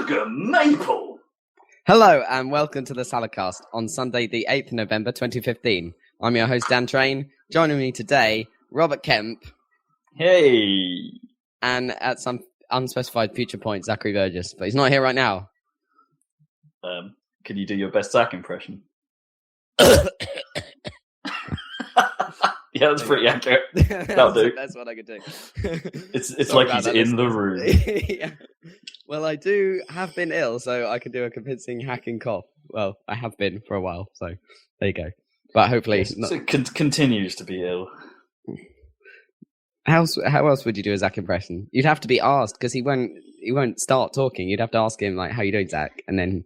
sugar maple. Hello and welcome to the Saladcast on Sunday the 8th November 2015. I'm your host Dan Train. Joining me today, Robert Kemp. Hey. And at some unspecified future point, Zachary Burgess. But he's not here right now. Can you do your best Zach impression? Yeah, that's pretty accurate. That'll do. That's what I could do. It's like he's in the room. Yeah. Well, I have been ill, so I can do a convincing hacking cough. Well, I have been for a while, so there you go. But hopefully... Yes, so it continues to be ill. How else would you do a Zach impression? You'd have to be asked, because he won't start talking. You'd have to ask him, like, how you doing, Zach? And then,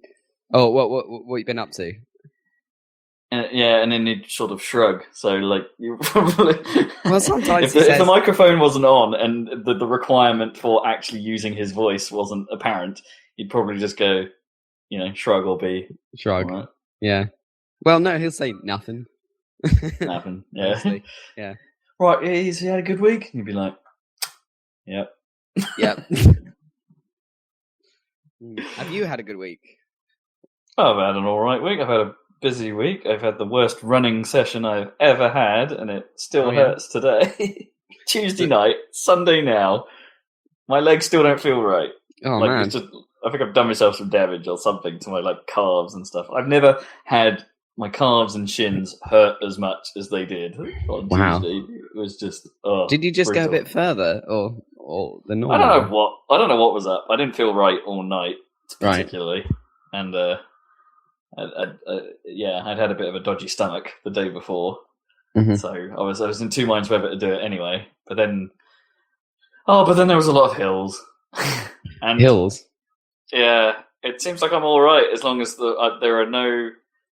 what you been up to? And then he'd sort of shrug. So, like, you probably... Well, sometimes if the microphone wasn't on and the requirement for actually using his voice wasn't apparent, he'd probably just go, shrug or be... Shrug. Right. Yeah. Well, no, he'll say nothing. Nothing, yeah. Honestly. Yeah. Right, he had a good week? And you'd be like, yep. Yep. Have you had a good week? I've had an alright week. I've had a busy week. I've had the worst running session I've ever had, and it still hurts today. Tuesday night, Sunday now. My legs still don't feel right. Oh, man. It's just, I think I've done myself some damage or something to my calves and stuff. I've never had my calves and shins hurt as much as they did on Tuesday. It was just Did you just brutal. go a bit further or the normal? I don't know what was up. I didn't feel right all night particularly. Right. And I'd had a bit of a dodgy stomach the day before. Mm-hmm. So I was in two minds whether to do it anyway. But then there was a lot of hills. And hills? Yeah, it seems like I'm all right as long as there are no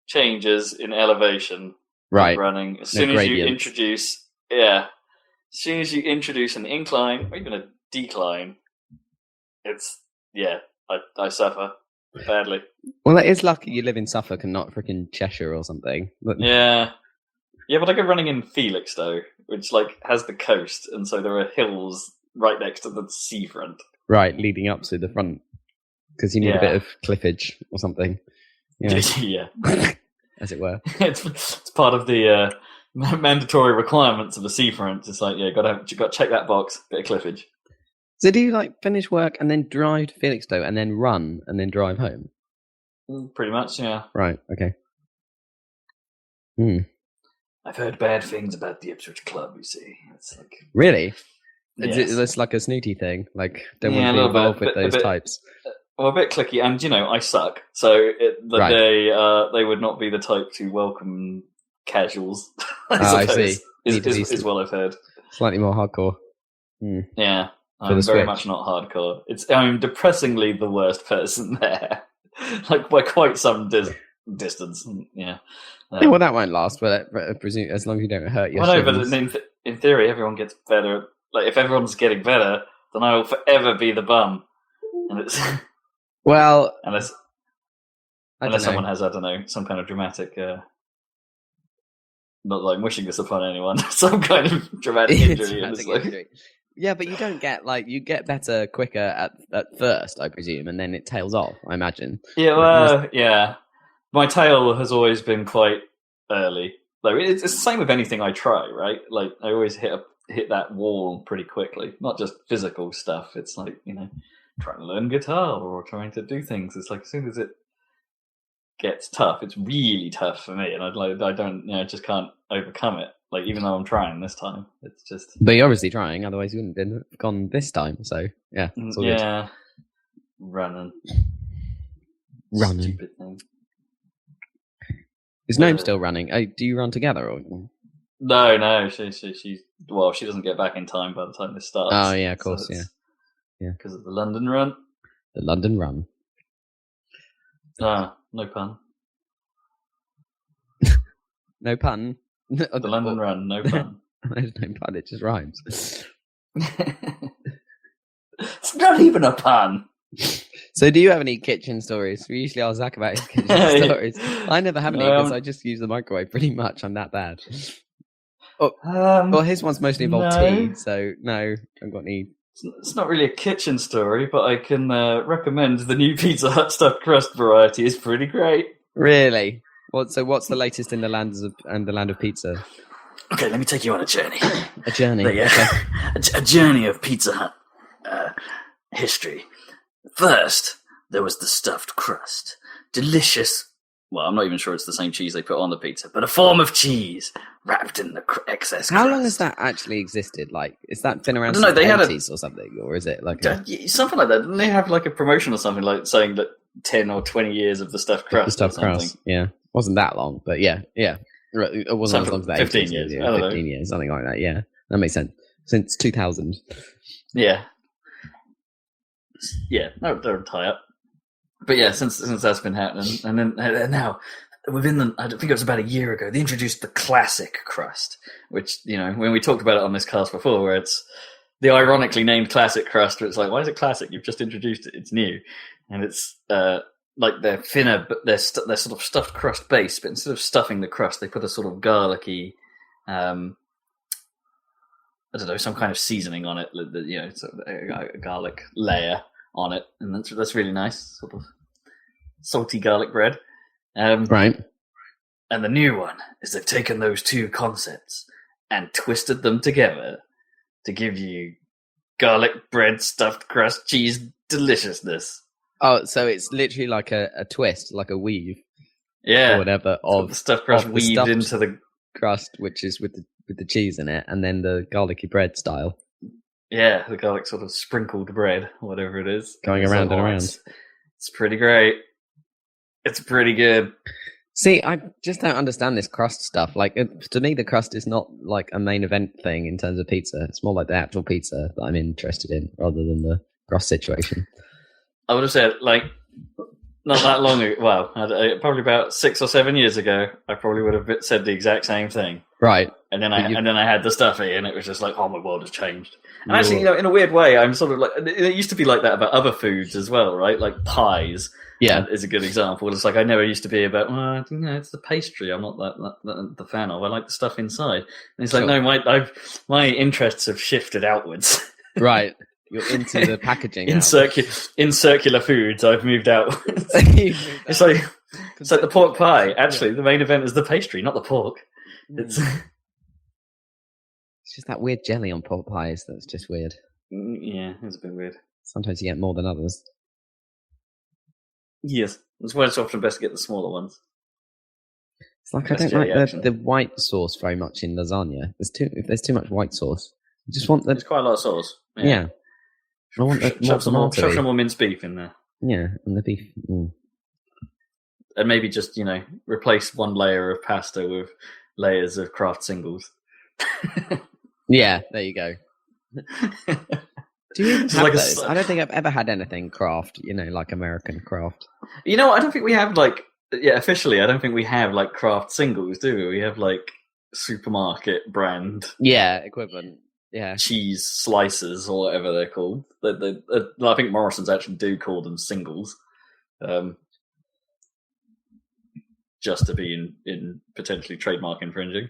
changes in elevation. Right. Running. As soon as you introduce an incline or even a decline, I suffer badly. Well, it is lucky you live in Suffolk and not freaking Cheshire or something. But... Yeah, but I go running in Felixstowe, which has the coast, and so there are hills right next to the seafront. Right, leading up to the front, because you need a bit of cliffage or something. Yeah, yeah. As it were. It's part of the mandatory requirements of a seafront. It's like, got to check that box, bit of cliffage. So do you finish work and then drive to Felixstowe and then run and then drive home? Pretty much, yeah. Right, okay. I've heard bad things about the Ipswich Club, you see. It's really? Yes. It's like a snooty thing. Don't want to be involved with those types. Well, a bit clicky, and I suck. So they would not be the type to welcome casuals. I see. Is what I've heard. Slightly more hardcore. Yeah, I'm very much not hardcore. I'm depressingly the worst person there, by quite some distance. Yeah. Well, that won't last. But I presume as long as you don't hurt yourself. Well, no, but in theory, everyone gets better. If everyone's getting better, then I will forever be the bum. And it's well, unless someone has, I don't know, some kind of dramatic, not wishing this upon anyone, some kind of dramatic injury. Yeah, but you don't get you get better quicker at first, I presume, and then it tails off, I imagine. Yeah, well, yeah. My tail has always been quite early. It's the same with anything I try, right? I always hit that wall pretty quickly. Not just physical stuff. It's trying to learn guitar or trying to do things. It's as soon as it gets tough, it's really tough for me, and I don't, I just can't overcome it. Even though I'm trying this time, it's just. But you're obviously trying, otherwise you wouldn't have been gone this time. So yeah, it's all good. Running. Stupid thing. Is Gnome still running? Do you run together or? No. She doesn't get back in time by the time this starts. Oh yeah, of course, yeah. Because of the London run. The London run. No pun. No pun. The London run, no pun. There's no pun. It just rhymes. It's not even a pun. So do you have any kitchen stories? We usually ask Zach about his kitchen stories. I never have any because I just use the microwave pretty much. I'm that bad. Well, his one's mostly involved tea, so no, I haven't got any It's not really a kitchen story, but I can recommend the new Pizza Hut stuffed crust variety. It's pretty great. Really? What's the latest in the land of pizza? Okay, let me take you on a journey. A journey. Okay. a journey of Pizza Hut history. First, there was the stuffed crust. Delicious. Well, I'm not even sure it's the same cheese they put on the pizza, but a form of cheese wrapped in the excess crust. How long has that actually existed? Like, is that been around since the 80s or something? Or is it like something like that? Didn't they have like a promotion or something like saying that 10 or 20 years of the stuffed crust? The stuffed crust, yeah. Wasn't that long, but yeah. It wasn't as long as that. 15 years. Yeah, 15 years, something like that, yeah. That makes sense. Since 2000. Yeah. Yeah, they're tie up. But yeah, since that's been happening, and now I think it was about a year ago, they introduced the classic crust, which, you know, when we talked about it on this cast before, where it's the ironically named classic crust, where it's like, why is it classic? You've just introduced it. It's new, and it's like they're thinner, but they're sort of stuffed crust base. But instead of stuffing the crust, they put a sort of garlicky, I don't know, some kind of seasoning on it. You know, sort of a garlic layer on it, and that's really nice, sort of salty garlic bread. Right. And the new one is they've taken those two concepts and twisted them together to give you garlic bread, stuffed crust, cheese deliciousness. Oh, so it's literally like a twist, like a weave, or whatever, of the stuffed crust weaved into the crust, which is with the cheese in it, and then the garlicky bread style. Yeah, the garlic sort of sprinkled bread, whatever it is, going around and around. It's pretty great. It's pretty good. See, I just don't understand this crust stuff. Like, to me, the crust is not like a main event thing in terms of pizza. It's more like the actual pizza that I'm interested in, rather than the crust situation. I would have said, like, not that long ago. Well, probably about 6 or 7 years ago, I probably would have said the exact same thing. Right. And then I had the stuffy, and it was just like, oh, my world has changed. And actually, you know, in a weird way, I'm sort of like, it used to be like that about other foods as well, right? Like pies. Yeah, is a good example. It's like I never used to be about, you know, it's the pastry. I'm not the fan of. I like the stuff inside. And it's like, no, my interests have shifted outwards. Right, you're into the packaging. in circular foods, I've moved outwards. It's like the pork pie. Actually, the main event is the pastry, not the pork. It's just that weird jelly on pork pies. That's just weird. Yeah, it's a bit weird. Sometimes you get more than others. Yes, that's why it's often best to get the smaller ones. It's like I don't like the white sauce very much in lasagna. If there's too much white sauce, I just want there's quite a lot of sauce. Yeah. I want shove some more minced beef in there. Yeah, and the beef. Mm. And maybe just, you know, replace one layer of pasta with layers of Kraft singles. Yeah, there you go. Do you even have those? I don't think I've ever had anything Kraft, you know, like American Kraft. You know, I don't think we have, like, officially, I don't think we have, like, Kraft singles, do we? We have, like, supermarket brand. Yeah, equivalent. Yeah. Cheese slices or whatever they're called. I think Morrison's actually do call them singles. Just to be in potentially trademark infringing.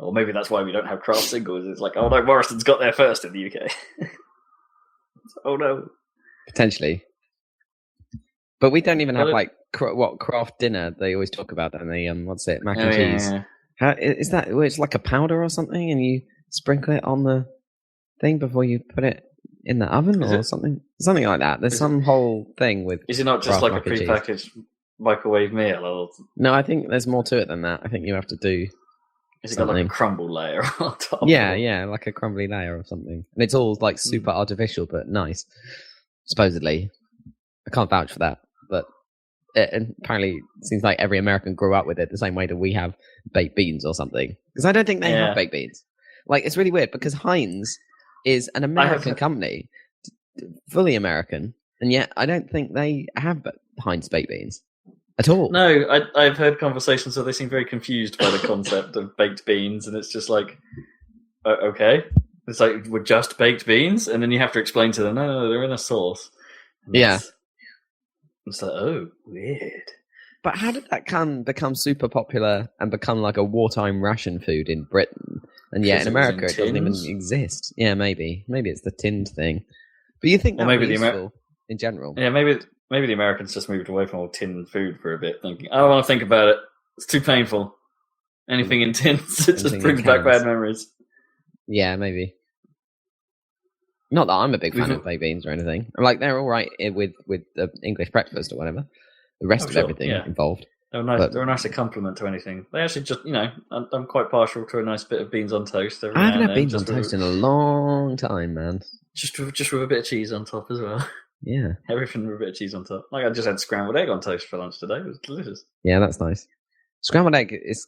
Or maybe that's why we don't have Kraft singles. It's like, oh no, Morrison's got there first in the UK. Oh no. Potentially. But we don't even have what Kraft dinner they always talk about, and they what's it, mac and cheese. Yeah. How is that? It's like a powder or something, and you sprinkle it on the thing before you put it in the oven or something like that. There's some whole thing with. Is it not just like a prepackaged microwave meal? Or... No, I think there's more to it than that. I think you have to do. Is it got like a crumble layer on top? Yeah, like a crumbly layer or something. And it's all like super artificial, but nice. Supposedly. I can't vouch for that, but apparently it seems like every American grew up with it the same way that we have baked beans or something. Because I don't think they have baked beans. Like, it's really weird because Heinz is an American company, fully American, and yet I don't think they have Heinz baked beans. At all. No, I've heard conversations where they seem very confused by the concept of baked beans, and it's just like, okay, it's like we're just baked beans, and then you have to explain to them, no, they're in a sauce. And it's like, oh, weird. But how did that become super popular and become like a wartime ration food in Britain? And yet Because in it was America, it doesn't even tins? exist. Yeah, maybe it's the tinned thing. But you think Or that would maybe be the useful in general? Yeah, maybe the Americans just moved away from all tin food for a bit, thinking, I don't want to think about it. It's too painful. Anything in tins, it just Anything in brings back cans. bad memories. Yeah, maybe. Not that I'm a big fan of baked beans or anything. Like, they're all right with the English breakfast or whatever. The rest of everything involved. They're nice. They're a nice accompaniment to anything. They actually just, I'm quite partial to a nice bit of beans on toast. I haven't had beans on toast in a long time, man. Just with a bit of cheese on top as well. Yeah. Everything with a bit of cheese on top. Like, I just had scrambled egg on toast for lunch today. It was delicious. Yeah, that's nice. Scrambled egg is,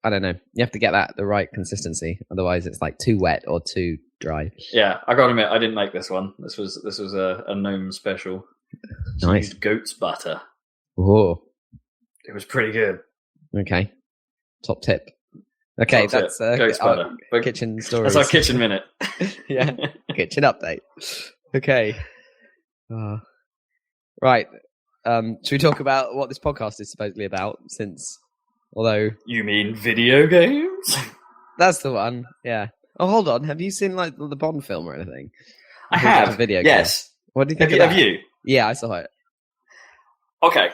I don't know. You have to get that the right consistency. Otherwise, it's like too wet or too dry. Yeah, I got to admit, I didn't make this one. This was a gnome special. Nice. Used goat's butter. Oh. It was pretty good. Okay. Top tip. Okay, that's goat's butter. Kitchen stories. That's our kitchen minute. Yeah. Kitchen update. Okay. Right. Should we talk about what this podcast is supposedly about? Although you mean video games? That's the one. Yeah. Oh, hold on. Have you seen like the Bond film or anything? I have. Video yes. Game? What do you think of that? Have you? Yeah, I saw it. Okay.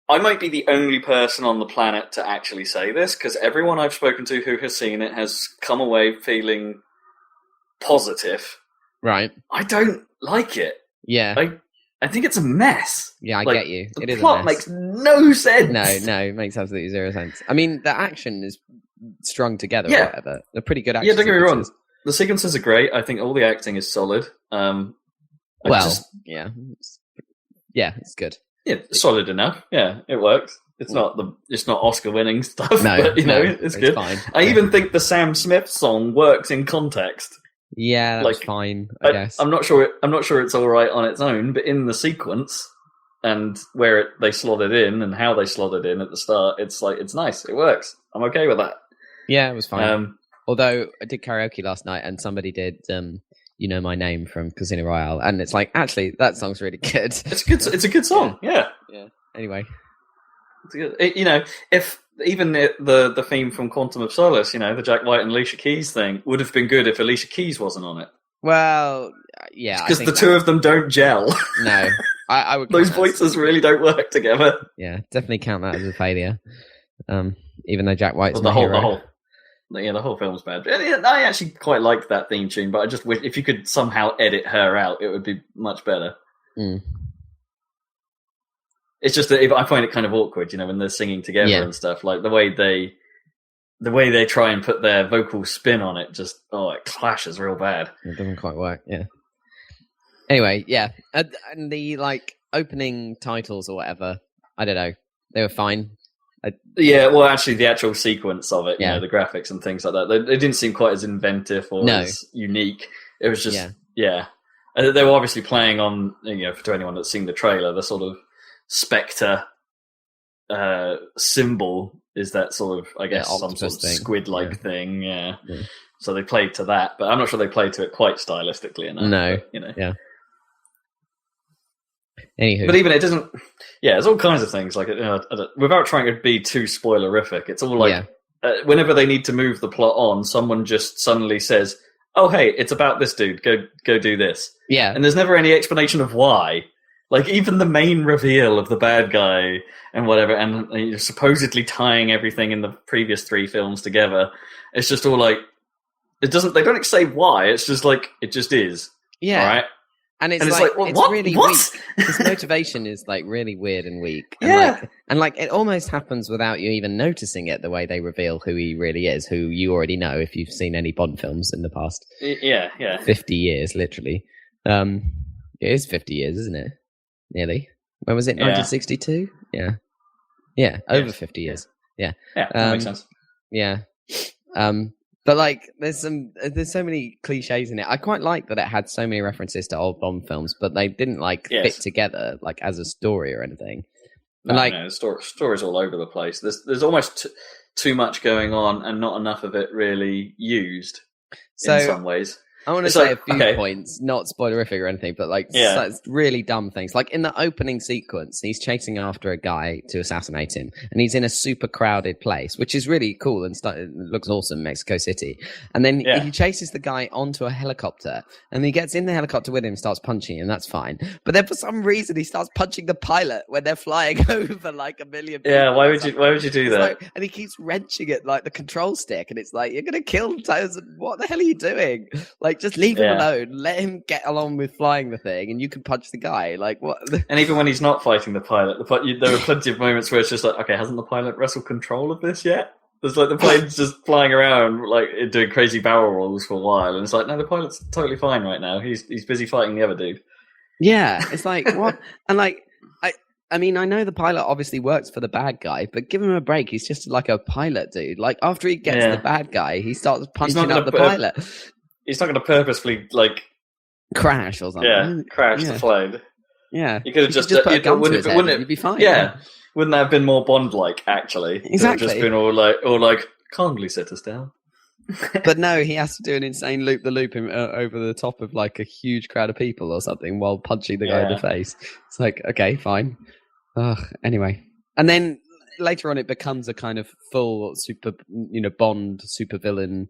I might be the only person on the planet to actually say this, because everyone I've spoken to who has seen it has come away feeling positive. Right. I don't like it. Yeah. I think it's a mess. Yeah, I get you. The plot makes no sense. No, it makes absolutely zero sense. I mean, the action is strung together or whatever. They're pretty good action. Yeah, don't get me wrong. The sequences are great. I think all the acting is solid. It's good. Yeah, solid enough. Yeah, it works. It's not Oscar-winning stuff. No, but, it's good. Fine. I even think the Sam Smith song works in context. Yeah, that's fine. I guess I'm not sure it's all right on its own, but in the sequence and where they slot it in and how they slot it in at the start, it's nice. It works. I'm okay with that. Yeah, it was fine. Although I did karaoke last night and somebody did You Know My Name from Casino Royale, and it's like, actually, that song's really good. It's a good song. Yeah. Anyway, it's good. If even the theme from Quantum of Solace, the Jack White and Alicia Keys thing, would have been good if Alicia Keys wasn't on it. Well, yeah, because the two of them don't gel. No, I would. Those voices really don't work together. Yeah, definitely count that as a failure. Even though Jack White's my hero. The whole film's bad. I actually quite liked that theme tune, but I just wish if you could somehow edit her out, it would be much better. Mm. It's just that I find it kind of awkward, when they're singing together and stuff. Like the way they try and put their vocal spin on it, it clashes real bad. It doesn't quite work. Yeah. Anyway, yeah, and the opening titles or whatever, I don't know, they were fine. Actually, the actual sequence of it, the graphics and things like that, they didn't seem quite as inventive or as unique. It was just, they were obviously playing on, to anyone that's seen the trailer, the sort of Spectre symbol is that sort of, I guess, some sort of squid-like thing. Yeah. So they played to that, but I'm not sure they played to it quite stylistically enough. No. But, Yeah. Anywho. But even it doesn't. Yeah, there's all kinds of things without trying to be too spoilerific. It's all whenever they need to move the plot on, someone just suddenly says, "Oh, hey, it's about this dude. Go do this." Yeah, and there's never any explanation of why. Like even the main reveal of the bad guy and whatever, and you're supposedly tying everything in the previous 3 films together. It's just all it doesn't. They don't say why. It's just it just is. Yeah. All right. And it's well, it's what? really weak. His motivation is really weird and weak. And it almost happens without you even noticing it, the way they reveal who he really is, who you already know if you've seen any Bond films in the past. 50 years, literally. It is 50 years, isn't it? Nearly. When was it? 1962? Yeah. Yeah, over 50 years. Yeah. Yeah, that makes sense. Yeah. But there's so many cliches in it. I quite like that it had so many references to old Bond films, but they didn't fit together as a story or anything. No, the story's all over the place. There's almost too much going on and not enough of it really used in some ways. I want to It's say like, a few okay. points, not spoilerific or anything, but like Yeah. really dumb things. Like in the opening sequence, he's chasing after a guy to assassinate him, and he's in a super crowded place, which is really cool and it looks awesome, Mexico City. And then he chases the guy onto a helicopter, and he gets in the helicopter with him, starts punching him. That's fine, but then for some reason he starts punching the pilot when they're flying over like a million people. Yeah, why would you do that? Like, and he keeps wrenching it like the control stick, and it's like, you're gonna kill Toes. What the hell are you doing? Like, just leave him alone. Let him get along with flying the thing, and you can punch the guy. Like, what? And even when he's not fighting the pilot, there are plenty of moments where it's just like, okay, hasn't the pilot wrestled control of this yet? There's like the plane's just flying around, like doing crazy barrel rolls for a while, and it's like, no, the pilot's totally fine right now. He's busy fighting the other dude. Yeah, it's like, what? And like, I mean, I know the pilot obviously works for the bad guy, but give him a break. He's just like a pilot, dude. Like, after he gets the bad guy, he starts punching up the pilot. He's not going to purposefully, like... crash or something. Yeah, crash the plane. Yeah. You could have just put a gun to his head, you'd be fine. Yeah. Wouldn't that have been more Bond-like, actually? Exactly. Just been all like, calmly sit us down. But no, he has to do an insane loop-the-loop over the top of like a huge crowd of people or something while punching the guy in the face. It's like, okay, fine. Anyway. And then later on it becomes a kind of full super, Bond supervillain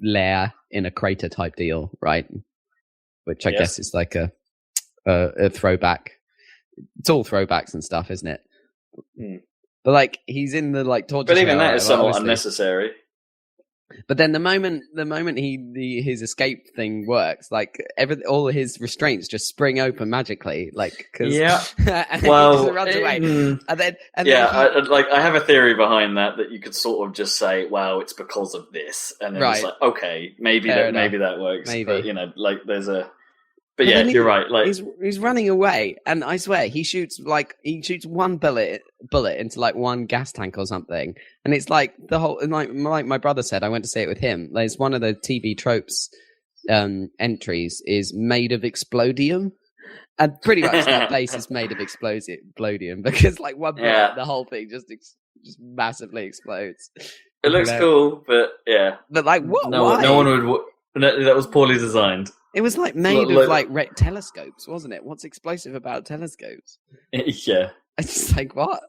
lair in a crater type deal, right? Which I guess is like a throwback. It's all throwbacks and stuff, isn't it? Mm. But like, he's in the like torture. But even that is somewhat unnecessary. But then the moment his escape thing works, like all his restraints just spring open magically, like and then he just runs away. I have a theory behind that you could sort of just say, "Wow, it's because of this," and then it's like, okay, maybe that works. Maybe. But like there's a. But yeah, you're right. Like he's running away, and I swear he shoots one bullet into like one gas tank or something, and it's like the whole. And like my brother said, I went to see it with him. There's one of the TV tropes entries is made of explodium, and pretty much that base is made of explodium because like one bullet, the whole thing just massively explodes. It looks cool, but but like what? No one would. That was poorly designed. It was like made of like telescopes, wasn't it? What's explosive about telescopes? Yeah, it's just like what?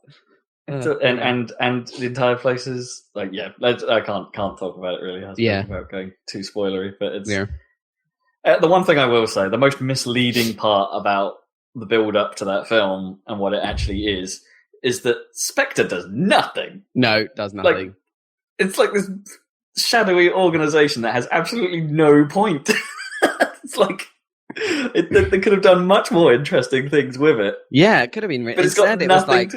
And the entire place is like I can't talk about it really. Without going too spoilery, but it's the one thing I will say: the most misleading part about the build up to that film and what it actually is that Spectre does nothing. No, it does nothing. Like, it's like this shadowy organization that has absolutely no point. It's like they could have done much more interesting things with it. Yeah, it could have been. But it's got nothing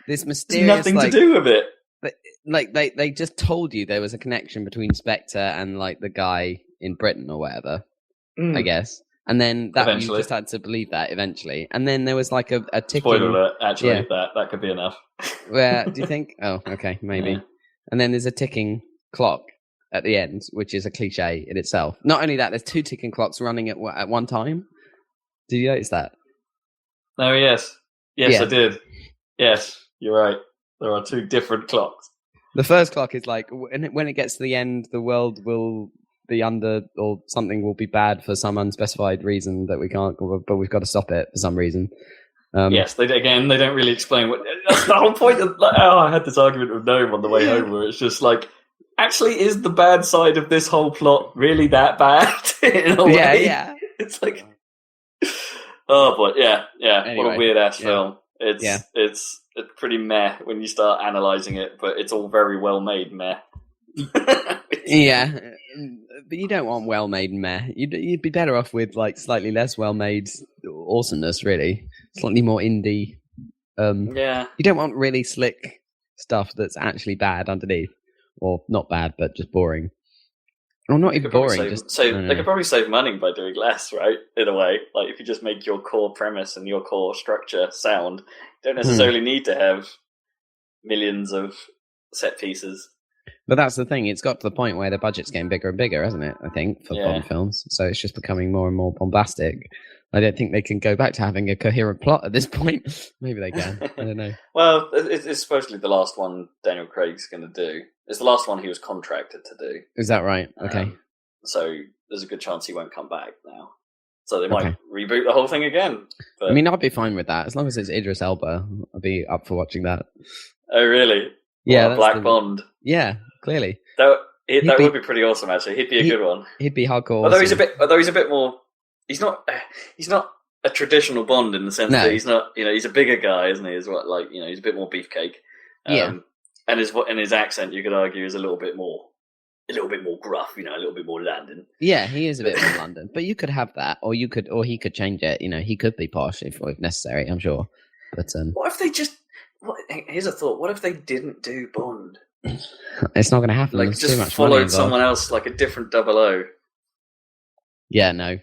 this mysterious nothing to do with it. Like they just told you there was a connection between Spectre and like the guy in Britain or whatever, I guess. And then you just had to believe that eventually. And then there was like a ticking. Spoiler alert! Actually, that could be enough. Where do you think? Oh, okay, maybe. Yeah. And then there's a ticking clock at the end, which is a cliche in itself. Not only that, there's two ticking clocks running at one time. Did you notice that? Oh, yes. Yes, I did. Yes, you're right. There are two different clocks. The first clock is like, when it gets to the end, the world will be under, or something will be bad for some unspecified reason that we can't, but we've got to stop it for some reason. Yes, they don't really explain what. That's the whole point of. Like, I had this argument with Noam on the way home, where it's just like, actually, is the bad side of this whole plot really that bad? In a way? Yeah. It's like, oh boy, yeah. Anyway, what a weird ass film. It's pretty meh when you start analysing it, but it's all very well made meh. Yeah, but you don't want well made meh. You'd be better off with like slightly less well made awesomeness, really. Slightly more indie. You don't want really slick stuff that's actually bad underneath. Or not bad, but just boring. Or not even boring. They could probably save money by doing less, right? In a way. Like, if you just make your core premise and your core structure sound, you don't necessarily need to have millions of set pieces. But that's the thing. It's got to the point where the budget's getting bigger and bigger, hasn't it? I think, for Bond films. So it's just becoming more and more bombastic. I don't think they can go back to having a coherent plot at this point. Maybe they can. I don't know. Well, it's supposedly the last one Daniel Craig's going to do. It's the last one he was contracted to do. Is that right? Okay. so there's a good chance he won't come back now. So they might reboot the whole thing again. But... I mean, I'd be fine with that as long as it's Idris Elba. I'd be up for watching that. Oh, really? Yeah, Black Bond. Yeah, clearly. That would be pretty awesome. Actually, he'd be a good one. He'd be hardcore. Although he's a bit more. He's not a traditional Bond in the sense that he's not. He's a bigger guy, isn't he? As well, like he's a bit more beefcake. And his accent, you could argue, is a little bit more gruff. A little bit more London. Yeah, he is a bit more London. But you could have that, or he could change it. He could be posh if necessary. I'm sure. But what if they just? Here's a thought. What if they didn't do Bond? It's not going to happen. Like, There's just too much followed someone else, like a different 00. Yeah, no.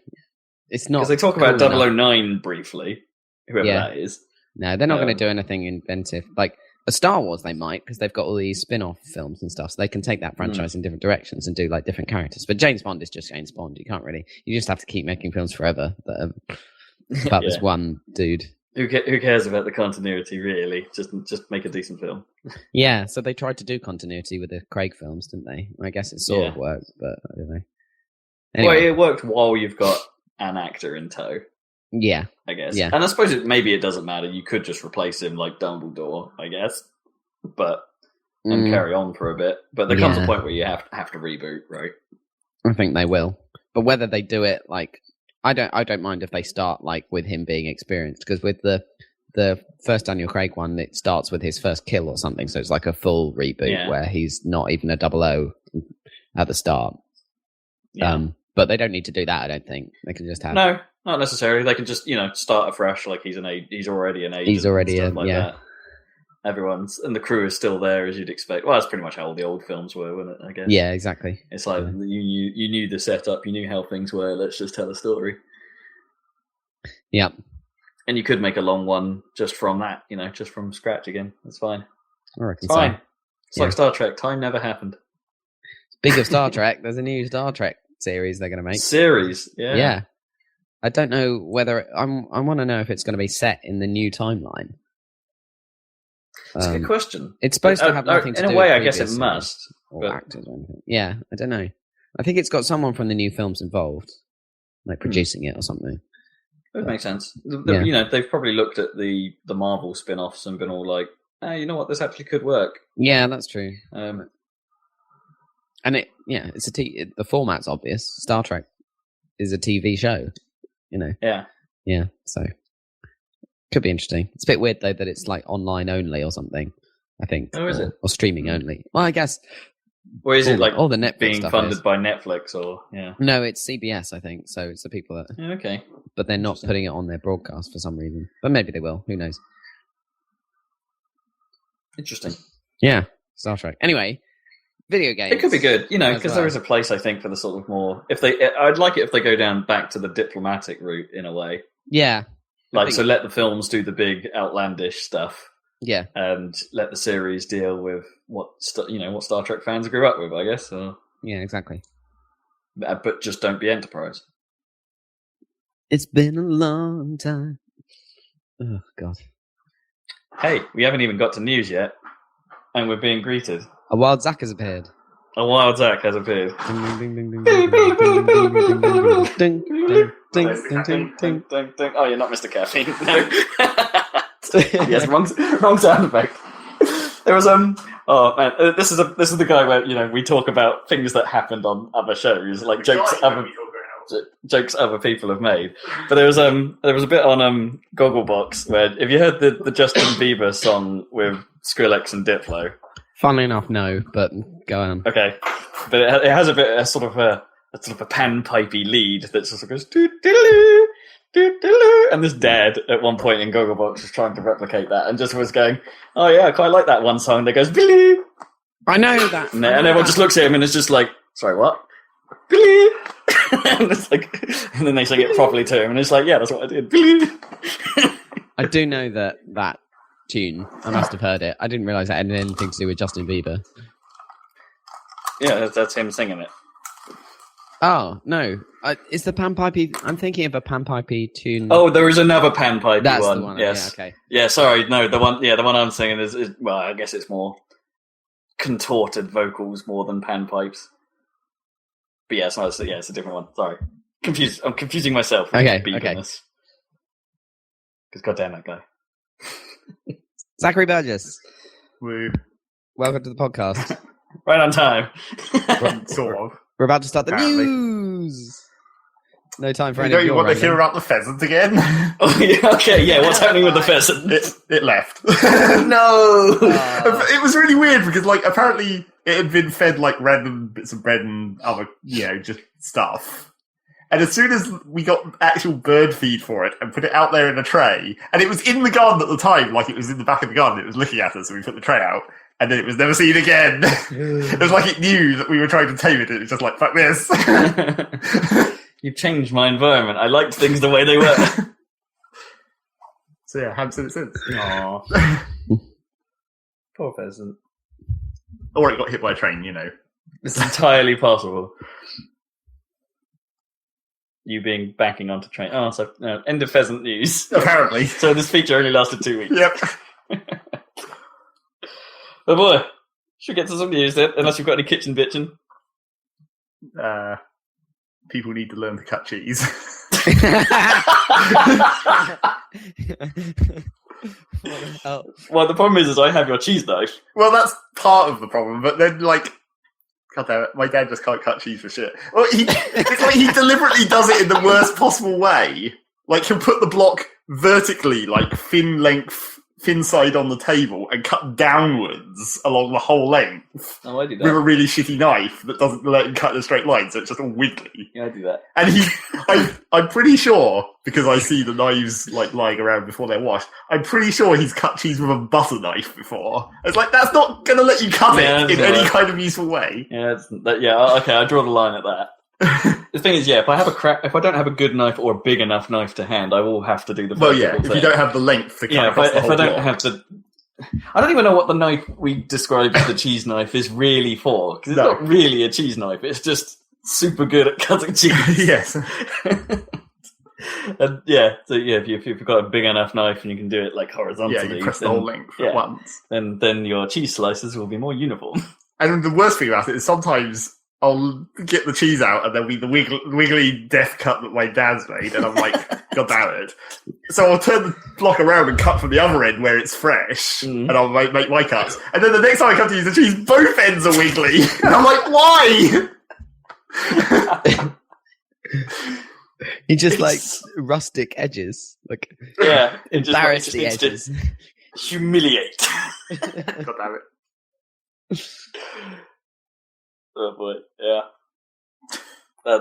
It's not. Because they talk about 009 briefly, whoever that is. No, they're not going to do anything inventive. Like, a Star Wars, they might, because they've got all these spin-off films and stuff, so they can take that franchise in different directions and do, like, different characters. But James Bond is just James Bond. You just have to keep making films forever about this one dude. Who cares about the continuity, really? Just make a decent film. Yeah, so they tried to do continuity with the Craig films, didn't they? I guess it sort of worked, but I don't know. Anyway. Well, it worked while you've got an actor in tow. Yeah. I guess. Yeah. And I suppose maybe it doesn't matter. You could just replace him like Dumbledore, I guess. And carry on for a bit. But there comes a point where you have to reboot, right? I think they will. But whether they do it like... I don't mind if they start like with him being experienced, because with the first Daniel Craig one, it starts with his first kill or something, so it's like a full reboot where he's not even a 00 at the start. Yeah. But they don't need to do that. I don't think they can just have no, not necessarily. They can just start afresh, like he's already an agent. He's already that. Everyone's and the crew is still there as you'd expect. Well, that's pretty much how all the old films were, wasn't it? I guess. Yeah, exactly. It's like you knew the setup, you knew how things were. Let's just tell a story. Yeah, and you could make a long one just from that, just from scratch again. That's fine. I reckon it's fine. It's like Star Trek. Time never happened. Speaking of Star Trek, there's a new Star Trek series they're going to make. Series, yeah. Yeah. I don't know whether I want to know if it's going to be set in the new timeline. That's a good question. It's supposed to have nothing to do with in a way, I guess it must. Or actors or anything. Yeah, I don't know. I think it's got someone from the new films involved, like producing it or something. It would make sense. They've probably looked at the Marvel spin-offs and been all like, you know what, this actually could work. Yeah, that's true. And the format's obvious. Star Trek is a TV show, Yeah. Yeah, so... Could be interesting. It's a bit weird, though, that it's like online only or something, I think. Oh, is it? Or streaming only. Well, I guess... Or is it like all the Netflix being stuff funded by Netflix or... Yeah. No, it's CBS, I think. So it's the people that... Yeah, okay. But they're not putting it on their broadcast for some reason. But maybe they will. Who knows? Interesting. Yeah. Star Trek. Anyway, video games. It could be good, because there is a place, I think, for the sort of more... I'd like it if they go down back to the diplomatic route, in a way. Yeah. So let the films do the big outlandish stuff, and let the series deal with what Star Trek fans grew up with, I guess. So. Yeah, exactly. But just don't be Enterprise. It's been a long time. Oh God. Hey, we haven't even got to news yet, and we're being greeted. A wild Zack has appeared. A wild Zack has appeared. Ding, ding, ding, ding, ding. Oh, you're not Mr. Caffeine. No. Yes, wrong sound effect. There was Oh man, this is the guy where we talk about things that happened on other shows, like jokes other people have made. But there was a bit on Gogglebox where have you heard the Justin Bieber song with Skrillex and Diplo? Funnily enough, no, but go on. Okay, but it has a sort of a pan-pipey lead that sort of goes doo-doo-doo, doo-doo-doo, and this dad at one point in Gogglebox was trying to replicate that and just was going, oh yeah, I quite like that one song that goes Billy. I know that. And everyone just looks at him and it's just like, sorry, what? Billy. And it's like, and then they sing it properly to him and it's like, yeah, that's what I did. Billy. I do know that tune. I must have heard it. I didn't realise that had anything to do with Justin Bieber. Yeah, that's him singing it. Oh, no. It's the panpipey... I'm thinking of a panpipey tune. Oh, there is another panpipey one. That's the one. Yes. Yeah, okay. Yeah, sorry. No, the one I'm singing is well, I guess it's more contorted vocals more than panpipes. But yeah, it's not. Yeah, it's a different one. Sorry, I'm confusing myself. With Okay. Because goddamn that guy. Zachary Burgess, Woo. welcome to the podcast. Right on time. Sort of. We're about to start the Apparently. news. No time for You any don't of even your want to hear rambling. about the pheasant again? Oh, yeah, okay, yeah. What's happening with the pheasant? It left. No. It was really weird because, like, apparently it had been fed like random bits of bread and other, just stuff. And as soon as we got actual bird feed for it and put it out there in a tray, and it was in the garden at the time, like it was in the back of the garden, it was looking at us, so we put the tray out, and then it was never seen again. It was like it knew that we were trying to tame it, and it was just like, fuck this. You've changed my environment. I liked things the way they were. So yeah, haven't seen it since. Aww. Poor pheasant. Or it got hit by a train, It's entirely possible. You being backing onto train. Oh, so end of pheasant news. Apparently. So this feature only lasted 2 weeks. Yep. Oh boy. Should get to some news then, unless you've got any kitchen bitching. People need to learn to cut cheese. Well, the problem is I have your cheese knife. Well, that's part of the problem, but then, like, God damn it, my dad just can't cut cheese for shit. Well, it's like he deliberately does it in the worst possible way. Like, he'll put the block vertically, like, thin side on the table, and cut downwards along the whole length Oh, I do with a that. really shitty knife that doesn't let him cut in a straight line, so it's just all wiggly. Yeah, I do that. And I'm pretty sure, because I see the knives like lying around before they're washed, I'm pretty sure he's cut cheese with a butter knife before. It's like, that's not going to let you cut Yeah, it in that's any right. kind of useful way. Yeah, okay, I draw the line at that. The thing is, if I don't have a good knife or a big enough knife to hand, I will have to do the Well, vertical yeah, if thing. you don't have the length to cut Yeah, across the if whole I don't block. have the... I don't even know what the knife we described as the cheese knife is really for, because it's No. not really a cheese knife, it's just super good at cutting cheese. Yes. And if you've got a big enough knife and you can do it like horizontally, Yeah, you press the then, whole length yeah. at once. then your cheese slices will be more uniform. And the worst thing about it is sometimes I'll get the cheese out and there'll be the wiggly death cut that my dad's made, and I'm like, God damn it. So I'll turn the block around and cut from the other end where it's fresh, and I'll make my cuts. And then the next time I come to use the cheese, both ends are wiggly. And I'm like, why? He just like rustic edges, like Yeah, it just embarrass the needs to edges. humiliate. God damn it. Oh boy, yeah,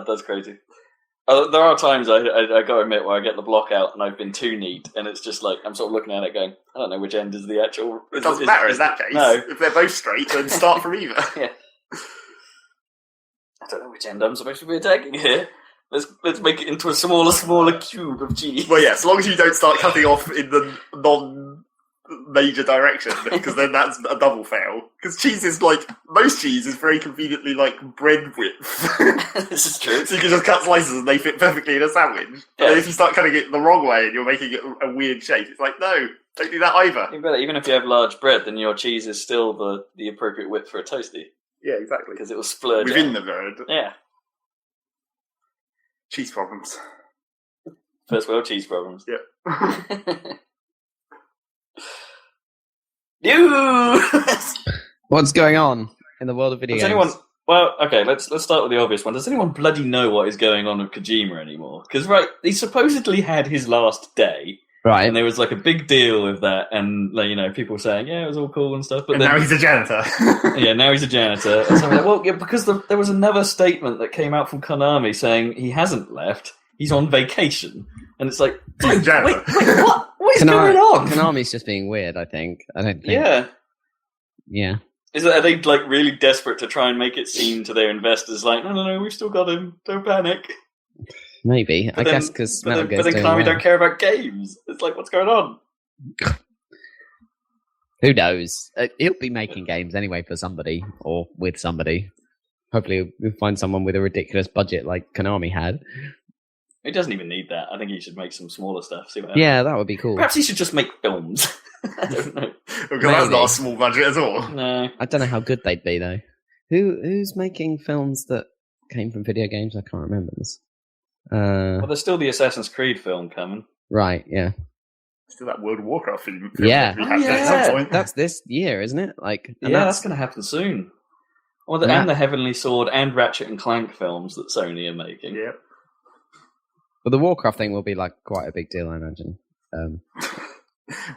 that's crazy. There are times I gotta admit where I get the block out and I've been too neat, and it's just like I'm sort of looking at it going, I don't know which end is the actual. It doesn't matter in that case. No, If they're both straight, then start from either. yeah. I don't know which end I'm supposed to be attacking here. Let's make it into a smaller cube of cheese. Well, yeah, as long as you don't start cutting off in the non-major direction, because then that's a double fail. Because cheese is like, most cheese is very conveniently like bread width. This is true. So you can just cut slices and they fit perfectly in a sandwich. But Yeah. if you start cutting it the wrong way and you're making it a weird shape, it's like, no, don't do that either. Even if you have large bread, then your cheese is still the appropriate width for a toasty, Yeah, exactly. because it will splurge Within out. the bird. Yeah. Cheese problems. First world cheese problems. Yep. News! What's going on in the world of video Does games? anyone... Well, okay, let's start with the obvious one. Does anyone bloody know what is going on with Kojima anymore? Because, right, he supposedly had his last day, Right. and there was, like, a big deal with that, and, like, people saying, yeah, it was all cool and stuff, but And then... now he's a janitor. Yeah, now he's a janitor. And so I'm like, well, yeah, because there was another statement that came out from Konami saying he hasn't left, he's on vacation. And it's like, He's a wait, janitor. what? What is going on? Konami's just being weird, I think. I don't think. Yeah. Yeah. Are they, like, really desperate to try and make it seem to their investors like, no, we've still got him, don't panic. Maybe. But I then- guess because But Metal then, Gear's doing Konami well. don't care about games. It's like, what's going on? Who knows? He'll be making games anyway for somebody or with somebody. Hopefully, we'll find someone with a ridiculous budget like Konami had. He doesn't even need that. I think he should make some smaller stuff. See what happens. Yeah, that would be cool. Perhaps he should just make films. I don't know. Because that's Maybe. not a small budget at all. No. I don't know how good they'd be though. Who's making films that came from video games? I can't remember this. Well, there's still the Assassin's Creed film coming. Right, yeah. Still that World of Warcraft film. Yeah. At some point. That's this year, isn't it? Like, that's going to happen soon. Well, and the Heavenly Sword and Ratchet and Clank films that Sony are making. Yeah. But the Warcraft thing will be like quite a big deal, I imagine.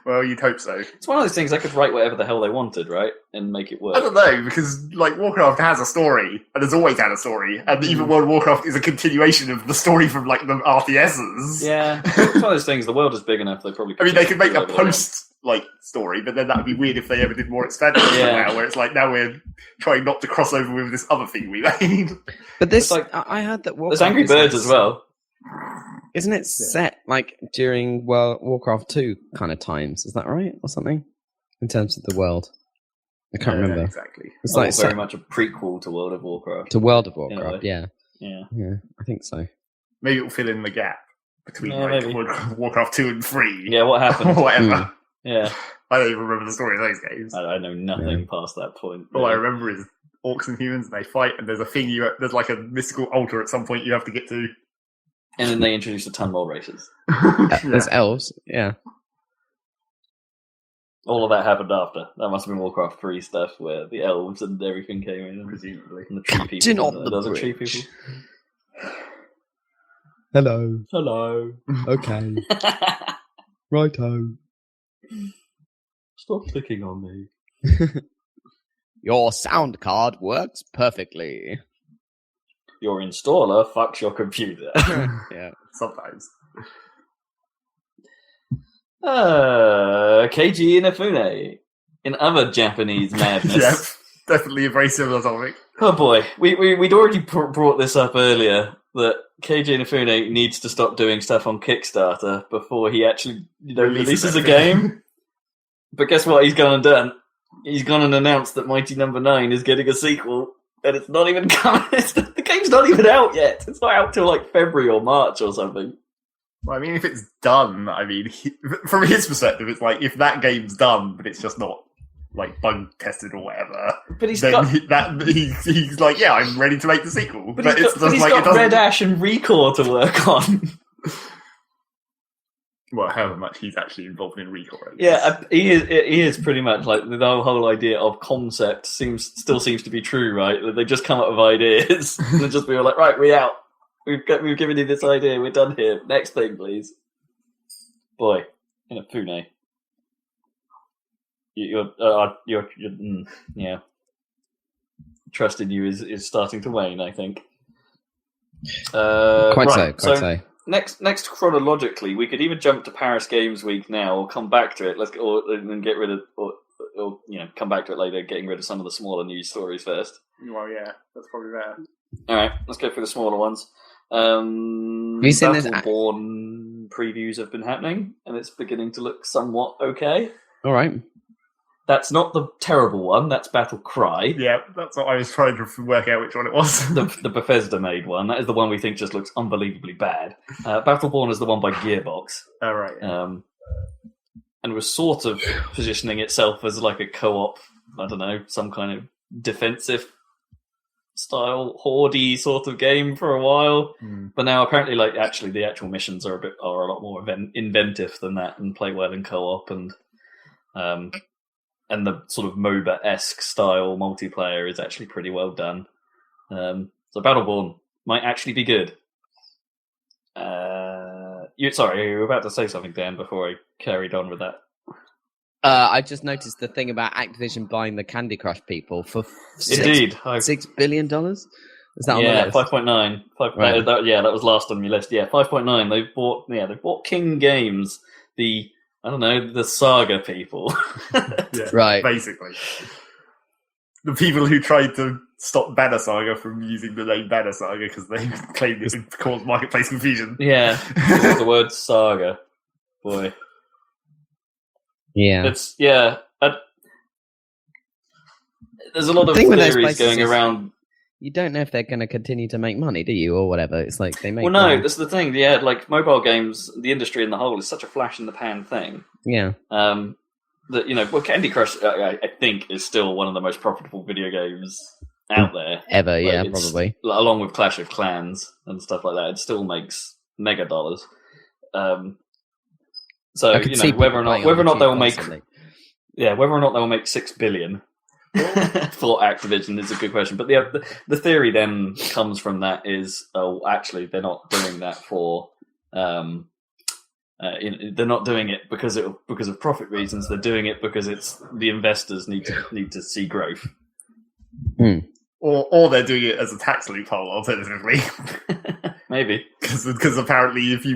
Well, you'd hope so. It's one of those things they could write whatever the hell they wanted, right? And make it work. I don't know, because like Warcraft has a story, and has always had a story, and even World of Warcraft is a continuation of the story from like the RTSs. Yeah, it's one of those things. The world is big enough; they probably. I mean, they could make a post like story, but then that would be weird if they ever did more expansion now, where it's like now we're trying not to cross over with this other thing we made. But this, like, I heard that Warcraft there's Angry Birds as well. Isn't it set like during Warcraft 2 kind of times? Is that right, or something? In terms of the world, I can't remember exactly. It's like very much a prequel to World of Warcraft. To World of Warcraft, yeah, I think so. Maybe it'll fill in the gap between Warcraft 2 and 3. Yeah, what happened? Or whatever. Yeah, I don't even remember the story of those games. I know nothing past that point. All I remember is orcs and humans, and they fight, and there's a thing there's like a mystical altar at some point you have to get to. And then they introduced the ton more races. There's elves, yeah. All of that happened after. That must have been Warcraft 3 stuff, where the elves and everything came in, presumably. And the tree people. On the tree people. Hello. Okay. Righto. Stop clicking on me. Your sound card works perfectly. Your installer fucks your computer. Yeah, sometimes. Keiji Inafune. In other Japanese madness. Yep, definitely a very similar topic. Oh boy, we'd already brought this up earlier, that Keiji Inafune needs to stop doing stuff on Kickstarter before he actually releases a game. But guess what he's gone and done? He's gone and announced that Mighty Number 9 is getting a sequel. And it's not even coming. The game's not even out yet. It's not out till like February or March or something. Well, I mean, if it's done, I mean, from his perspective, it's like if that game's done, but it's just not like bug tested or whatever. But he's like, yeah, I'm ready to make the sequel. But he's got Red Ash and Recore to work on. Well, however much he's actually involved in Recore. Yeah, he is pretty much like the whole idea of concept still seems to be true, right? They just come up with ideas and just be like, right, we're out. We've given you this idea. We're done here. Next thing, please. Boy, Inafune. Yeah. Trust in you is starting to wane, I think. Quite so. Next, chronologically, we could either jump to Paris Games Week now, or come back to it. And get rid of, or come back to it later, getting rid of some of the smaller news stories first. Well, yeah, that's probably better. All right, let's go through the smaller ones. Have you seen this? Battleborn previews have been happening, and it's beginning to look somewhat okay. All right. That's not the terrible one. That's Battle Cry. Yeah, that's what I was trying to work out which one it was. the Bethesda made one. That is the one we think just looks unbelievably bad. Battleborn is the one by Gearbox. Oh, right. Yeah. And was sort of positioning itself as like a co-op, I don't know, some kind of defensive style, horde-y sort of game for a while. But now apparently, the actual missions are a lot more inventive than that and play well in co-op and the sort of MOBA-esque style multiplayer is actually pretty well done. So Battleborn might actually be good. You were about to say something, Dan, before I carried on with that. I just noticed the thing about Activision buying the Candy Crush people for $6 billion. Is that on the list? 5.9. Right. That was last on your list. Yeah, 5.9. They bought King Games, the Saga people. Yeah, right. Basically. The people who tried to stop Banner Saga from using the name Banner Saga because they claimed it would cause marketplace confusion. Yeah. The word Saga. Boy. Yeah. There's a lot of theories going around. You don't know if they're going to continue to make money, do you, or whatever? It's like they make. Well, no, that's the thing. Yeah, like mobile games, the industry in the whole is such a flash in the pan thing. Yeah. That Candy Crush, I think, is still one of the most profitable video games out there ever. Like, Yeah, it's- probably. along with Clash of Clans and stuff like that. It still makes mega dollars. So I could see whether or people not playing on they'll YouTube make constantly. whether or not they'll make $6 billion for Activision is a good question. But the theory then comes from that is, actually they're not doing that for they're not doing it because of profit reasons. They're doing it because it's the investors need to see growth. Or they're doing it as a tax loophole, alternatively. Maybe. Because apparently if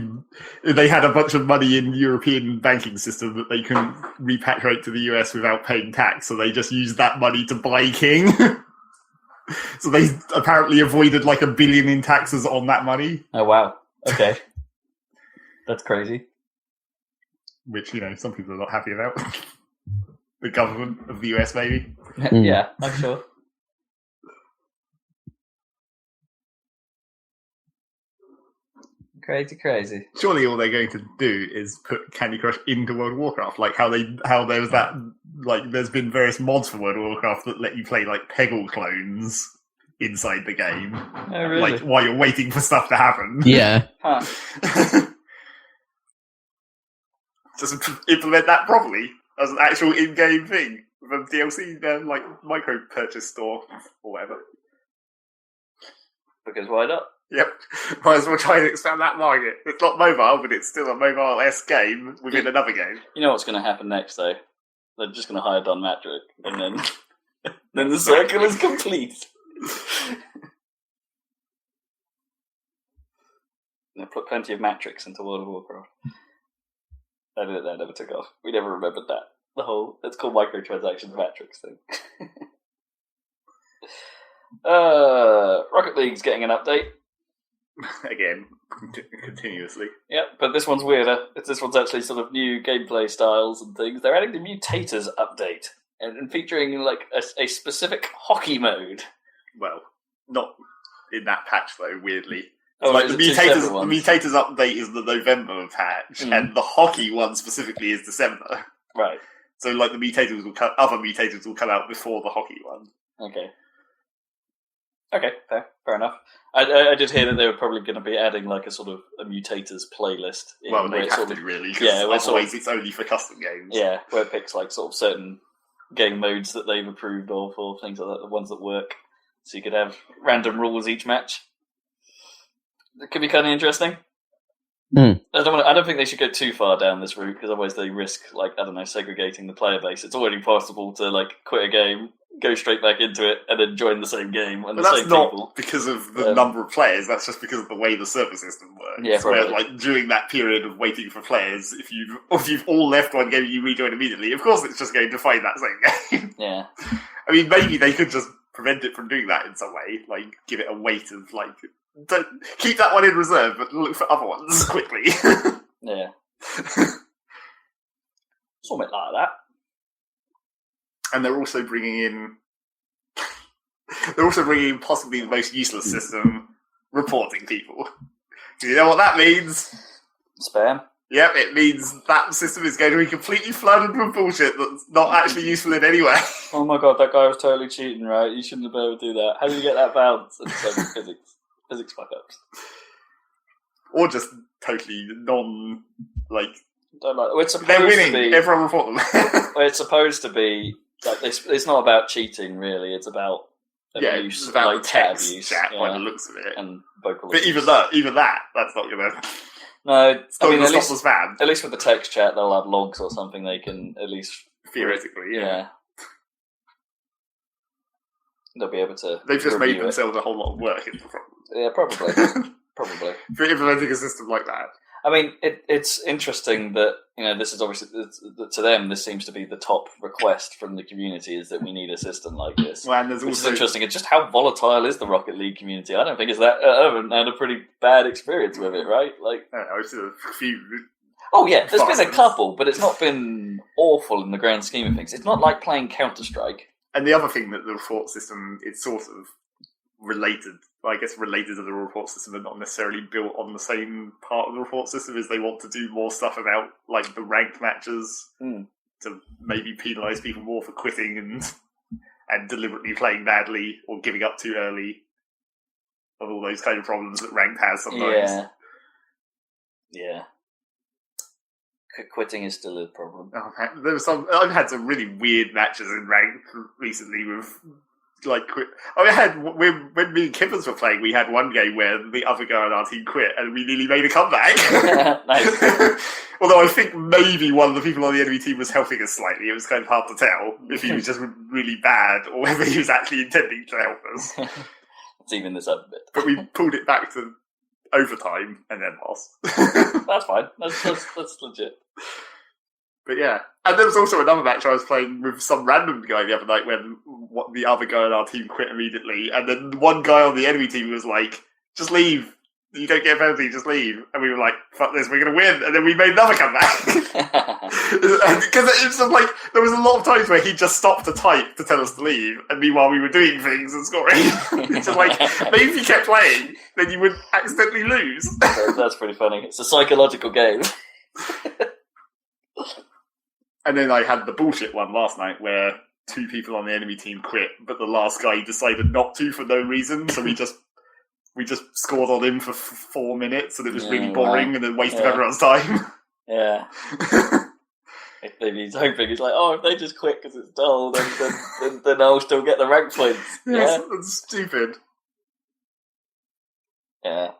they had a bunch of money in the European banking system that they couldn't repatriate to the US without paying tax, so they just used that money to buy King. So they apparently avoided like $1 billion in taxes on that money. Oh, wow. Okay. That's crazy. Which, some people are not happy about. The government of the US, maybe. Yeah, I'm sure. Crazy. Surely all they're going to do is put Candy Crush into World of Warcraft, like how there was that, like there's been various mods for World of Warcraft that let you play like Peggle clones inside the game, Oh, really? like while you're waiting for stuff to happen. Yeah. Huh. Just implement that properly as an actual in-game thing with a DLC, like micro purchase store or whatever. Because why not? Yep, might as well try and expand that market. It's not mobile, but it's still a mobile-esque game within another game. You know what's going to happen next, though? They're just going to hire Don Matrick, and then the circle is complete. They put plenty of Matrix into World of Warcraft. That never took off. We never remembered that. The whole, it's called microtransactions Matrix thing. Rocket League's getting an update. Again, continuously. Yeah, but this one's weirder. This one's actually sort of new gameplay styles and things. They're adding the Mutators update and featuring like a specific hockey mode. Well, not in that patch though. Weirdly, Oh, like is the it two separate Mutators. ones? The Mutators update is the November patch, and the hockey one specifically is December. Right. So, like the Mutators other Mutators will come out before the hockey one. Okay, fair enough. I did hear that they were probably going to be adding like a sort of a Mutators playlist. Well, they have to really, because otherwise it's only for custom games. Yeah, where it picks like sort of certain game modes that they've approved of or things like that, the ones that work. So you could have random rules each match. It could be kind of interesting. I don't think they should go too far down this route because otherwise they risk, like, I don't know, segregating the player base. It's already possible to like quit a game, go straight back into it, and then join the same game and But the that's same not people. because of the number of players. That's just because of the way the server system works. Yeah, where probably. like during that period of waiting for players, if you've all left one game and you rejoin immediately, of course it's just going to find that same game. Yeah. I mean, maybe they could just prevent it from doing that in some way, like give it a weight of like, don't keep that one in reserve, but look for other ones quickly. Yeah. Something like that. And they're also bringing in possibly the most useless system, reporting people. Do you know what that means? Spam. Yep, it means that system is going to be completely flooded with bullshit that's not actually useful in any way. Oh my god, that guy was totally cheating, right? You shouldn't have been able to do that. How did you get that bounce? And it's like physics fuck-ups. Or just totally don't like... Well, it's supposed They're winning, to be, everyone report them. well, it's supposed to be, like, it's not about cheating, really. It's about abuse, it's about like text abuse, chat by the looks of it. and vocal But abuse. even that, that's not going to... No, It's not I mean, going at to stop least, the spam. at least with the text chat, they'll have logs or something they can at least... Theoretically, yeah. They'll be able to They've just made review it. themselves a whole lot of work into the problem. Yeah, probably. Probably. For implementing a system like that. I mean, it's interesting that, this is obviously, to them, this seems to be the top request from the community, is that we need a system like this. Well, and there's Which is also... interesting. It's just how volatile is the Rocket League community? I don't think it's that. I haven't had a pretty bad experience with it, right? Like, I don't know, it's a few... oh yeah, there's been a Bastards. couple, but it's not been awful in the grand scheme of things. It's not like playing Counter-Strike. And the other thing that the report system is sort of related to the report system, but not necessarily built on the same part of the report system, is they want to do more stuff about like the ranked matches to maybe penalise people more for quitting and and deliberately playing badly or giving up too early, and all those kind of problems that ranked has sometimes. Yeah. Quitting is still a problem. Oh, I've had some really weird matches in ranked recently with quit. I had when me and Kippers were playing, we had one game where the other guy on our team quit, and we nearly made a comeback. Nice. Although I think maybe one of the people on the enemy team was helping us slightly. It was kind of hard to tell if he was just really bad or whether he was actually intending to help us. Let's even this up a bit. But we pulled it back to overtime and then lost. That's fine. That's legit. But yeah, and there was also another match I was playing with some random guy the other night when the other guy on our team quit immediately, and then one guy on the enemy team was like, "Just leave. You don't get a penalty. Just leave." And we were like, "Fuck this, we're going to win!" And then we made another comeback because it was just like there was a lot of times where he just stopped to type to tell us to leave, and meanwhile we were doing things and scoring. It's just like maybe if you kept playing, then you would accidentally lose. That's pretty funny. It's a psychological game. And then I had the bullshit one last night where 2 people on the enemy team quit, but the last guy decided not to for no reason, so we just scored on him for 4 minutes, and it was really boring and a waste of everyone's time. Yeah. Maybe he's hoping, he's like, oh, if they just quit because it's dull, then I'll still get the rank points. Yes, that's stupid. Yeah.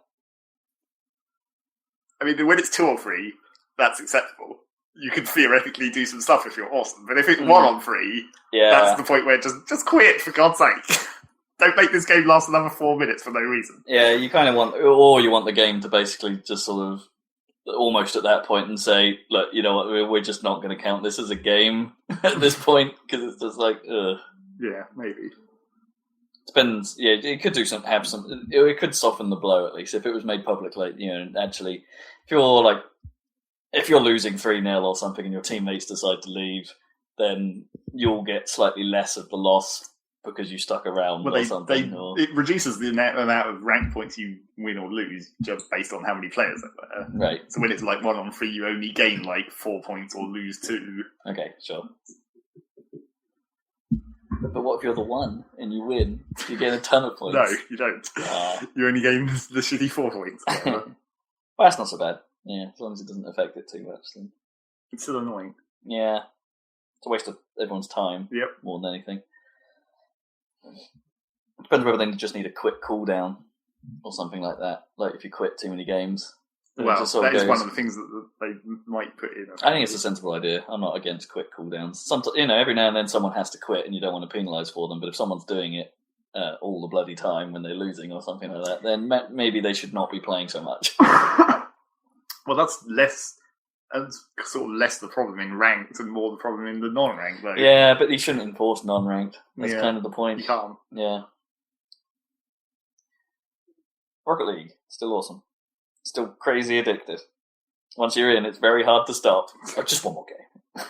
I mean, when it's 2 or 3, that's acceptable. You could theoretically do some stuff if you're awesome, but if it's 1 on 3, that's the point where just quit, for God's sake. Don't make this game last another 4 minutes for no reason. Yeah, you kind of want, or you want the game to basically just sort of almost at that point and say, look, you know what, we're just not going to count this as a game at this point, because it's just like, ugh. Yeah, maybe. Depends. Yeah, it could do it could soften the blow at least if it was made public. Like, you know, actually, if you're losing 3-0 or something and your teammates decide to leave, then you'll get slightly less of the loss because you stuck around or something. It reduces the amount of rank points you win or lose just based on how many players there are. Right. So when it's like 1 on 3, you only gain like 4 points or lose 2. Okay, sure. But what if you're the 1 and you win? You get a ton of points. No, you don't. You only gain the shitty 4 points. Well, that's not so bad. Yeah, as long as it doesn't affect it too much, then it's still annoying. Yeah, it's a waste of everyone's time. Yep. More than anything. Depends whether they just need a quick cooldown or something like that. Like if you quit too many games. Well, that is one of the things that they might put in. I think it's a sensible idea. I'm not against quick cooldowns. Sometimes, you know, every now and then someone has to quit, and you don't want to penalise for them. But if someone's doing it all the bloody time when they're losing or something like that, then maybe they should not be playing so much. Well, that's less the problem in ranked and more the problem in the non-ranked, though. Yeah, but you shouldn't enforce non-ranked. That's kind of the point. You can't. Yeah. Rocket League, still awesome. Still crazy addictive. Once you're in, it's very hard to stop. Oh, just one more game.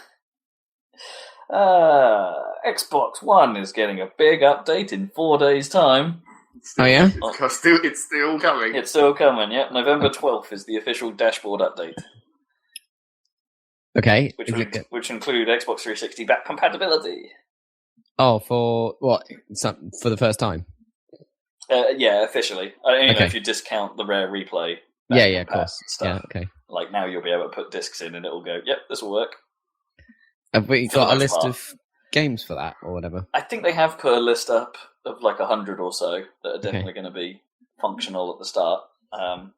Xbox One is getting a big update in 4 days' time. Oh, yeah? It's still coming. It's still coming, yeah. November 12th is the official dashboard update. Okay. Which include Xbox 360 back compatibility. Oh, for what? For the first time? Yeah, officially. Okay. If you discount the rare replay. Yeah, of course. Stuff. Yeah, okay. Like now you'll be able to put discs in and it'll go, yep, this will work. Have we got a list of games for that or whatever? I think they have put a list up of like 100 or so that are definitely going to be functional at the start. And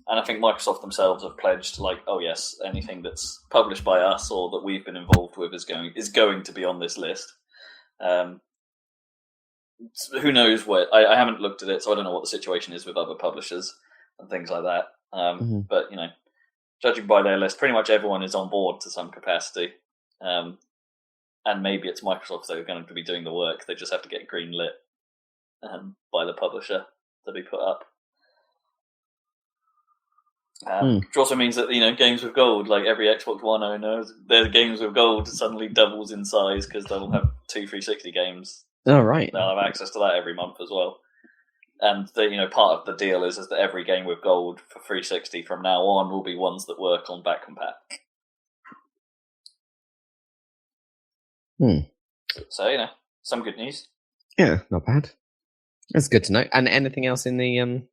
I think Microsoft themselves have pledged, like, oh yes, anything that's published by us or that we've been involved with is going to be on this list. Who knows what? I haven't looked at it, so I don't know what the situation is with other publishers and things like that. But you know, judging by their list, pretty much everyone is on board to some capacity. And maybe it's Microsoft that are going to be doing the work. They just have to get green lit by the publisher to be put up. Which also means that, you know, games with gold, like every Xbox One owner, their games with gold suddenly doubles in size because they'll have 2 360 games. Oh, right. They'll have access to that every month as well. And part of the deal is that every game with gold for 360 from now on will be ones that work on back compat. So, you know, some good news. Yeah, not bad. That's good to know. And anything else in the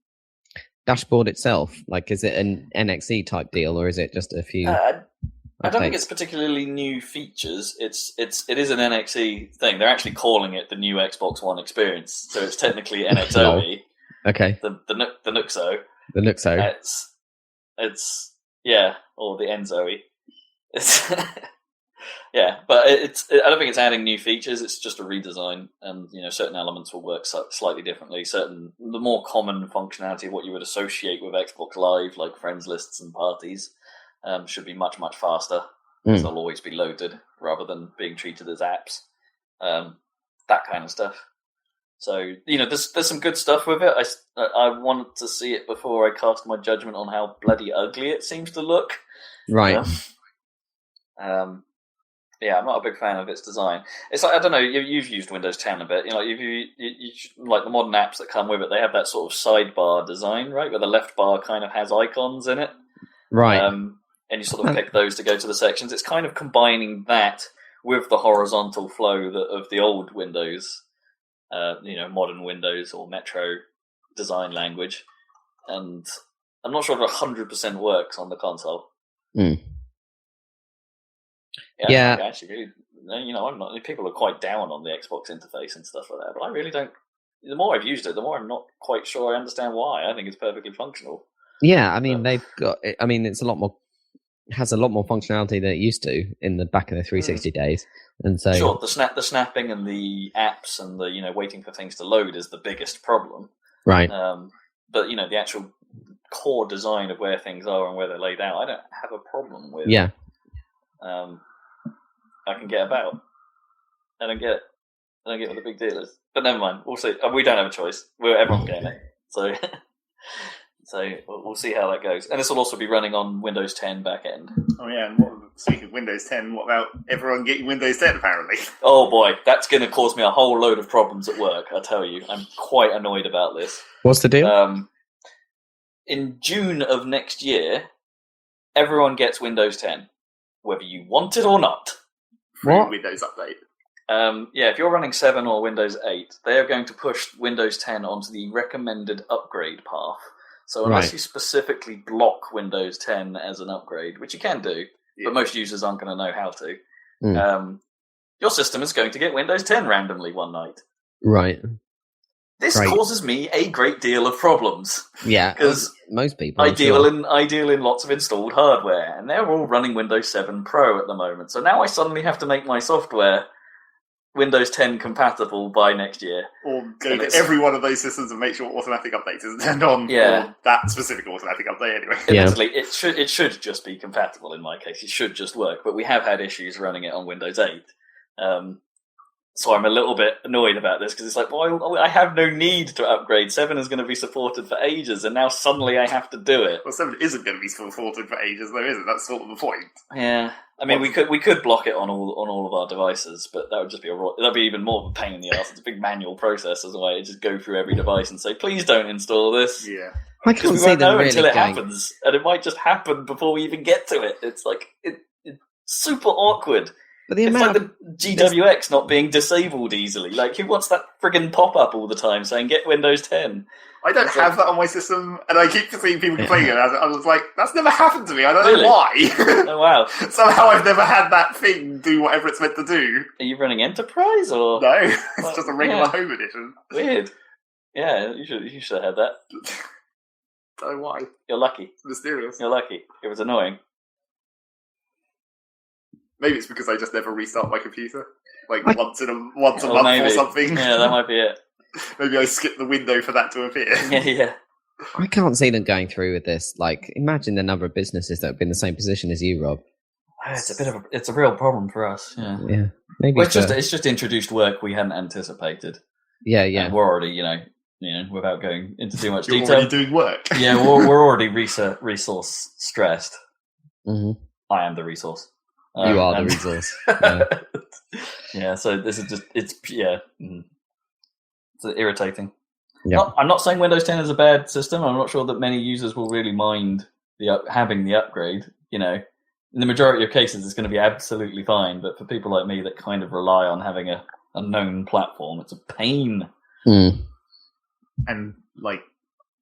dashboard itself? Like, is it an NXE type deal, or is it just a few? I don't think it's particularly new features. It is an NXE thing. They're actually calling it the new Xbox One experience, so it's technically NXOE. Okay. The Nuxo. The Nuxo. It's or the Enzoe. It's yeah, but I don't think it's adding new features. It's just a redesign, and certain elements will work slightly differently. The more common functionality of what you would associate with Xbox Live, like friends lists and parties, should be much, much faster. Because they'll always be loaded rather than being treated as apps. That kind of stuff. So, there's some good stuff with it. I wanted to see it before I cast my judgment on how bloody ugly it seems to look. Right. Yeah, I'm not a big fan of its design. It's like, I don't know, you've used Windows 10 a bit. You like the modern apps that come with it, they have that sort of sidebar design, right? Where the left bar kind of has icons in it. Right. And you sort of pick those to go to the sections. It's kind of combining that with the horizontal flow of the old Windows, modern Windows or Metro design language. And I'm not sure if it 100% works on the console. Yeah. Actually, I'm not. People are quite down on the Xbox interface and stuff like that, but I really don't. The more I've used it, the more I'm not quite sure I understand why. I think it's perfectly functional. Yeah, I mean they've got. I mean, it's a lot more. Has a lot more functionality than it used to in the back of the 360 days, and so sure the snapping and the apps and the waiting for things to load is the biggest problem. Right. But the actual core design of where things are and where they're laid out, I don't have a problem with. Yeah. I can get about. I don't get what the big deal is. But never mind. We'll see. We don't have a choice. Everyone's getting it. So we'll see how that goes. And this will also be running on Windows 10 back end. Oh yeah, and speaking of Windows 10, what about everyone getting Windows 10 apparently? Oh boy, that's going to cause me a whole load of problems at work, I tell you. I'm quite annoyed about this. What's the deal? In June of next year, everyone gets Windows 10, whether you want it or not. What? Windows update. If you're running 7 or Windows 8, they are going to push Windows 10 onto the recommended upgrade path. So unless you specifically block Windows 10 as an upgrade, which you can do, but most users aren't going to know how to, your system is going to get Windows 10 randomly one night. Right. This causes me a great deal of problems. Yeah, because most people. I deal in lots of installed hardware, and they're all running Windows 7 Pro at the moment. So now I suddenly have to make my software Windows 10 compatible by next year. Or go to every one of those systems and make sure automatic updates isn't turned on for that specific automatic update anyway. Admittedly, it should just be compatible in my case. It should just work. But we have had issues running it on Windows 8. So I'm a little bit annoyed about this because it's like, well, I have no need to upgrade. 7 is going to be supported for ages, and now suddenly I have to do it. Well, 7 isn't going to be supported for ages, though, is it? That's sort of the point. Yeah, I mean, we could block it on all of our devices, but that would just be that'd be even more of a pain in the ass. It's a big manual process as well. You just go through every device and say, please don't install this. Yeah, I can't see them really until it happens, and it might just happen before we even get to it. It's like it's super awkward. But it's like the GWX not being disabled easily. Like, who wants that friggin' pop-up all the time saying, get Windows 10? I don't have that on my system, and I keep seeing people complaining about it. I was like, that's never happened to me. I don't know why. Oh, wow. Somehow I've never had that thing do whatever it's meant to do. Are you running Enterprise, or...? No, it's just a regular home edition. Weird. Yeah, you should have had that. Don't know why. You're lucky. It's mysterious. You're lucky. It was annoying. Maybe it's because I just never restart my computer, like once a month or something. Yeah, that might be it. Maybe I skip the window for that to appear. Yeah. I can't see them going through with this. Like, imagine the number of businesses that have been in the same position as you, Rob. It's a real problem for us. Yeah. Maybe well, it's just introduced work we hadn't anticipated. Yeah. And we're already, without going into too much You're detail, already doing work. Yeah, we're already resource stressed. Mm-hmm. I am the resource. You are the resource. Yeah. Yeah, so this is just, it's irritating. Yeah. I'm not saying Windows 10 is a bad system. I'm not sure that many users will really mind having the upgrade. In the majority of cases, it's going to be absolutely fine. But for people like me that kind of rely on having a a known platform. It's a pain. And like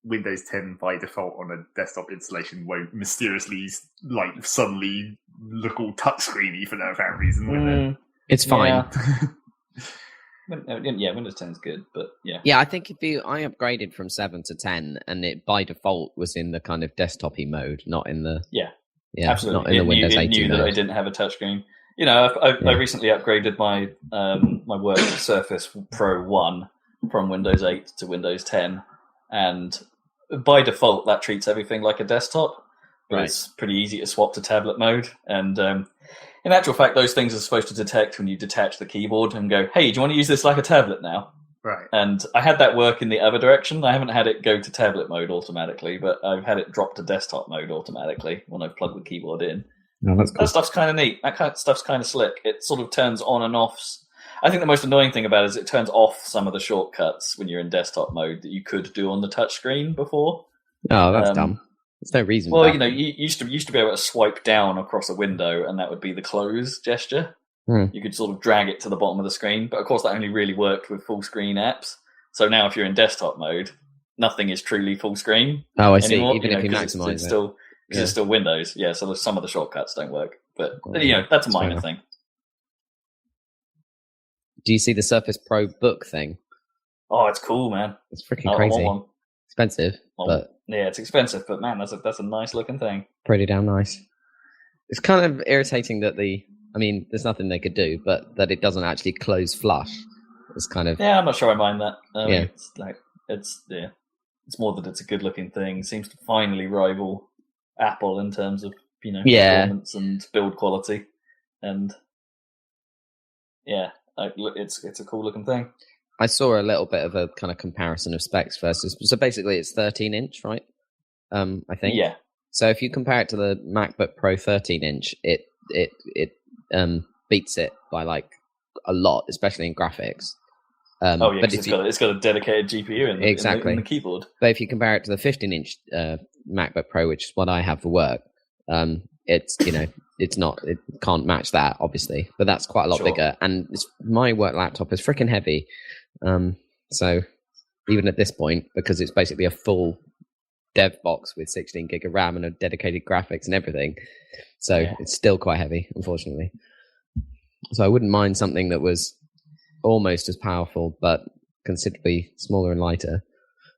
Windows 10 by default on a desktop installation won't mysteriously like suddenly look all touchscreeny for no apparent reason. Will it? It's fine. Yeah, Windows 10 is good, but yeah. Yeah, I think I upgraded from 7 to 10, and it by default was in the kind of desktop-y mode, not in the absolutely. not in the Windows 8 knew mode. that I didn't have a touchscreen. You know, I recently upgraded my my work Surface Pro 1 from Windows 8 to Windows 10, and by default that treats everything like a desktop. But it's pretty easy to swap to tablet mode, and in actual fact, those things are supposed to detect when you detach the keyboard and go, "Hey, do you want to use this like a tablet now?" Right. And I had that work in the other direction. I haven't had it go to tablet mode automatically, but I've had it drop to desktop mode automatically when I've plugged the keyboard in. No, that's cool. That stuff's kind of neat. That kind of stuff's kind of slick. It sort of turns on and off. I think the most annoying thing about it is it turns off some of the shortcuts when you're in desktop mode that you could do on the touchscreen before. Oh, that's dumb. There's no reason. Well, you know, you used to be able to swipe down across a window, and that would be the close gesture. You could sort of drag it to the bottom of the screen, but of course that only really worked with full screen apps. So now if you're in desktop mode, nothing is truly full screen. Oh, I see. Anymore, Even if you maximize it's still it's still Windows. Yeah, so some of the shortcuts don't work, but you know, that's a minor thing. Do you see the Surface Pro book thing? Oh, it's cool, man. It's freaking crazy. Expensive, but yeah, it's expensive, but man, that's a nice looking thing. Pretty damn nice. It's kind of irritating that there's nothing they could do, but that it doesn't actually close flush. It's kind of I'm not sure I mind that. It's more that it's a good looking thing. It seems to finally rival Apple in terms of performance and build quality, and it's a cool looking thing. I saw a little bit of a kind of comparison of specs versus. So basically, it's 13-inch, right? I think. Yeah. So if you compare it to the MacBook Pro 13-inch, it beats it by like a lot, especially in graphics. But it's got a dedicated GPU in the keyboard. But if you compare it to the 15-inch MacBook Pro, which is what I have for work, it's it can't match that, obviously. But that's quite a lot bigger, and my work laptop is freaking heavy. So even at this point, because it's basically a full dev box with 16 gig of RAM and a dedicated graphics and everything, so it's still quite heavy, unfortunately. So I wouldn't mind something that was almost as powerful, but considerably smaller and lighter.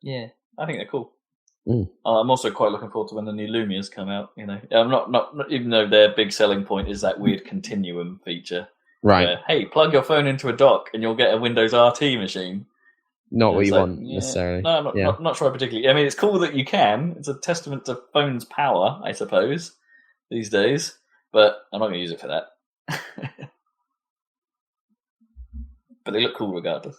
Yeah, I think they're cool. I'm also quite looking forward to when the new Lumias come out. You know, I'm not even though their big selling point is that weird continuum feature. Right. Where, hey, plug your phone into a dock and you'll get a Windows RT machine. Not what you want necessarily. No, I'm not sure particularly. I mean, it's cool that you can. It's a testament to phone's power, I suppose, these days. But I'm not going to use it for that. But they look cool regardless.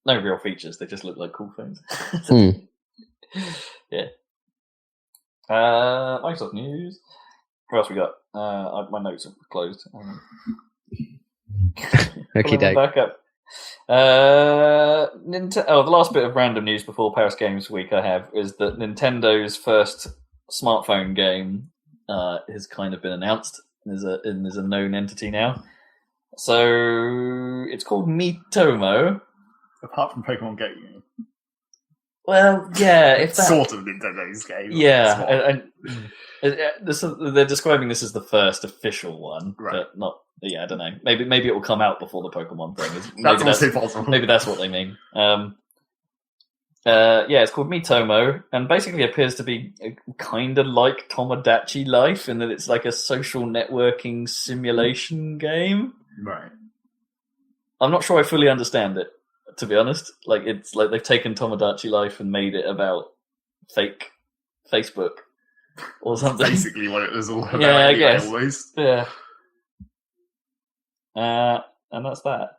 No real features. They just look like cool phones. Yeah. Microsoft news. What else we got? My notes are closed. Okay, Dave. Back up. The last bit of random news before Paris Games Week I have is that Nintendo's first smartphone game has kind of been announced. There's a known entity now. So it's called Miitomo. Apart from Pokemon Go. Well, yeah, it's sort of Nintendo's game. Yeah, they're describing this as the first official one, right? But not. Yeah, I don't know. Maybe it will come out before the Pokemon thing. That's also possible. Maybe that's what they mean. It's called Miitomo, and basically appears to be kind of like Tomodachi Life in that it's like a social networking simulation game. Right. I'm not sure I fully understand it, to be honest. Like, it's like they've taken Tomodachi Life and made it about fake Facebook or something. Basically what it was all about. Yeah, anyway, I guess. Almost. Yeah. And that's that.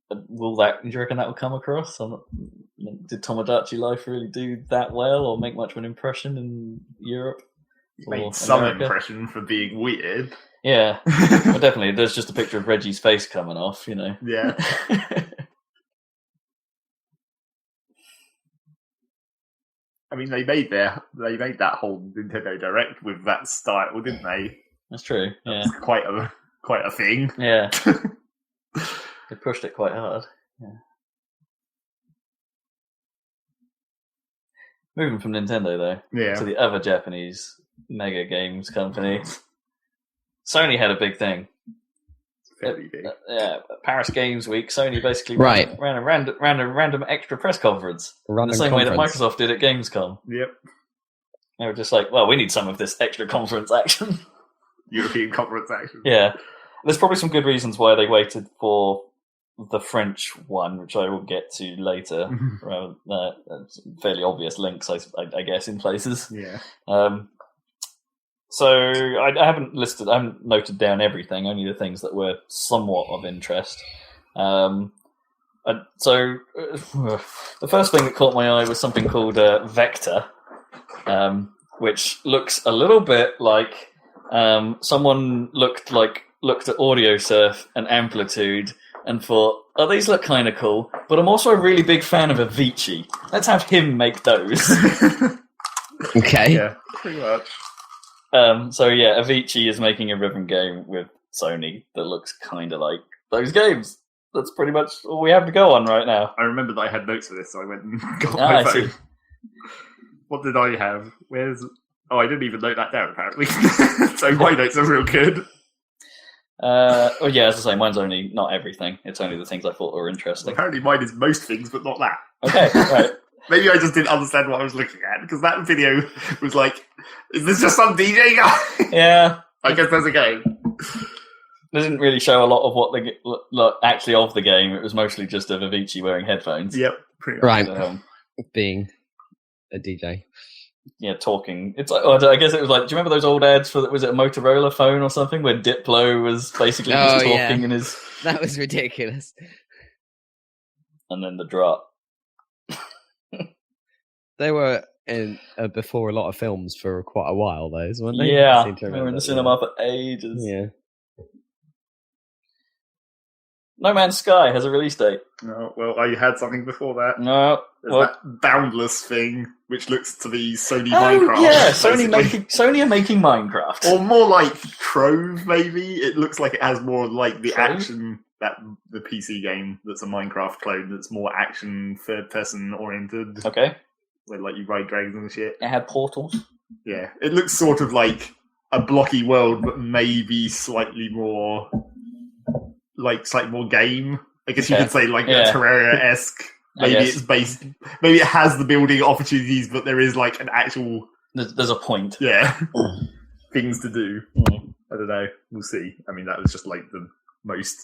Do you reckon that will come across? Did Tomodachi Life really do that well or make much of an impression in Europe? It made some impression for being weird. Yeah, well, definitely. There's just a picture of Reggie's face coming off, you know. Yeah. I mean, they made that whole Nintendo Direct with that style, didn't they? That's true. Yeah, That's quite a thing. yeah. They pushed it quite hard. Yeah. Moving from Nintendo though to the other Japanese mega games company, Sony had a big thing. Very big. Paris Games Week. Sony basically Right. ran a random extra press conference in the same way that Microsoft did at Gamescom. Yep. They were just like, well, we need some of this extra conference action. European conference action. Yeah. There's probably some good reasons why they waited for the French one, which I will get to later. Fairly obvious links, I guess, in places. Yeah. So I haven't noted down everything, only the things that were somewhat of interest. So the first thing that caught my eye was something called Vector, which looks a little bit like someone looked at AudioSurf and Amplitude and thought, oh, these look kind of cool, but I'm also a really big fan of Avicii. Let's have him make those. Okay. Yeah, pretty much. Avicii is making a rhythm game with Sony that looks kind of like those games. That's pretty much all we have to go on right now. I remember that I had notes for this, so I went and got my phone. What did I have? I didn't even note that down, apparently. So my notes are real good. As I say, mine's only not everything. It's only the things I thought were interesting. Apparently mine is most things, but not that. Okay, right. Maybe I just didn't understand what I was looking at, because that video was like, is this just some DJ guy? Yeah. I guess there's a game. They didn't really show a lot of what actually of the game. It was mostly just of Avicii wearing headphones. Yep, pretty much. Right. Being a DJ. Yeah, talking. It's like, I guess it was like, do you remember those old ads for, was it a Motorola phone or something, where Diplo was basically just talking in his... That was ridiculous. And then the drop. They were in before a lot of films for quite a while, those, weren't they? Yeah, they were in the cinema for ages. Yeah. No Man's Sky has a release date. No, well, I had something before that. No. There's that Boundless thing, which looks to be Sony Minecraft. Yeah, Sony are making Minecraft. Or more like Trove, maybe. It looks like it has more like the Trove? action, the PC game that's a Minecraft clone that's more action, third-person oriented. Okay. Where like you ride dragons and shit. It had portals. Yeah, it looks sort of like a blocky world, but maybe slightly more game. I guess you could say like a Terraria-esque. Maybe it's based. Maybe it has the building opportunities, but there is like an actual. There's a point. Yeah, things to do. I don't know. We'll see. I mean, that was just like the most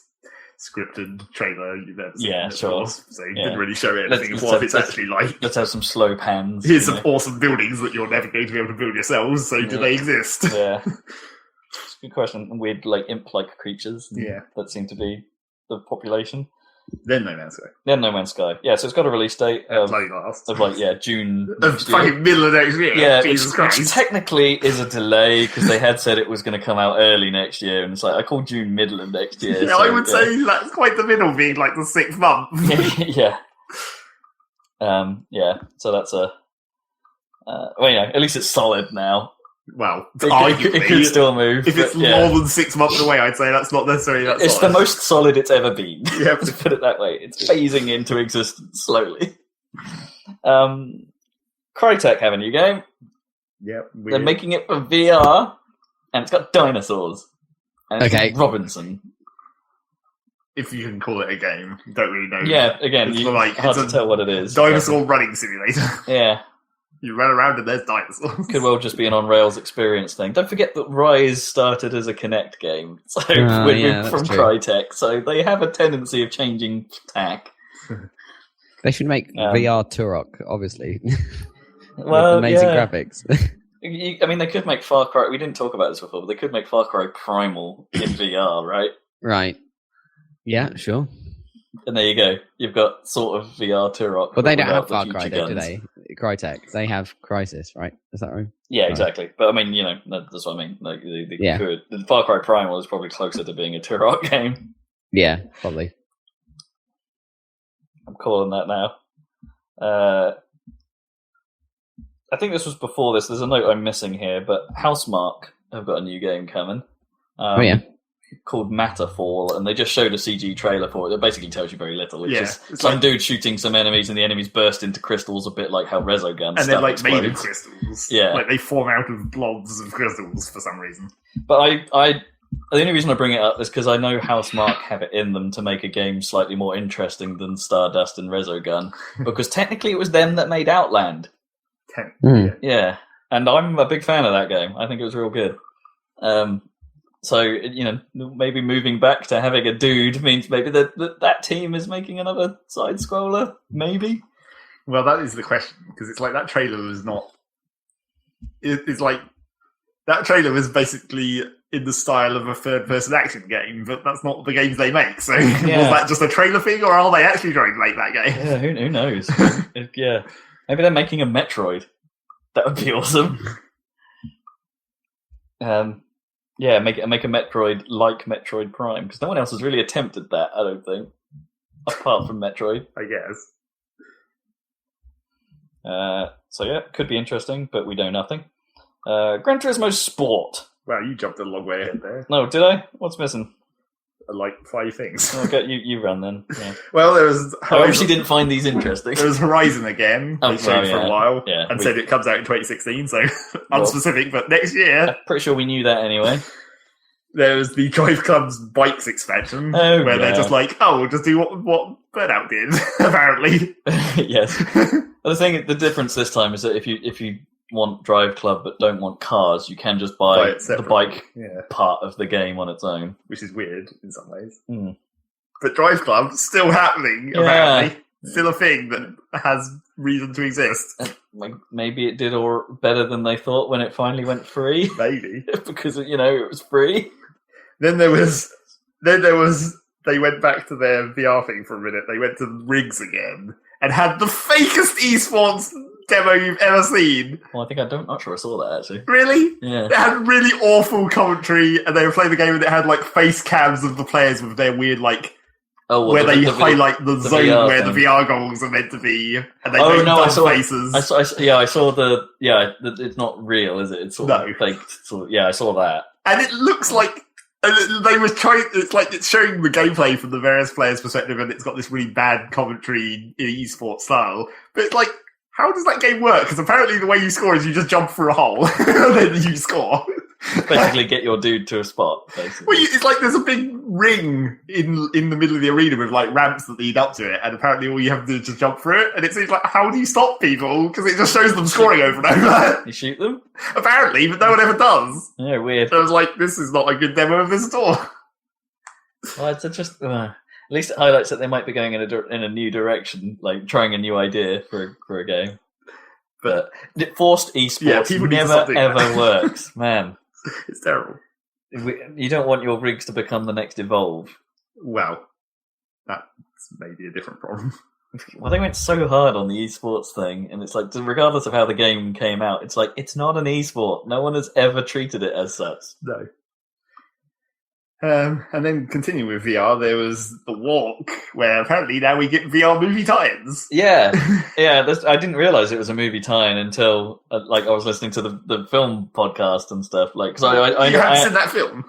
scripted trailer you've ever seen. Yeah, sure. So it didn't really show anything of what it's actually like. Let's have some slow pans. Here's some awesome buildings that you're never going to be able to build yourselves. So do they exist? Yeah. It's a good question. Weird, like imp-like creatures. That seem to be the population. Then No Man's Sky. Yeah, so it's got a release date of June. Fucking middle of next year. Yeah, Jesus Christ. which technically is a delay because they had said it was going to come out early next year, and it's like I called June middle of next year. Yeah, I would say that's quite the middle, being like the 6th month. So that's a. At least it's solid now. Well, it could still move. If it's more than 6 months away, I'd say that's not necessarily that It's solid. the most solid it's ever been. Yeah, to put it that way. It's phasing into existence slowly. Crytek have a new game. Yep. They're making it for VR, and it's got dinosaurs. And it's Robinson. If you can call it a game, don't really know. Yeah, again, it's hard to tell what it is. Dinosaur running simulator. Yeah. You run around and there's dinosaurs. Could well just be an on-rails experience thing. Don't forget that Rise started as a Kinect game from Crytek, so they have a tendency of changing tack. They should make VR Turok, obviously. Well, amazing graphics. They could make Far Cry. We didn't talk about this before, but they could make Far Cry Primal in VR, right? Right. Yeah, sure. And there you go. You've got sort of VR Turok. But they don't have Far Cry, though, do they? Crytek. They have Crysis, right? Is that right? Yeah, exactly. But that's what I mean. Like, they could. The Far Cry Primal is probably closer to being a Turok game. Yeah, probably. I'm calling that now. I think this was before this. There's a note I'm missing here, but Housemarque have got a new game coming. called Matterfall, and they just showed a CG trailer for it. It basically tells you very little. It's just some dude shooting some enemies, and the enemies burst into crystals, a bit like how Resogun. And they're like explodes. made of crystals. Yeah, like they form out of blobs of crystals for some reason. But the only reason I bring it up is because I know Housemarque have it in them to make a game slightly more interesting than Stardust and Resogun, because technically it was them that made Outland. Yeah, and I'm a big fan of that game. I think it was real good. So, maybe moving back to having a dude means maybe that team is making another side-scroller, maybe? Well, that is the question, because it's like that trailer was not... It's like... That trailer was basically in the style of a third-person action game, but that's not the games they make, so was that just a trailer thing, or are they actually trying to make that game? Yeah, who knows? Yeah. Maybe they're making a Metroid. That would be awesome. Yeah, make a Metroid like Metroid Prime, because no one else has really attempted that, I don't think, apart from Metroid. I guess. So yeah, could be interesting, but we know nothing. Gran Turismo Sport. Wow, you jumped a long way ahead there. No, did I? What's missing? Like 5 things. Okay, you run then. Yeah. Well, there was... I obviously didn't find these interesting. There was Horizon again. They showed for a while. Yeah, and said it comes out in 2016, so unspecific, but next year. I'm pretty sure we knew that anyway. There was the Drive Club's Bikes expansion, where they're just like, we'll just do what Burnout did, apparently. Yes. Well, the difference this time is that if you want Drive Club but don't want cars, you can just buy the bike part of the game on its own. Which is weird in some ways. But Drive Club, still happening, apparently. Still a thing that has reason to exist. Maybe it did better than they thought when it finally went free. Maybe. Because, it was free. Then there was, they went back to their VR thing for a minute. They went to rigs again and had the fakest esports demo you've ever seen. Well, I'm not sure I saw that, actually. Really? Yeah. It had really awful commentary, and they were playing the game, and it had, face cams of the players with their weird, where they highlight the zone VR where thing. The VR goggles are meant to be, and they make faces. I saw it's not real, is it? It's sort of faked. I saw that. And it looks like they were trying. It's showing the gameplay from the various players' perspective, and it's got this really bad commentary in esports style. But it's how does that game work? Because apparently the way you score is you just jump through a hole and then you score. Basically, get your dude to a spot. Basically, well, it's there's a big ring in the middle of the arena with ramps that lead up to it, and apparently all you have to do is just jump through it. And it seems how do you stop people? Because it just shows them scoring over and over. You shoot them? Apparently, but no one ever does. Yeah, weird. So I was this is not a good demo of this at all. Well, it's just at least it highlights that they might be going in a new direction, trying a new idea for a game. But forced esports never ever works, man. It's terrible. You don't want your rigs to become the next Evolve. Well, that's maybe a different problem. Well, they went so hard on the esports thing, and it's regardless of how the game came out, it's not an esport. No one has ever treated it as such. No. And then continuing with VR, there was The Walk, where apparently now we get VR movie tie-ins. Yeah. I didn't realise it was a movie tie-in until I was listening to the film podcast and stuff. Cause I you haven't seen that film?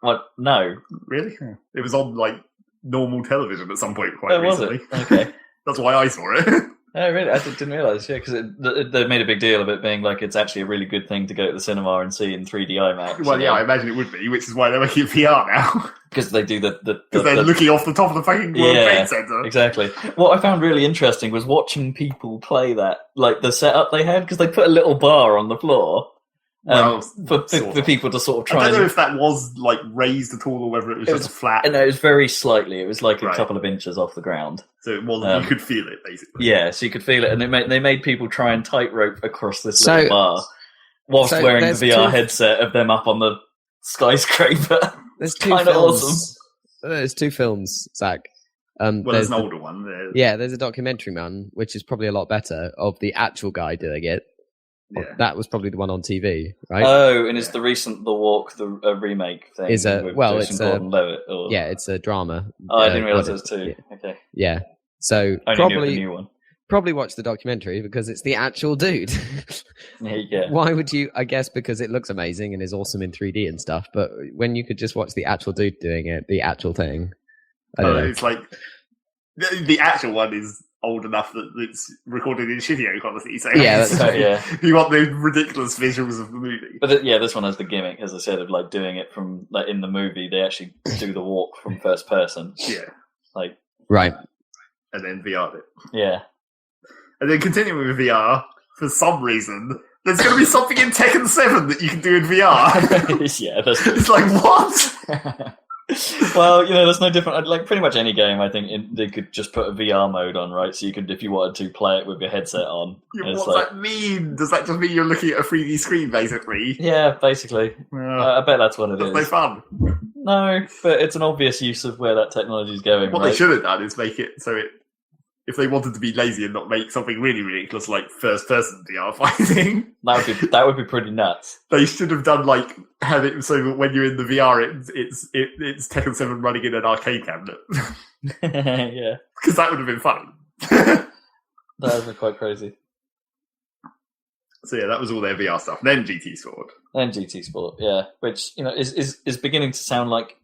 What? No. Really? It was on normal television at some point quite recently. Was it? Okay. That's why I saw it. Oh, really? I didn't realise, because they made a big deal of it being it's actually a really good thing to go to the cinema and see in 3D IMAX. Well, yeah, I imagine it would be, which is why they're making it VR now. Because they do because they're looking off the top of the fucking World Trade Center. Exactly. What I found really interesting was watching people play that, the setup they had, because they put a little bar on the floor. For people to sort of try. I don't know if that was raised at all or whether it was just flat. No, it was very slightly. It was a couple of inches off the ground. So it wasn't. You could feel it basically. Yeah, so you could feel it, and they made people try and tightrope across this little bar whilst wearing the VR headset of them up on the skyscraper. There's two films. Awesome. There's two films, Zach. There's an older one. There's a documentary one, which is probably a lot better, of the actual guy doing it. Yeah. That was probably the one on TV, right? Oh, and it's the recent The Walk, the remake thing. It's a Gordon-Levitt, it's a drama. Oh, I didn't realise it was two. Okay. Yeah. So I only knew the new one. probably watch the documentary because it's the actual dude. Yeah. Why would you? I guess because it looks amazing and is awesome in 3D and stuff. But when you could just watch the actual dude doing it, the actual thing. I don't know. It's like the actual one is old enough that it's recorded in shitty quality. So Yeah, that's So, yeah. you want the ridiculous visuals of the movie. But this one has the gimmick, as I said, of like doing it from like in the movie. They actually do the walk from first person. Yeah, Like Right. and then VR'd it. yeah. And then continuing with VR, for some reason, there's going to be something in Tekken 7 that you can do in VR. Yeah. That's... It's like, what? Well, there's no different. Like pretty much any game, I think they could just put a VR mode on, right? So you could, if you wanted to, play it with your headset on. What's that mean? Does that just mean you're looking at a 3D screen, basically? Yeah, basically. I bet that's what it is. That's no fun. No, but it's an obvious use of where that technology is going. What right? they should have done is make it so if they wanted to be lazy and not make something really ridiculous like first-person VR fighting, that would be pretty nuts. they should have done have it so that when you're in the VR, it's Tekken 7 running in an arcade cabinet. Yeah, Because that would have been funny. that would be quite crazy. So yeah, that was all their VR stuff. Then GT Sport. And GT Sport, yeah, which is beginning to sound like.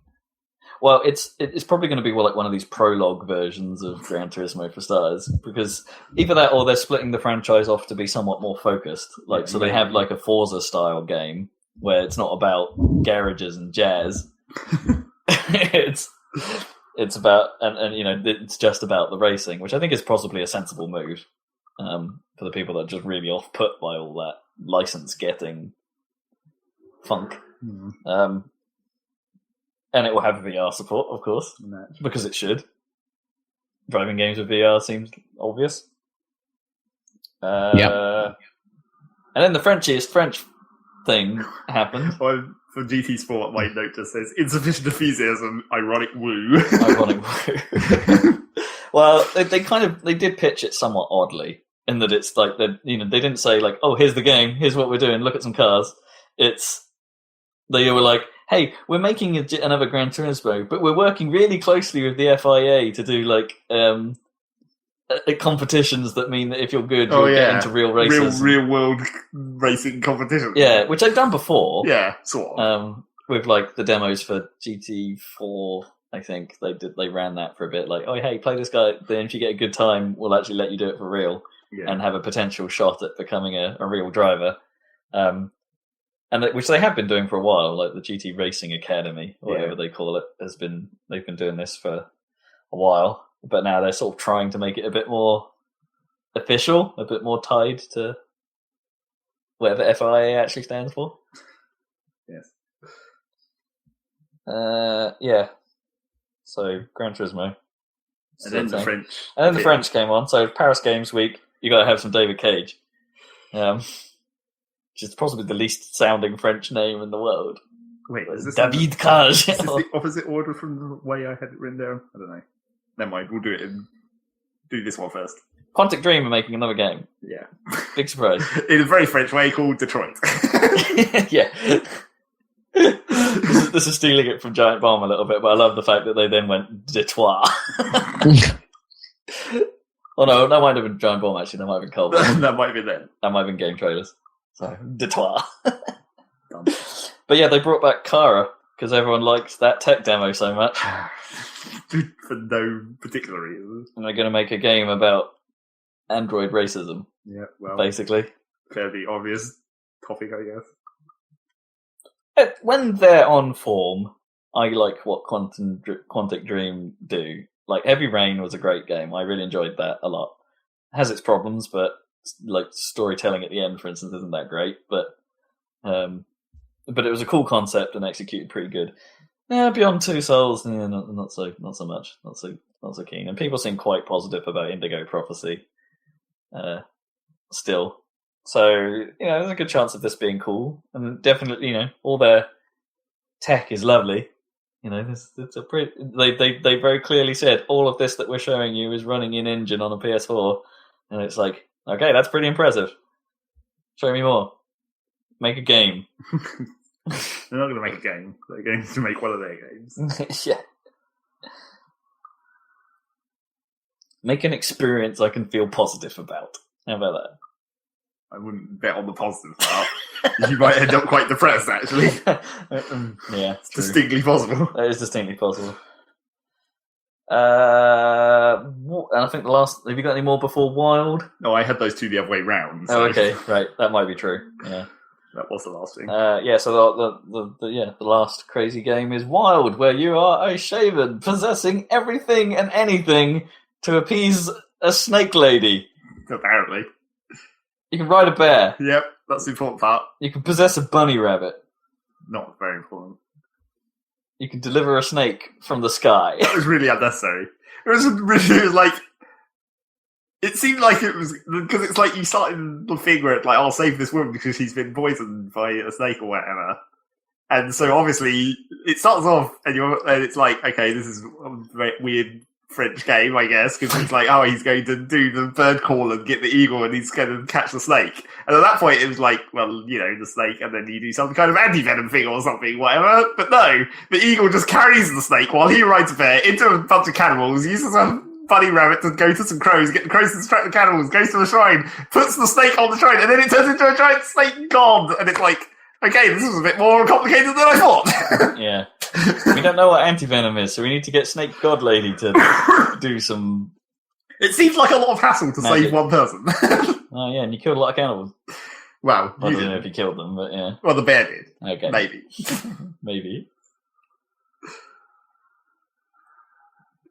Well, it's probably going to be like one of these prologue versions of Gran Turismo for starters, because either that or they're splitting the franchise off to be somewhat more focused. So they have like a Forza style game where it's not about garages and jazz. it's about and it's just about the racing, which I think is possibly a sensible move for the people that are just really off put by all that license getting funk. And it will have VR support, of course, because it should. Driving games with VR seems obvious. Yeah. And then the French thing happened. Well, for GT Sport, my note just says insufficient enthusiasm, ironic woo. Ironic woo. Well, they did pitch it somewhat oddly, in that it's like they didn't say like, oh, here's the game, here's what we're doing, look at some cars. They were like, hey, we're making another Gran Turismo, but we're working really closely with the FIA to do like competitions that mean that if you're good, you'll get into real races, real world racing competitions. Yeah, which they've done before. Yeah, sort of. With like the demos for GT4, I think they ran that for a bit. Like, oh hey, play this guy. Then if you get a good time, we'll actually let you do it for real and have a potential shot at becoming a real driver. And which they have been doing for a while, like the GT Racing Academy, or whatever they call it, they've been doing this for a while. But now they're sort of trying to make it a bit more official, a bit more tied to whatever FIA actually stands for. Yes. Yeah. So Gran Turismo. And then the French. And then the French came on. So Paris Games Week, you got to have some David Cage. Which is possibly the least sounding French name in the world. Wait, is this David Cage? Is this the opposite order from the way I had it written down? I don't know. Never mind, we'll do this one first. Quantic Dream are making another game. Yeah. Big surprise. In a very French way called Detroit. Yeah. This is stealing it from Giant Bomb a little bit, but I love the fact that they then went Detroit. Oh no, that might have been Giant Bomb actually, that might have been Cold. That might have been them. That might have been game trailers. So, Detroit. But yeah, they brought back Kara, because everyone likes that tech demo so much. For no particular reason. And they're going to make a game about android racism. Yeah, well, basically. Fairly obvious topic, I guess. When they're on form, I like what Quantic Dream do. Like, Heavy Rain was a great game. I really enjoyed that a lot. It has its problems, but like storytelling at the end, for instance, isn't that great. But it was a cool concept and executed pretty good. Yeah, Beyond Two Souls, not so much, not so keen. And people seem quite positive about Indigo Prophecy, still. So there's a good chance of this being cool, and definitely, all their tech is lovely. It's a pretty. They very clearly said all of this that we're showing you is running in engine on a PS4, and it's like, okay, that's pretty impressive. Show me more. Make a game. They're not going to make a game. They're going to make one of their games. Yeah. Make an experience I can feel positive about. How about that? I wouldn't bet on the positive part. You might end up quite depressed, actually. Yeah, it's distinctly possible. That is distinctly possible. And I think the last... Have you got any more before Wild? No, I had those two the other way round. So. Oh, okay, right. That might be true. Yeah, that was the last thing. So the last crazy game is Wild, where you are a shaven possessing everything and anything to appease a snake lady. Apparently. You can ride a bear. Yep, that's the important part. You can possess a bunny rabbit. Not very important. You can deliver a snake from the sky. That was really unnecessary. It was like... It seemed like it was... Because it's like you started the thing where it's like, I'll save this woman because she's been poisoned by a snake or whatever. And so obviously, it starts off and it's like, okay, this is a very weird French game, I guess, because it's like, oh, he's going to do the bird call and get the eagle and he's going to catch the snake. And at that point, it was like, well, you know, the snake, and then you do some kind of anti-venom thing or something, whatever. But no, the eagle just carries the snake while he rides a bear into a bunch of cannibals, uses a bunny rabbit to go to some crows, get the crows to distract the cannibals, goes to the shrine, puts the snake on the shrine, and then it turns into a giant snake god. And it's like, okay, this was a bit more complicated than I thought. Yeah. We don't know what anti-venom is, so we need to get Snake God Lady to do some... It seems like a lot of hassle to save one person. Oh, yeah, and you killed a lot of cannibals. Well, I don't know if you killed them, but yeah. Well, the bear did. Okay. Maybe. Maybe.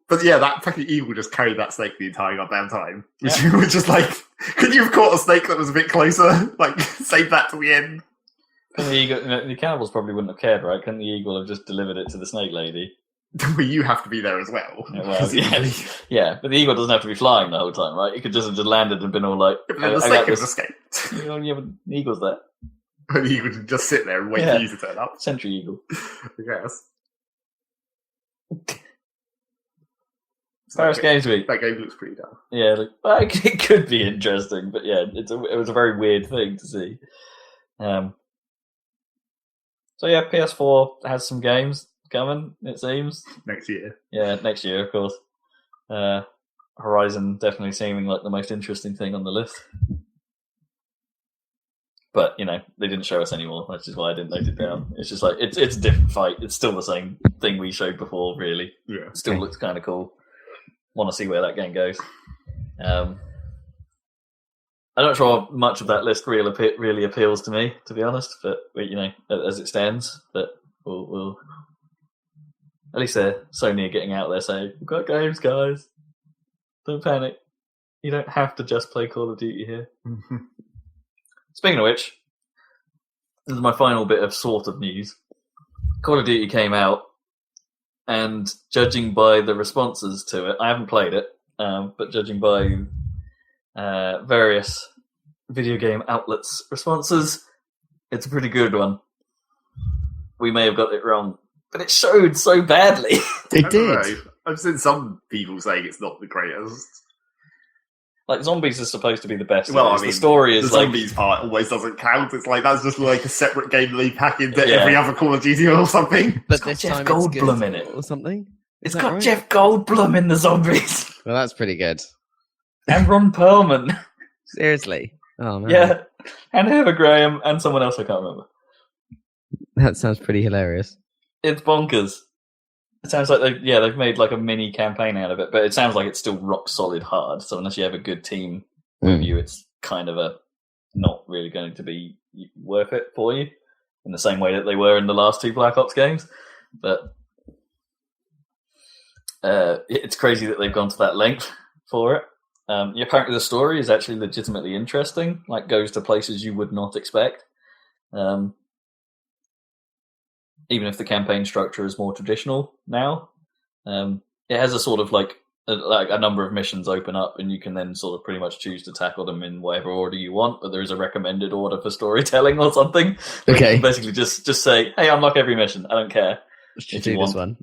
But yeah, that fucking eagle just carried that snake the entire goddamn time. Which was just like, could you have caught a snake that was a bit closer? Like, save that to the end? The cannibals probably wouldn't have cared, right? Couldn't the eagle have just delivered it to the snake lady? Well, you have to be there as well. Yeah, but the eagle doesn't have to be flying the whole time, right? It could just have landed and been all like... Yeah, but the snake has escaped. Yeah, but the eagle's there. The eagle would just sit there and wait for you to turn up. Sentry eagle. I guess. Paris Games Week. That game looks pretty dumb. Yeah, it could be interesting, but yeah, it was a very weird thing to see. So yeah, PS4 has some games coming, it seems. Next year. Yeah, next year, of course. Horizon definitely seeming like the most interesting thing on the list. But, you know, they didn't show us anymore, which is why I didn't note it down. It's just like, it's a different fight. It's still the same thing we showed before, really. Yeah. It still looks kind of cool. Want to see where that game goes. I'm not sure much of that list really appeals to me, to be honest. But you know, as it stands, but we'll at least Sony are getting out there saying, "We've got games, guys. Don't panic. You don't have to just play Call of Duty here." Speaking of which, this is my final bit of sort of news. Call of Duty came out, and judging by the responses to it, I haven't played it, but judging by various video game outlets' responses, it's a pretty good one. We may have got it wrong, but it showed so badly. It did. I've seen some people saying it's not the greatest. Like, zombies is supposed to be the best. Well, I mean, the story is the zombies part always doesn't count. It's like, that's just like a separate game they pack into every other Call of Duty or something. But it's got Jeff Goldblum in it. Or something? It's got right? Jeff Goldblum in the zombies. Well, that's pretty good. And Ron Perlman. Seriously? Oh, man. Yeah. And Heather Graham and someone else I can't remember. That sounds pretty hilarious. It's bonkers. It sounds like they've made like a mini campaign out of it, but it sounds like it's still rock solid hard. So unless you have a good team with you, it's kind of not really going to be worth it for you in the same way that they were in the last two Black Ops games. But it's crazy that they've gone to that length for it. Apparently the story is actually legitimately interesting, like goes to places you would not expect. Even if the campaign structure is more traditional now, it has a sort of like a number of missions open up, and you can then sort of pretty much choose to tackle them in whatever order you want. But there is a recommended order for storytelling or something. Okay, you basically just say, "Hey, unlock every mission. I don't care if you want this one."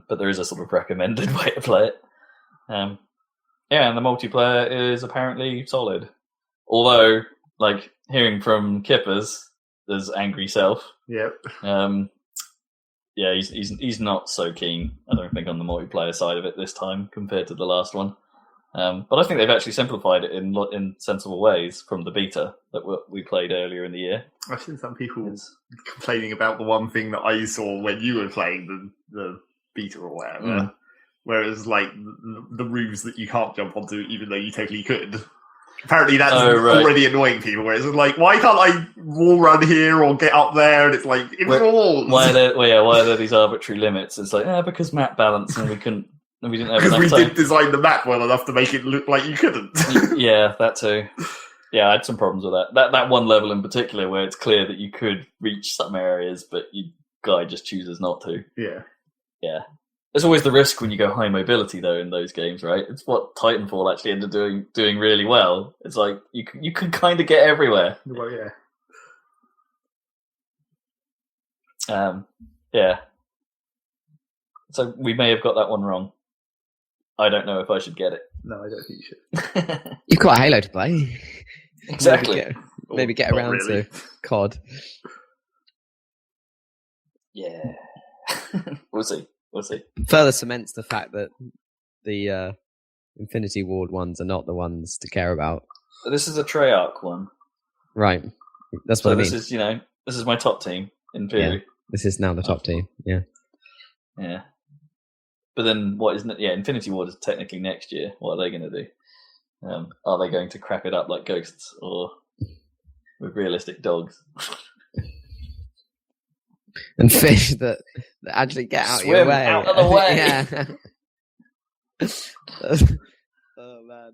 But there is a sort of recommended way to play it. And the multiplayer is apparently solid. Although, like hearing from Kippers, there's angry self. Yep. yeah, he's not so keen, I don't think, on the multiplayer side of it this time compared to the last one. But I think they've actually simplified it in sensible ways from the beta that we played earlier in the year. I've seen some people complaining about the one thing that I saw when you were playing the beta or whatever, whereas like the roofs that you can't jump onto, even though you totally could. Apparently that's already annoying people, where it's like, why can't I wall run here or get up there? And it's like, it's walls. Why are there these arbitrary limits? It's like, because map balance and we didn't have enough time. Because we did design the map well enough to make it look like you couldn't. Yeah, that too. Yeah, I had some problems with that. That one level in particular where it's clear that you could reach some areas, but your guy just chooses not to. Yeah. Yeah. There's always the risk when you go high mobility, though, in those games, right? It's what Titanfall actually ended up doing really well. It's like, you can kind of get everywhere. Well, yeah. Yeah. So we may have got that one wrong. I don't know if I should get it. No, I don't think you should. You've got Halo to play. Exactly. Maybe get around to COD. Yeah. We'll see. Further cements the fact that the Infinity Ward ones are not the ones to care about. So this is a Treyarch one. Right. That's what I mean. This is my top team, in theory. Yeah. This is now the top team, yeah. Yeah. But then what isn't it? Yeah, Infinity Ward is technically next year. What are they going to do? Are they going to crap it up like Ghosts or with realistic dogs? And fish that actually get out Swim of your way. out of the way. Yeah. Oh man.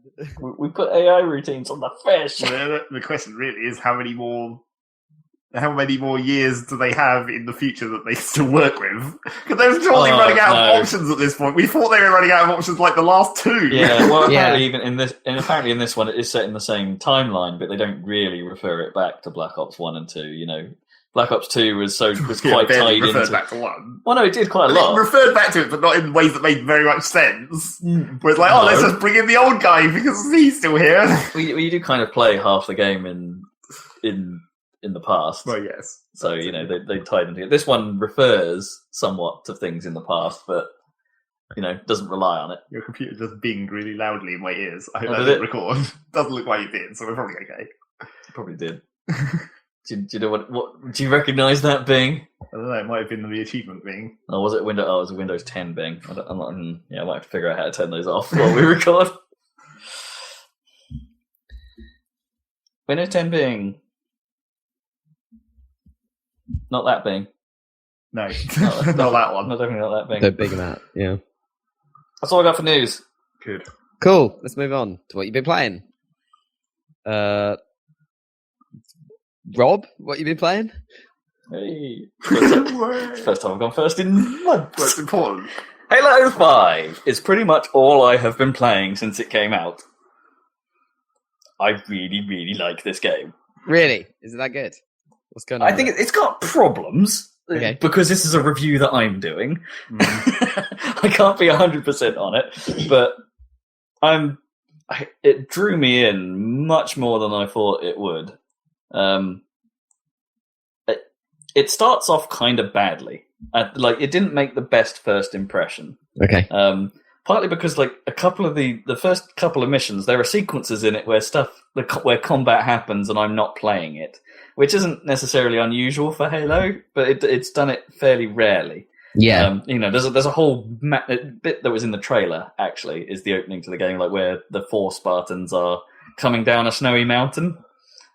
We put AI routines on the fish. The question really is how many more years do they have in the future that they still work with? Because they're surely running out of options at this point. We thought they were running out of options like the last two. Yeah, well, apparently even in this one, it is set in the same timeline, but they don't really refer it back to Black Ops 1 and 2. You know, Black Ops 2 was quite tied into. Referred back to 1. Well, no, it did quite a lot. It referred back to it, but not in ways that made very much sense. Where it's like, let's just bring in the old guy because he's still here. Well, you do kind of play half the game in the past. Well, yes. So, they tied into it. This one refers somewhat to things in the past, but, doesn't rely on it. Your computer just binged really loudly in my ears. I hope that didn't record. Doesn't look like it did, so we're probably okay. It probably did. Do you know what? Do you recognise that bing? I don't know. It might have been the achievement bing. Oh, was it it was a Windows 10 bing. I might have to figure out how to turn those off while we record. Windows 10 bing. Not that bing. No, not that one. Not definitely not that bing. So big amount, yeah. That's all I got for news. Good. Cool. Let's move on to what you've been playing. Rob, what you been playing? Hey. First time I've gone first in months. That's important. Halo 5 is pretty much all I have been playing since it came out. I really, really like this game. Really? Is it that good? What's going on? I think it's got problems. Okay. Because this is a review that I'm doing. I can't be 100% on it, but it drew me in much more than I thought it would. It starts off kind of badly. It didn't make the best first impression. Okay. Partly because a couple of the first couple of missions, there are sequences in it where combat happens and I'm not playing it, which isn't necessarily unusual for Halo, but it's done it fairly rarely. Yeah. There's a whole bit that was in the trailer, actually, is the opening to the game, where the 4 Spartans are coming down a snowy mountain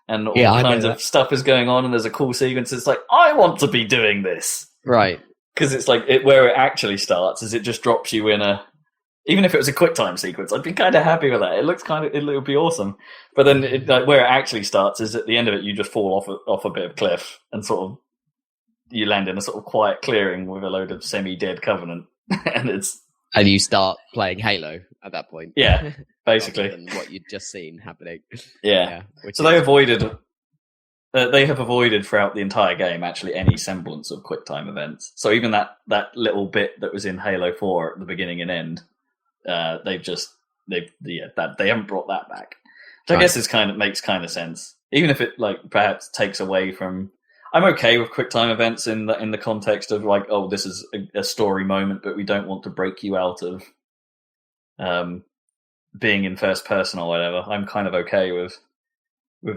and all kinds of stuff is going on, and there's a cool sequence. It's I want to be doing this. Right. Because it's where it actually starts is it just drops you in even if it was a QuickTime sequence, I'd be kind of happy with that. It looks it would be awesome. But then where it actually starts is at the end of it, you just fall off a bit of cliff and sort of you land in a sort of quiet clearing with a load of semi-dead Covenant, and you start playing Halo at that point. Yeah, basically. Than what you'd just seen happening. Yeah. So they have avoided throughout the entire game actually any semblance of QuickTime events. So even that little bit that was in Halo 4 at the beginning and end, they haven't brought that back. Which I guess makes kind of sense. Even if it perhaps takes away from. I'm okay with QuickTime events in the context of like, oh, this is a story moment, but we don't want to break you out of being in first person or whatever. I'm kind of okay with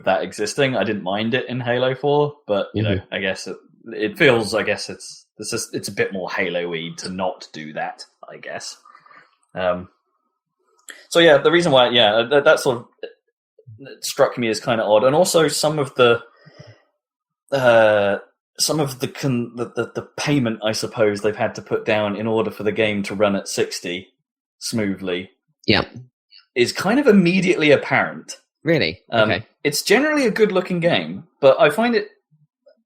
that existing. I didn't mind it in Halo 4, but you know, I guess it feels. I guess it's a bit more Halo-y to not do that. I guess. So yeah, the reason why, that sort of struck me as kind of odd, and also some of the payment, I suppose, they've had to put down in order for the game to run at 60 smoothly. Yeah, is kind of immediately apparent. Really? Okay. It's generally a good-looking game, but I find it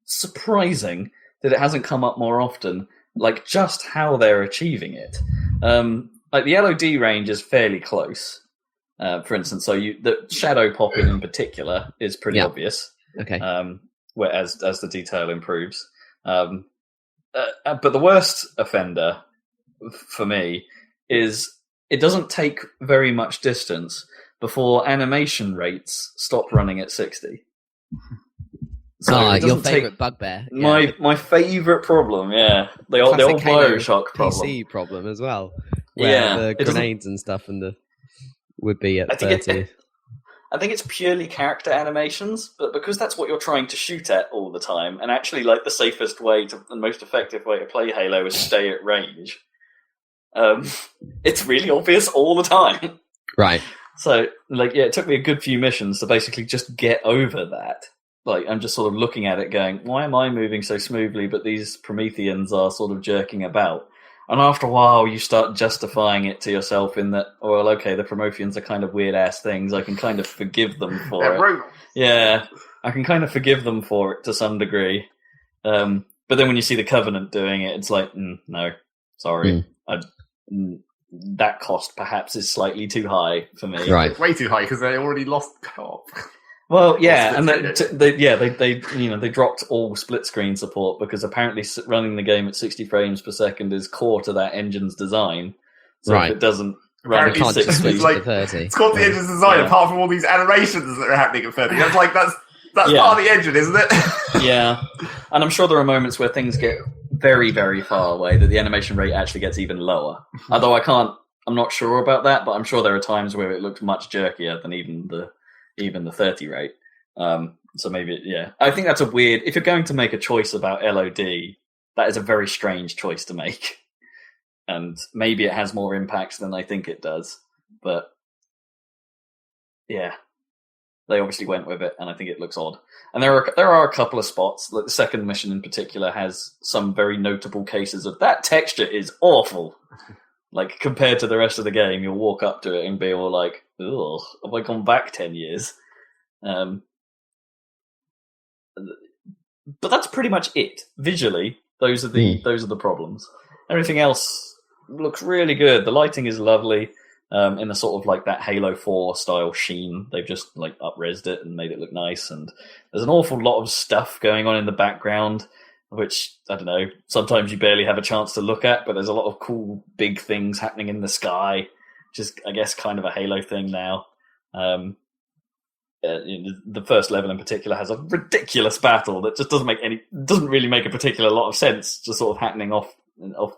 surprising that it hasn't come up more often. Like just how they're achieving it. Like the LOD range is fairly close. For instance, the shadow popping in particular is pretty obvious. Okay. As the detail improves. But the worst offender for me is it doesn't take very much distance before animation rates stop running at 60. So your favourite bugbear. Yeah. My favourite problem, the old Bioshock problem. PC problem as well. Where the grenades and stuff and the would be at 30. I think it's purely character animations, but because that's what you're trying to shoot at all the time, and actually like the safest way and most effective way to play Halo is stay at range, it's really obvious all the time. Right. So, it took me a good few missions to basically just get over that. Like, I'm just sort of looking at it going, why am I moving so smoothly, but these Prometheans are sort of jerking about? And after a while, you start justifying it to yourself in that, well, okay, the Prometheans are kind of weird-ass things. I can kind of forgive them for it. Robots. Yeah, I can kind of forgive them for it to some degree. But then when you see the Covenant doing it, it's like, no, sorry. That cost perhaps is slightly too high for me. Right. It's way too high because they already lost co-op. Well, yeah, and they dropped all split screen support because apparently running the game at 60 frames per second is core to that engine's design. So if it doesn't run at 60, to 30. It's called the engine's design. Apart from all these animations that are happening at 30, that's part of the engine, isn't it? Yeah, and I'm sure there are moments where things get very, very far away that the animation rate actually gets even lower. Although I'm not sure about that, but I'm sure there are times where it looks much jerkier than even the 30 rate. So maybe, I think that's a weird... If you're going to make a choice about LOD, that is a very strange choice to make. And maybe it has more impact than I think it does. But, yeah. They obviously went with it, and I think it looks odd. And there are a couple of spots, like the second mission in particular has some very notable cases of that texture is awful. Like, compared to the rest of the game, you'll walk up to it and be all like, ugh, have I gone back 10 years? But that's pretty much it. Visually, those are the problems. Everything else looks really good. The lighting is lovely, in the sort of like that Halo 4 style sheen. They've just like up-resed it and made it look nice. And there's an awful lot of stuff going on in the background, which, I don't know, sometimes you barely have a chance to look at, but there's a lot of cool big things happening in the sky, which is, I guess, kind of a Halo thing now. The first level in particular has a ridiculous battle that just doesn't really make a particular lot of sense, just sort of happening off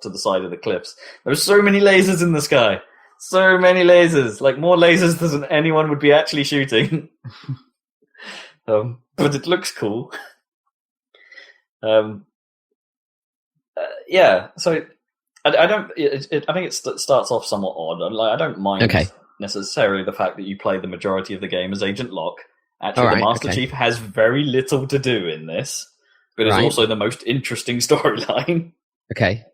to the side of the cliffs. There's so many lasers in the sky. So many lasers. Like, more lasers than anyone would be actually shooting. But it looks cool. So I don't. I think it starts off somewhat odd. I don't mind necessarily the fact that you play the majority of the game as Agent Locke. Actually, the Master Chief has very little to do in this, but it's also the most interesting storyline. Okay.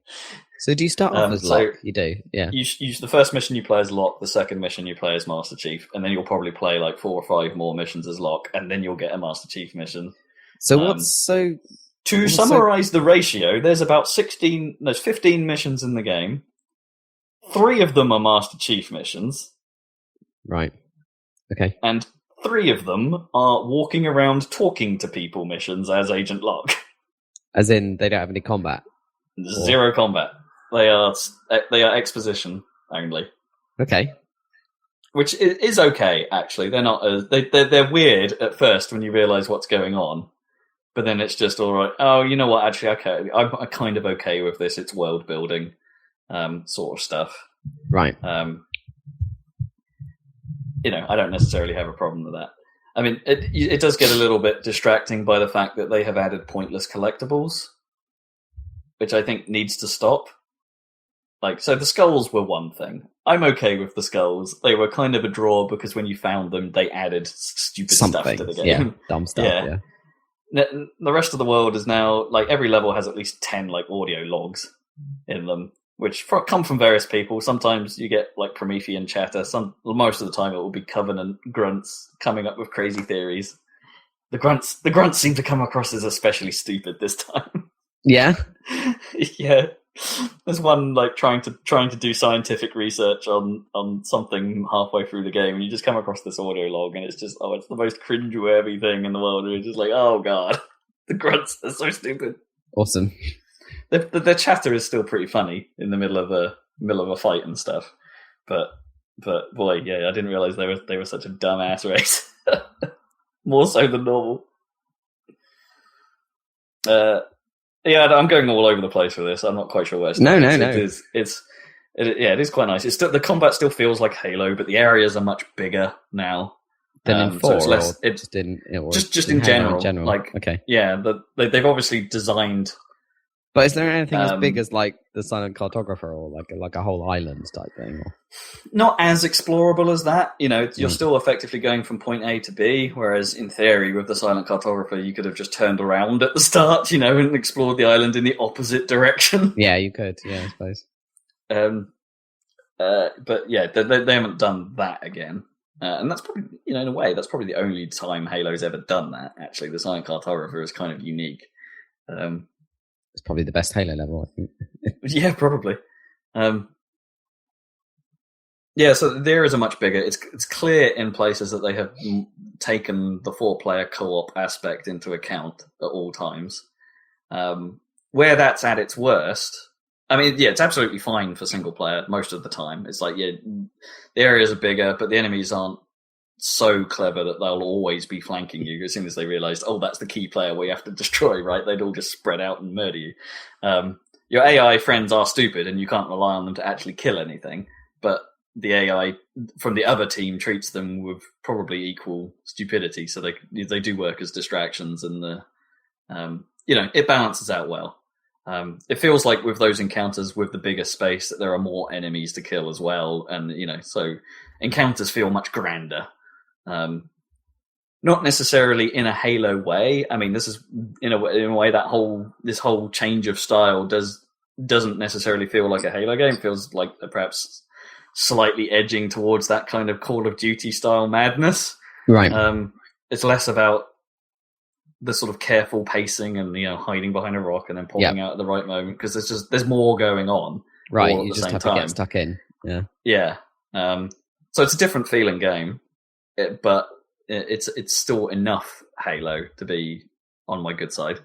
So do you start off as Locke? You do, yeah. The first mission you play as Locke, the second mission you play as Master Chief, and then you'll probably play like 4 or 5 more missions as Locke, and then you'll get a Master Chief mission. So To summarize the ratio, there's about 15 missions in the game. 3 of them are Master Chief missions. Right. Okay. And 3 of them are walking around talking to people missions as Agent Locke. As in, they don't have any combat? Zero combat. They are exposition only. Okay. Which is okay, actually. They're not they're weird at first when you realise what's going on. but then it's just all right. Oh, you know what? Actually, okay, I'm kind of okay with this. It's world building, sort of stuff. Right. I don't necessarily have a problem with that. I mean, it does get a little bit distracting by the fact that they have added pointless collectibles, which I think needs to stop. Like, so the skulls were one thing. I'm okay with the skulls. They were kind of a draw because when you found them, they added stupid stuff to the game. Yeah, dumb stuff, yeah. The rest of the world is now, like, every level has at least 10, like, audio logs in them, which come from various people. Sometimes you get, like, Promethean chatter. Most of the time it will be Covenant grunts coming up with crazy theories. The grunts seem to come across as especially stupid this time. Yeah? Yeah. There's one like trying to do scientific research on something halfway through the game, and you just come across this audio log, and it's just it's the most cringe-worthy thing in the world. And you're just like, oh god, the grunts are so stupid. Awesome. The chatter is still pretty funny in the middle of a fight and stuff, but boy, yeah, I didn't realize they were such a dumbass race. More so than normal. Yeah, I'm going all over the place with this. I'm not quite sure where. No. It is quite nice. It's still, the combat still feels like Halo, but the areas are much bigger now than in 4. So it's less. Just in general. Like, okay, yeah, they've obviously designed. But is there anything as big as like the Silent Cartographer or like a whole island type thing? Or? Not as explorable as that. You're still effectively going from point A to B, whereas in theory with the Silent Cartographer you could have just turned around at the start, and explored the island in the opposite direction. Yeah, you could. Yeah, I suppose. But yeah, they haven't done that again. And that's probably, in a way, that's probably the only time Halo's ever done that, actually. The Silent Cartographer is kind of unique. It's probably the best Halo level, I think. Yeah, probably. Yeah, so the areas are much bigger. It's clear in places that they have taken the 4-player co-op aspect into account at all times. Where that's at its worst, I mean, yeah, it's absolutely fine for single player most of the time. It's like, yeah, the areas are bigger, but the enemies aren't so clever that they'll always be flanking you as soon as they realised, that's the key player we have to destroy, right? They'd all just spread out and murder you. Your AI friends are stupid and you can't rely on them to actually kill anything, but the AI from the other team treats them with probably equal stupidity, so they do work as distractions, and it balances out well. It feels like with those encounters with the bigger space that there are more enemies to kill as well, and so encounters feel much grander. Not necessarily in a Halo way. I mean, this is in a way that this whole change of style doesn't necessarily feel like a Halo game. It feels like perhaps slightly edging towards that kind of Call of Duty style madness. Right. It's less about the sort of careful pacing and hiding behind a rock and then popping out at the right moment, because there's more going on. Right. You just have to get stuck in. Yeah. Yeah. So it's a different feeling game. But it's still enough Halo to be on my good side.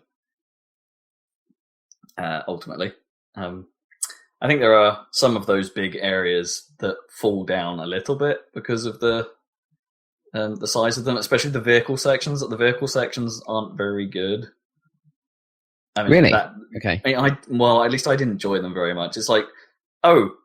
Ultimately, I think there are some of those big areas that fall down a little bit because of the size of them, especially the vehicle sections. The vehicle sections aren't very good. I mean, really? Okay. I mean, at least I didn't enjoy them very much. It's like,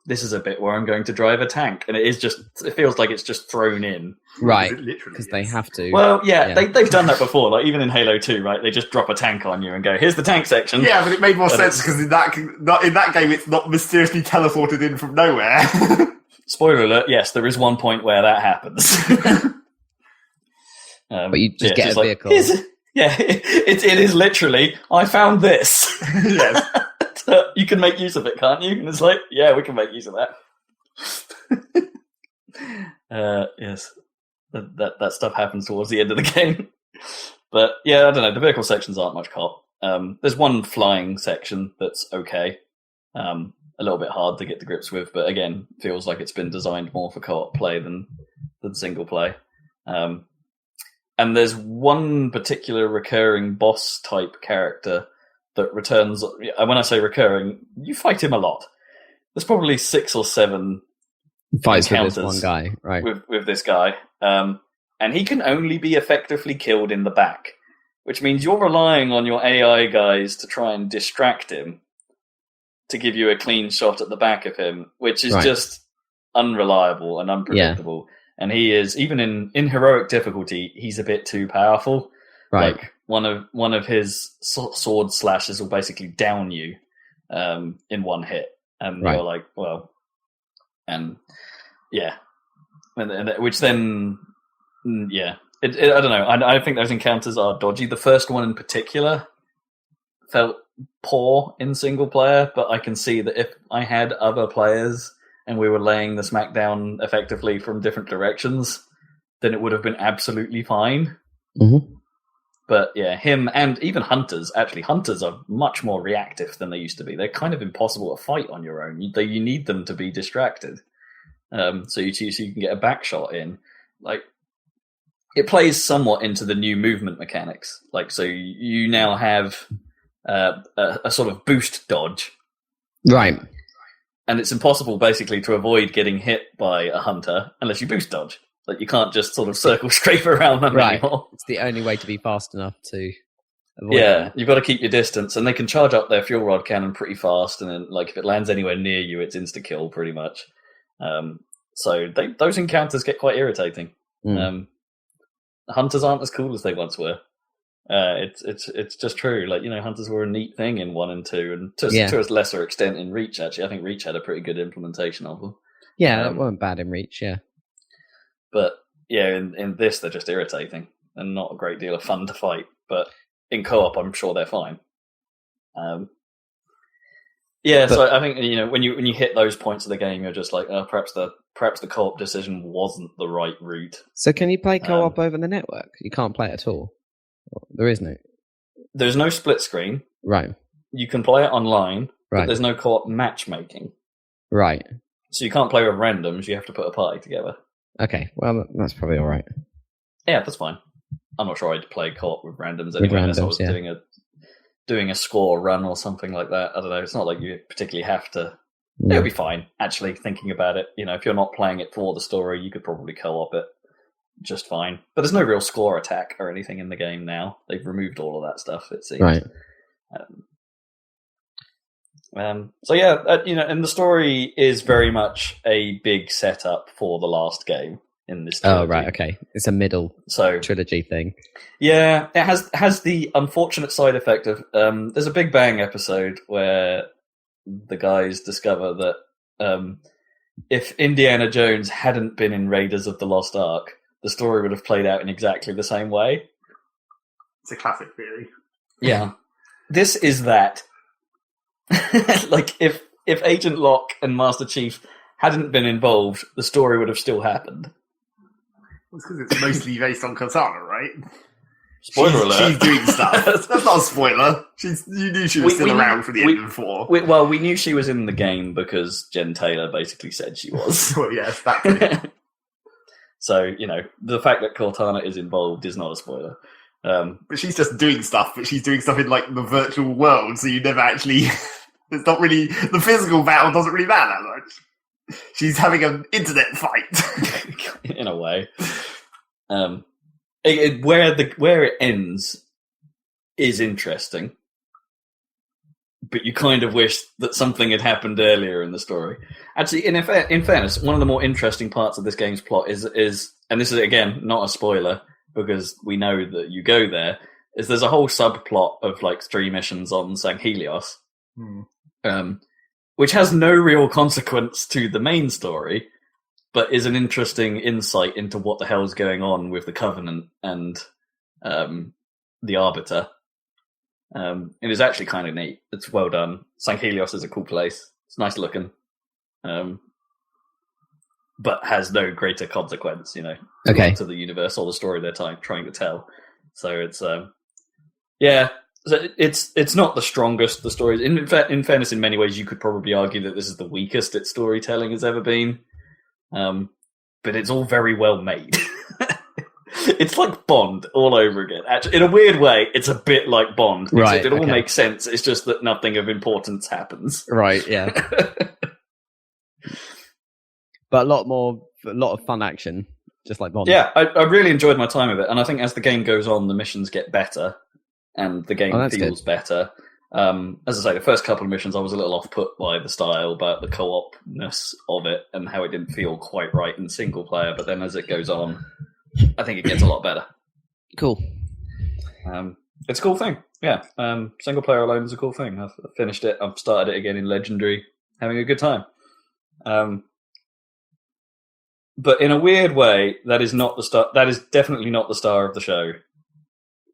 this is a bit where I'm going to drive a tank, and it feels like it's just thrown in. Right, because they have to. Well, yeah. They've done that before, like even in Halo 2, right? They just drop a tank on you and go, here's the tank section. Yeah, but it made more sense because in that game, it's not mysteriously teleported in from nowhere. Spoiler alert, yes, there is one point where that happens. But you just get a vehicle. It is literally, I found this. Yes. You can make use of it, can't you? And it's like, yeah, we can make use of that. Yes, that stuff happens towards the end of the game. But yeah, I don't know. The vehicle sections aren't much co-op. There's one flying section that's okay. A little bit hard to get to grips with, but again, feels like it's been designed more for co-op play than single play. And there's one particular recurring boss type character that returns. When I say recurring, you fight him a lot. There's probably 6 or 7 fights with this one guy, right? With this guy, and he can only be effectively killed in the back. which means you're relying on your AI guys to try and distract him to give you a clean shot at the back of him, which is just unreliable and unpredictable. And he is, even in heroic difficulty, he's a bit too powerful. Right. Like one of his sword slashes will basically down you in one hit, and you're like, well, and yeah, and which then, yeah, I don't know. I think those encounters are dodgy. The first one in particular felt poor in single player, but I can see that if I had other players and we were laying the smackdown effectively from different directions, then it would have been absolutely fine. Mm-hmm. But yeah, him and even hunters, actually, hunters are much more reactive than they used to be. They're kind of impossible to fight on your own. You need them to be distracted. So you can get a back shot in. Like, it plays somewhat into the new movement mechanics. Like, so you now have a sort of boost dodge. Right. And it's impossible, basically, to avoid getting hit by a hunter unless you boost dodge. Like, you can't just sort of circle scrape around them anymore. It's the only way to be fast enough to avoid them. You've got to keep your distance, and they can charge up their fuel rod cannon pretty fast, and then, like, if it lands anywhere near you, it's insta-kill, pretty much. So those encounters get quite irritating. Hunters aren't as cool as they once were. It's just true. Like, hunters were a neat thing in 1 and 2, and to a lesser extent in Reach, actually. I think Reach had a pretty good implementation of them. Yeah, that wasn't bad in Reach, yeah. But yeah, in this they're just irritating and not a great deal of fun to fight. But in co-op, I'm sure they're fine. So I think when you hit those points of the game, you're just like, perhaps the co-op decision wasn't the right route. So can you play co-op over the network? You can't play it at all. There is no. There's no split screen. Right. You can play it online, right. But there's no co-op matchmaking. Right. So you can't play with randoms. You have to put a party together. Okay, well, that's probably all right. Yeah, that's fine. I'm not sure I'd play co-op with randoms anyway, unless I was doing a score run or something like that. I don't know. It's not like you particularly have to. No. It'll be fine, actually, thinking about it. If you're not playing it for the story, you could probably co-op it just fine. But there's no real score attack or anything in the game now. They've removed all of that stuff, it seems. Right. So yeah, and the story is very much a big setup for the last game in this trilogy. Oh, right, okay. It's a middle trilogy thing. Yeah, it has the unfortunate side effect of there's a Big Bang episode where the guys discover that if Indiana Jones hadn't been in Raiders of the Lost Ark, the story would have played out in exactly the same way. It's a classic theory. Yeah. This is that. Like, if Agent Locke and Master Chief hadn't been involved, the story would have still happened. It's because it's mostly based on Cortana, right? Spoiler alert. She's doing stuff. That's not a spoiler. You knew she was still around for the end of 4. We knew she was in the game because Jen Taylor basically said she was. Well, yes, that's it. So, the fact that Cortana is involved is not a spoiler. But she's just doing stuff, but she's doing stuff in, like, the virtual world, so you never actually... It's not really... The physical battle doesn't really matter that much. She's having an internet fight. In a way. Where it ends is interesting, but you kind of wish that something had happened earlier in the story. Actually, in fairness, one of the more interesting parts of this game's plot is, and this is, again, not a spoiler, because we know that you go there, is there's a whole subplot of, like, 3 missions on St. Helios, which has no real consequence to the main story, but is an interesting insight into what the hell's going on with the Covenant and the Arbiter. It is actually kind of neat. It's well done. St. Helios is a cool place. It's nice looking. But has no greater consequence, to the universe or the story they're trying to tell. So it's, it's not the strongest the story. In fairness, in many ways, you could probably argue that this is the weakest its storytelling has ever been. But it's all very well made. It's like Bond all over again. Actually, in a weird way, it's a bit like Bond. Right. It all makes sense. It's just that nothing of importance happens. Right, yeah. But a lot of fun action, just like Bond. Yeah, I really enjoyed my time with it, and I think as the game goes on, the missions get better. and the game that's feels better. As I say, the first couple of missions I was a little off-put by the style, but the co-opness of it and how it didn't feel quite right in single player, but then as it goes on, I think it gets a lot better. Cool. It's a cool thing, yeah. Single player alone is a cool thing. I've finished it, I've started it again in Legendary, having a good time. But in a weird way, that is not the star. That is definitely not the star of the show,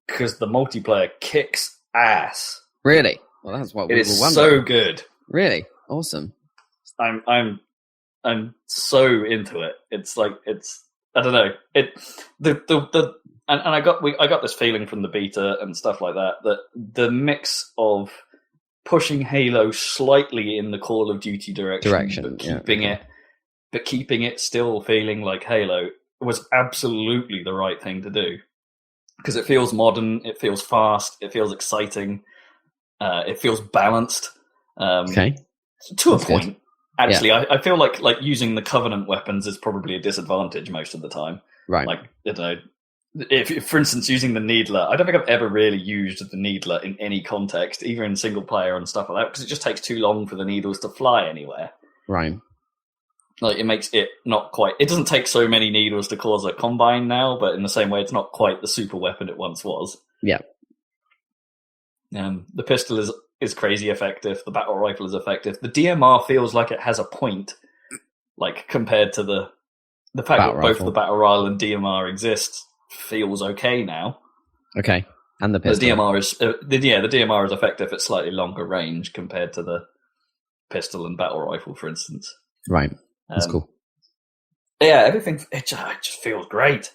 because the multiplayer kicks ass. Really? Well, that's what we It were is wondering. so good. Really? Awesome. I'm so into it. It's like I don't know. I got this feeling from the beta and stuff like that the mix of pushing Halo slightly in the Call of Duty direction, but keeping it still feeling like Halo was absolutely the right thing to do, because it feels modern, it feels fast, it feels exciting, it feels balanced. Okay. To That's a point. Good. Actually, yeah. I feel like using the Covenant weapons is probably a disadvantage most of the time. Right. Like, I don't know, if for instance, using the Needler, I don't think I've ever really used the Needler in any context, either in single player and stuff like that, because it just takes too long for the needles to fly anywhere. Right. Like, it makes it not quite... It doesn't take so many needles to cause a combine now, but in the same way, it's not quite the super weapon it once was. Yeah. The pistol is crazy effective. The battle rifle is effective. The DMR feels like it has a point, like, compared to the fact that both the battle rifle and DMR exist feels okay now. Okay. And the pistol. The DMR is the DMR is effective at slightly longer range compared to the pistol and battle rifle, for instance. Right. That's cool. Yeah, everything it just feels great.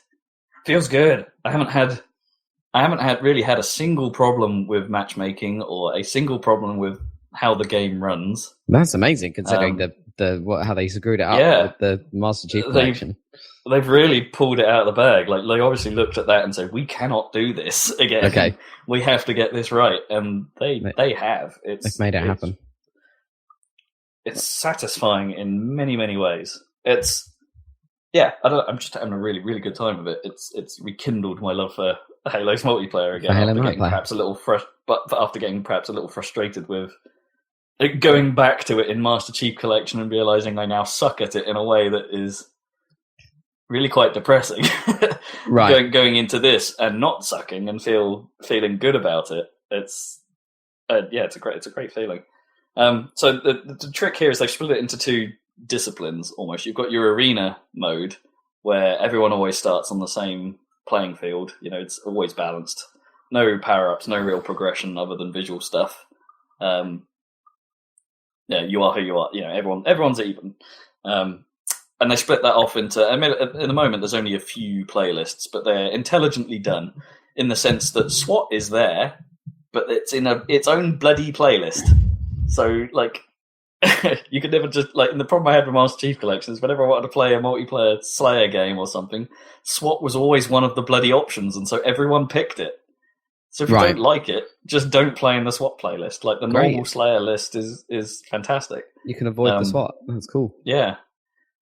Feels good. I haven't really had a single problem with matchmaking or a single problem with how the game runs. That's amazing, considering how they screwed it up with the Master Chief Collection. They've really pulled it out of the bag. Like, they obviously looked at that and said, "We cannot do this again. Okay. We have to get this right," and they have. They've made it happen. It's satisfying in many, many ways. I'm just having a really, really good time with it. It's rekindled my love for Halo's multiplayer again. After getting perhaps a little frustrated with going back to it in Master Chief Collection and realizing I now suck at it in a way that is really quite depressing. Right. Going into this and not sucking and feeling good about it. It's a great feeling. So the trick here is they split it into two disciplines almost. You've got your arena mode where everyone always starts on the same playing field. You know, it's always balanced. No power-ups, no real progression other than visual stuff. You are who you are. You know, everyone's even. And they split that off into... I mean, at the moment, there's only a few playlists, but they're intelligently done in the sense that SWAT is there, but it's in its own bloody playlist. So, like, you could never just... Like, and the problem I had with Master Chief Collection is whenever I wanted to play a multiplayer Slayer game or something, SWAT was always one of the bloody options, and so everyone picked it. So if you don't like it, just don't play in the SWAT playlist. Like, the normal Slayer list is fantastic. You can avoid the SWAT. That's cool. Yeah.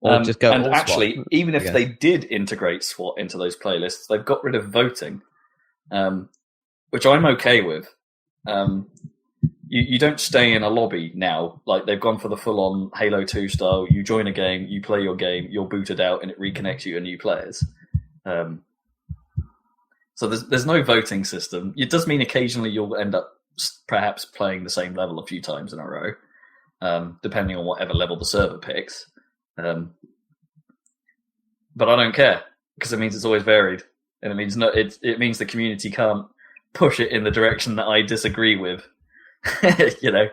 Or just go and all actually, SWAT, even if they did integrate SWAT into those playlists, they've got rid of voting, which I'm okay with. You don't stay in a lobby now. Like, they've gone for the full-on Halo 2 style. You join a game, you play your game, you're booted out, and it reconnects you to new players. So there's no voting system. It does mean occasionally you'll end up perhaps playing the same level a few times in a row, depending on whatever level the server picks. But I don't care, because it means it's always varied, and it means it means the community can't push it in the direction that I disagree with. You know,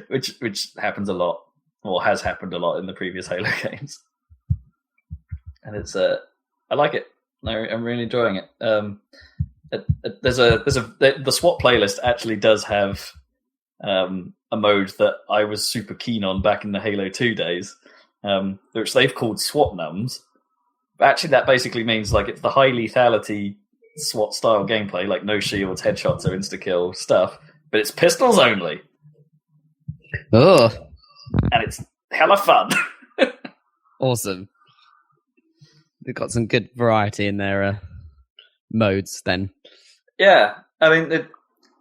which happens a lot, or has happened a lot in the previous Halo games, and it's I like it. I'm really enjoying it. The SWAT playlist actually does have a mode that I was super keen on back in the Halo 2 days, which they've called SWAT Nums. But actually, that basically means like it's the high lethality SWAT style gameplay, like no shields, headshots, or insta kill stuff. But it's pistols only. Oh. And it's hella fun. Awesome. They've got some good variety in their modes then. Yeah. I mean,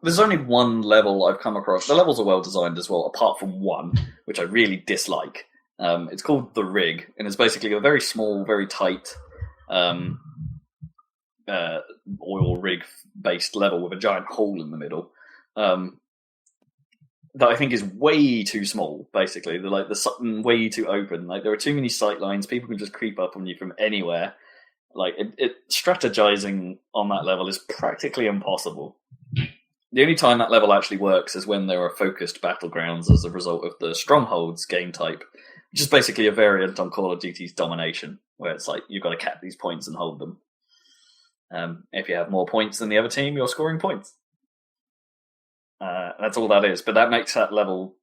there's only one level I've come across. The levels are well designed as well, apart from one, which I really dislike. It's called The Rig, and it's basically a very small, very tight oil rig-based level with a giant hole in the middle. That I think is way too small, basically. The way too open. Like, there are too many sight lines. People can just creep up on you from anywhere. Like, strategizing on that level is practically impossible. The only time that level actually works is when there are focused battlegrounds as a result of the Strongholds game type, which is basically a variant on Call of Duty's Domination, where it's like, you've got to cap these points and hold them. If you have more points than the other team, you're scoring points. That's all that is, but that makes that level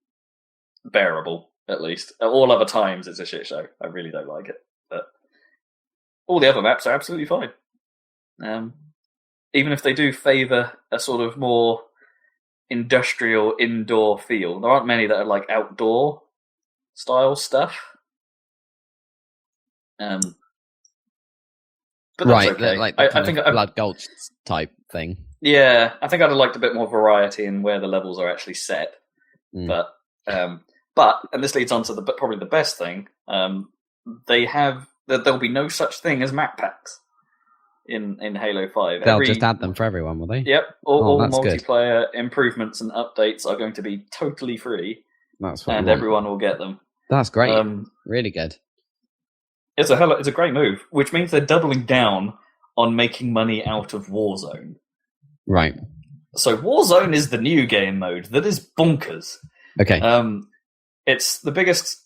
bearable, at least. All other times, it's a shit show. I really don't like it. But all the other maps are absolutely fine. Even if they do favour a sort of more industrial indoor feel. There aren't many that are like outdoor style stuff. But that's right, okay. like I think Blood Gulch type thing. Yeah, I think I'd have liked a bit more variety in where the levels are actually set. But and this leads on to probably the best thing. There'll be no such thing as map packs in Halo 5. They'll just add them for everyone, will they? Yep, all multiplayer good. Improvements and updates are going to be totally free. That's what and everyone will get them. That's great. Really good. It's a great move, which means they're doubling down on making money out of Warzone. Right. So Warzone is the new game mode that is bonkers. Okay. It's the biggest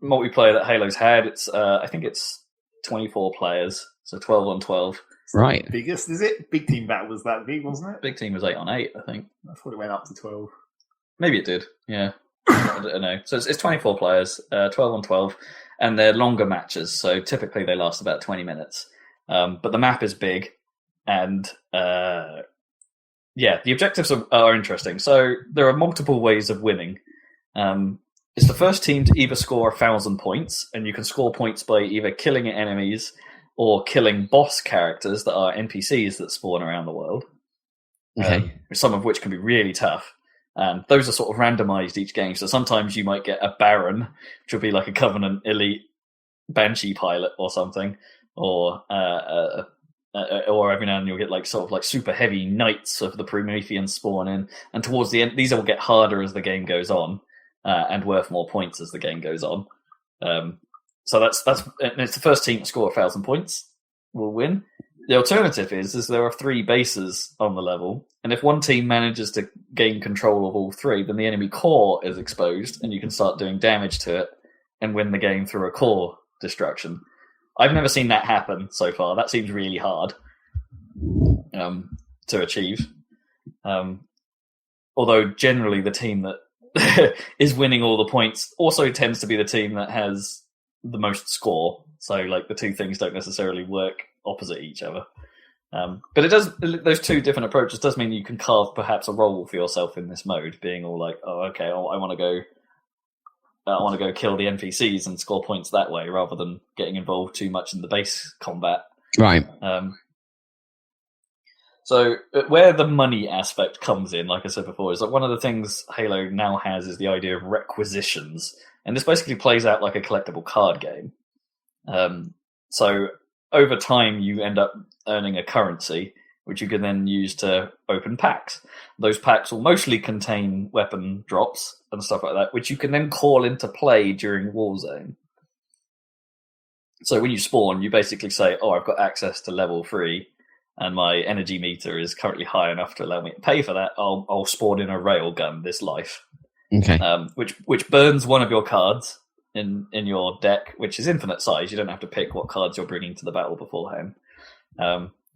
multiplayer that Halo's had. It's I think it's 24 players, so 12 on 12. Right. Biggest, is it? Big Team Battle was that big, wasn't it? Big Team was 8 on 8, I think. I thought it went up to 12. Maybe it did, yeah. I don't know. So it's 24 players, 12 on 12, and they're longer matches, so typically they last about 20 minutes. But the map is big, and the objectives are interesting. So there are multiple ways of winning. It's the first team to either score 1,000 points, and you can score points by either killing enemies or killing boss characters that are NPCs that spawn around the world. Okay. Some of which can be really tough. And those are sort of randomized each game. So sometimes you might get a Baron, which would be like a Covenant elite Banshee pilot or something, or every now and then you'll get like sort of like super heavy Knights of the Promethean spawn in. And towards the end, these will get harder as the game goes on, and worth more points as the game goes on. So that's it's the first team to score 1,000 points will win. The alternative is there are 3 bases on the level, and if one team manages to gain control of all 3, then the enemy core is exposed, and you can start doing damage to it and win the game through a core destruction. I've never seen that happen so far. That seems really hard to achieve. Although generally the team that is winning all the points also tends to be the team that has the most score. So like the two things don't necessarily work opposite each other. But it does. Those two different approaches does mean you can carve perhaps a role for yourself in this mode, being all like, oh, okay, I want to go kill the NPCs and score points that way, rather than getting involved too much in the base combat. Right. So where the money aspect comes in, like I said before, is that one of the things Halo now has is the idea of requisitions, and this basically plays out like a collectible card game. So over time, you end up earning a currency, which you can then use to open packs. Those packs will mostly contain weapon drops and stuff like that, which you can then call into play during Warzone. So when you spawn, you basically say, oh, I've got access to level 3, and my energy meter is currently high enough to allow me to pay for that. I'll spawn in a railgun this life. Okay. Which burns one of your cards in your deck, which is infinite size. You don't have to pick what cards you're bringing to the battle beforehand.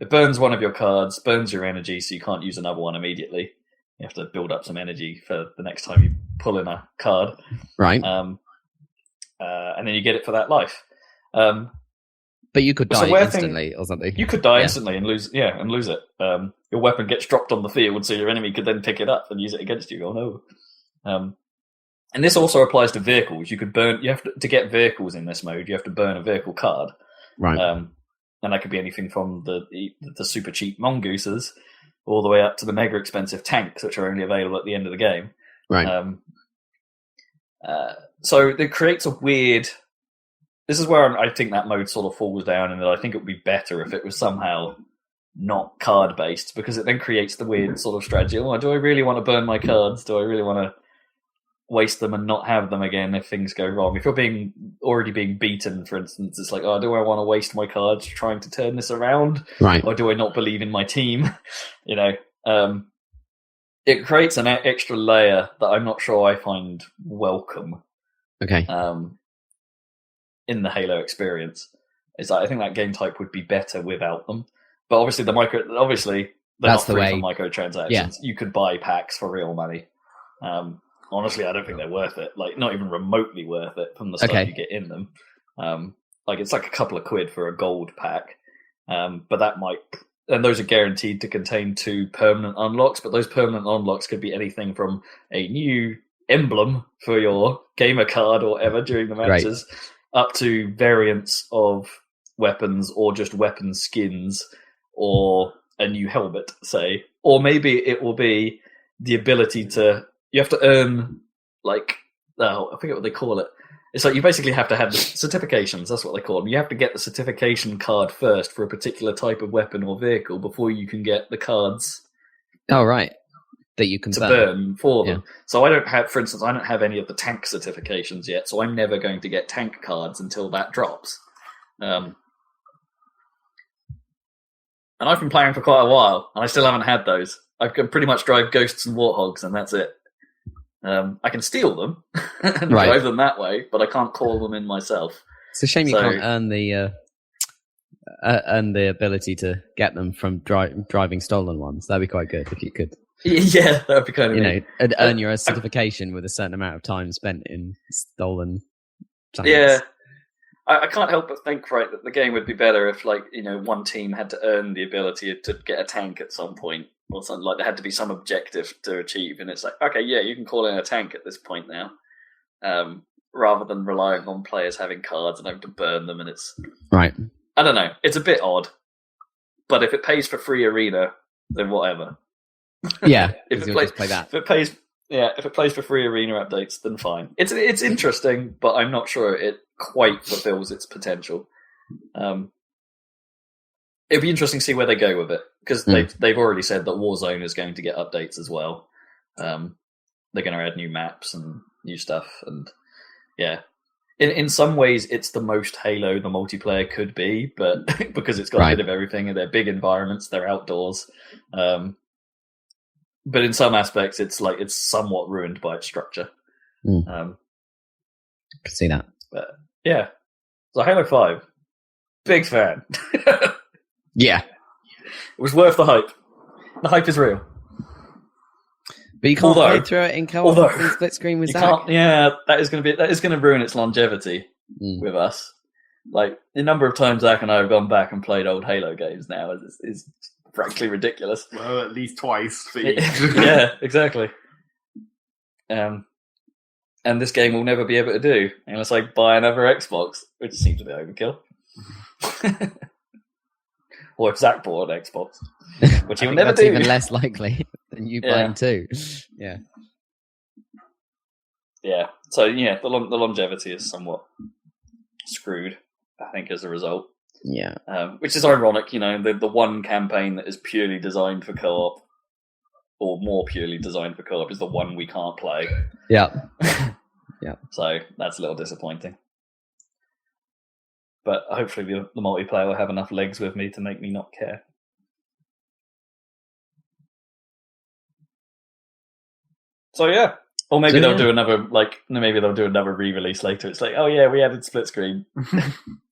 It burns one of your cards, burns your energy, so you can't use another one immediately. You have to build up some energy for the next time you pull in a card. Right. And then you get it for that life. But you could die instantly or something. You could die instantly and lose it. Your weapon gets dropped on the field, so your enemy could then pick it up and use it against you. Oh no. And this also applies to vehicles. You have to get vehicles in this mode, you have to burn a vehicle card. Right. And that could be anything from the super cheap mongooses all the way up to the mega expensive tanks, which are only available at the end of the game. Right. So it creates a weird... This is where I think that mode sort of falls down, and I think it would be better if it was somehow not card-based, because it then creates the weird sort of strategy. Oh, do I really want to burn my cards? Do I really want to waste them and not have them again if things go wrong? If you're already being beaten, for instance, it's like, oh, do I want to waste my cards trying to turn this around? Right. Or do I not believe in my team? It creates an extra layer that I'm not sure I find welcome. Okay. In the Halo experience, is that I think that game type would be better without them. But obviously, they're That's not free the way. from microtransactions. Yeah. You could buy packs for real money. Honestly, I don't think they're worth it. Like, not even remotely worth it from the stuff you get in them. It's like a couple of quid for a gold pack. But that might... And those are guaranteed to contain 2 permanent unlocks, but those permanent unlocks could be anything from a new emblem for your gamer card or whatever during the matches, up to variants of weapons or just weapon skins or a new helmet, say. Or maybe it will be the ability to... You have to earn, I forget what they call it. It's like you basically have to have the certifications, that's what they call them. You have to get the certification card first for a particular type of weapon or vehicle before you can get the cards. Oh, right. That you can burn for them. Yeah. So I don't have any of the tank certifications yet, so I'm never going to get tank cards until that drops. And I've been playing for quite a while, and I still haven't had those. I can pretty much drive Ghosts and Warthogs, and that's it. I can steal them and drive them that way, but I can't call them in myself. It's a shame you can't earn the ability to get them from driving stolen ones. That'd be quite good if you could. Yeah, that would be kind of neat. Earn your certification with a certain amount of time spent in stolen tanks. Yeah. I can't help but think, that the game would be better if, one team had to earn the ability to get a tank at some point, or something like there had to be some objective to achieve, and it's like, okay, yeah, you can call in a tank at this point now, rather than relying on players having cards and having to burn them, and it's... Right. I don't know, it's a bit odd, but if it pays for free arena, then whatever. Yeah, if you'll just play that. If it plays for free arena updates, then fine. It's interesting, but I'm not sure it quite fulfills its potential. It'd be interesting to see where they go with it, because they've already said that Warzone is going to get updates as well. They're going to add new maps and new stuff, and yeah. In some ways, it's the most Halo the multiplayer could be, but because it's got a bit of everything, and they're big environments, they're outdoors. But in some aspects, it's somewhat ruined by its structure. Can see that. But yeah, so Halo 5, big fan. Yeah, it was worth the hype. The hype is real. But you can't play through it in co-op in split screen with Zach. Yeah, that is going to ruin its longevity with us. Like the number of times Zach and I have gone back and played old Halo games now is frankly ridiculous. Well, at least twice. Yeah, exactly. And this game will never be able to do unless I buy another Xbox, which seems a bit overkill. Or if Zach bought an Xbox, which he will never do. That's even less likely than you buying two. Yeah. Yeah. So yeah, the longevity is somewhat screwed, I think, as a result. Yeah. Which is ironic, the one campaign that is purely designed for co-op, or more purely designed for co-op, is the one we can't play. Yeah. Yeah. So that's a little disappointing. But hopefully the multiplayer will have enough legs with me to make me not care. So yeah. Or maybe they'll do another re-release later. It's like, oh yeah, we added split screen.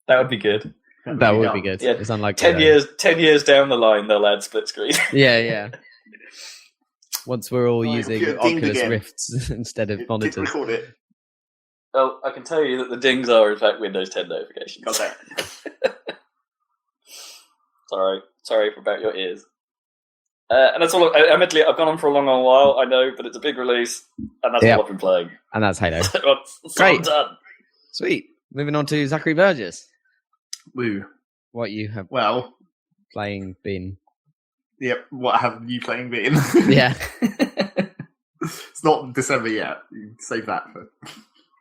That would be good. That would be good. Yeah, it's unlikely. 10 years down the line, they'll add split screen. Yeah. Once we're all using Oculus Rifts instead of monitors. Record it. Well, I can tell you that the dings are, in fact, Windows 10 notifications. Okay. Sorry about your ears. And that's all. Admittedly, I've gone on for a long while, I know, but it's a big release, and that's all I've been playing. And that's Halo. So Great. I'm done. Sweet. Moving on to Zachary Burgess. Woo. What you have been... Yep. What have you playing been? Yeah. It's not December yet. You can save that for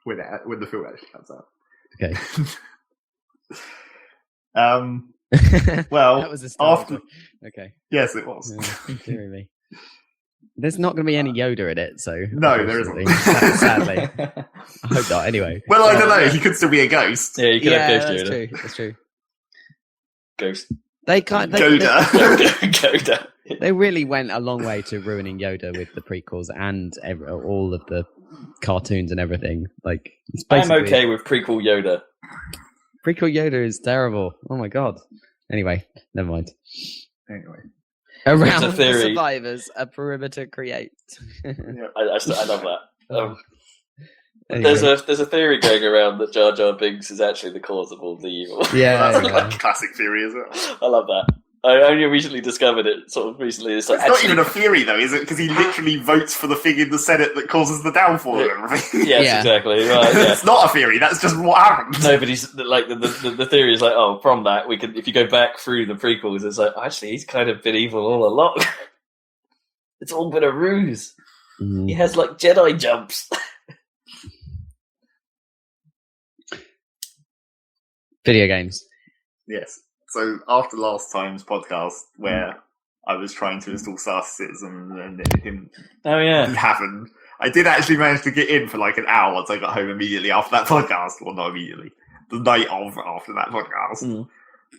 when the film actually comes out. Okay. Well, that was a start. after. Okay. Yes, it was. Dear me. There's not going to be any Yoda in it, so No, there isn't. Sadly, I hope not. Anyway. Well, I don't know. He could still be a ghost. Yeah, you could have Ghost that's Yoda. true. That's true. Ghost. Yoda. They really went a long way to ruining Yoda with the prequels and all of the cartoons and everything. Like, it's I'm basically- okay with prequel Yoda. Prequel Yoda is terrible. Oh my god. Anyway, never mind. Anyway. Around a the theory. survivors, a perimeter create. I love that. Anyway. There's a theory going around that Jar Jar Binks is actually the cause of all the evil. Yeah, That's yeah. like a classic theory as well. I love that. I only recently discovered it sort of recently. It's like It's not even a theory, though, is it? Because he literally votes for the thing in the Senate that causes the downfall of everything. Yes, Yeah. exactly. Right, yeah. It's not a theory. That's just what happened. No, but he's like the theory is like, oh, from that we can, if you go back through the prequels, it's like actually he's kind of been evil all along. It's all been a ruse. Mm. He has like Jedi jumps. Video games. Yes. So after last time's podcast, where I was trying to install Star Citizen and it didn't Oh yeah. happen, I did actually manage to get in for like an hour once I got home immediately after that podcast. Well, not immediately. The night of after that podcast. Mm.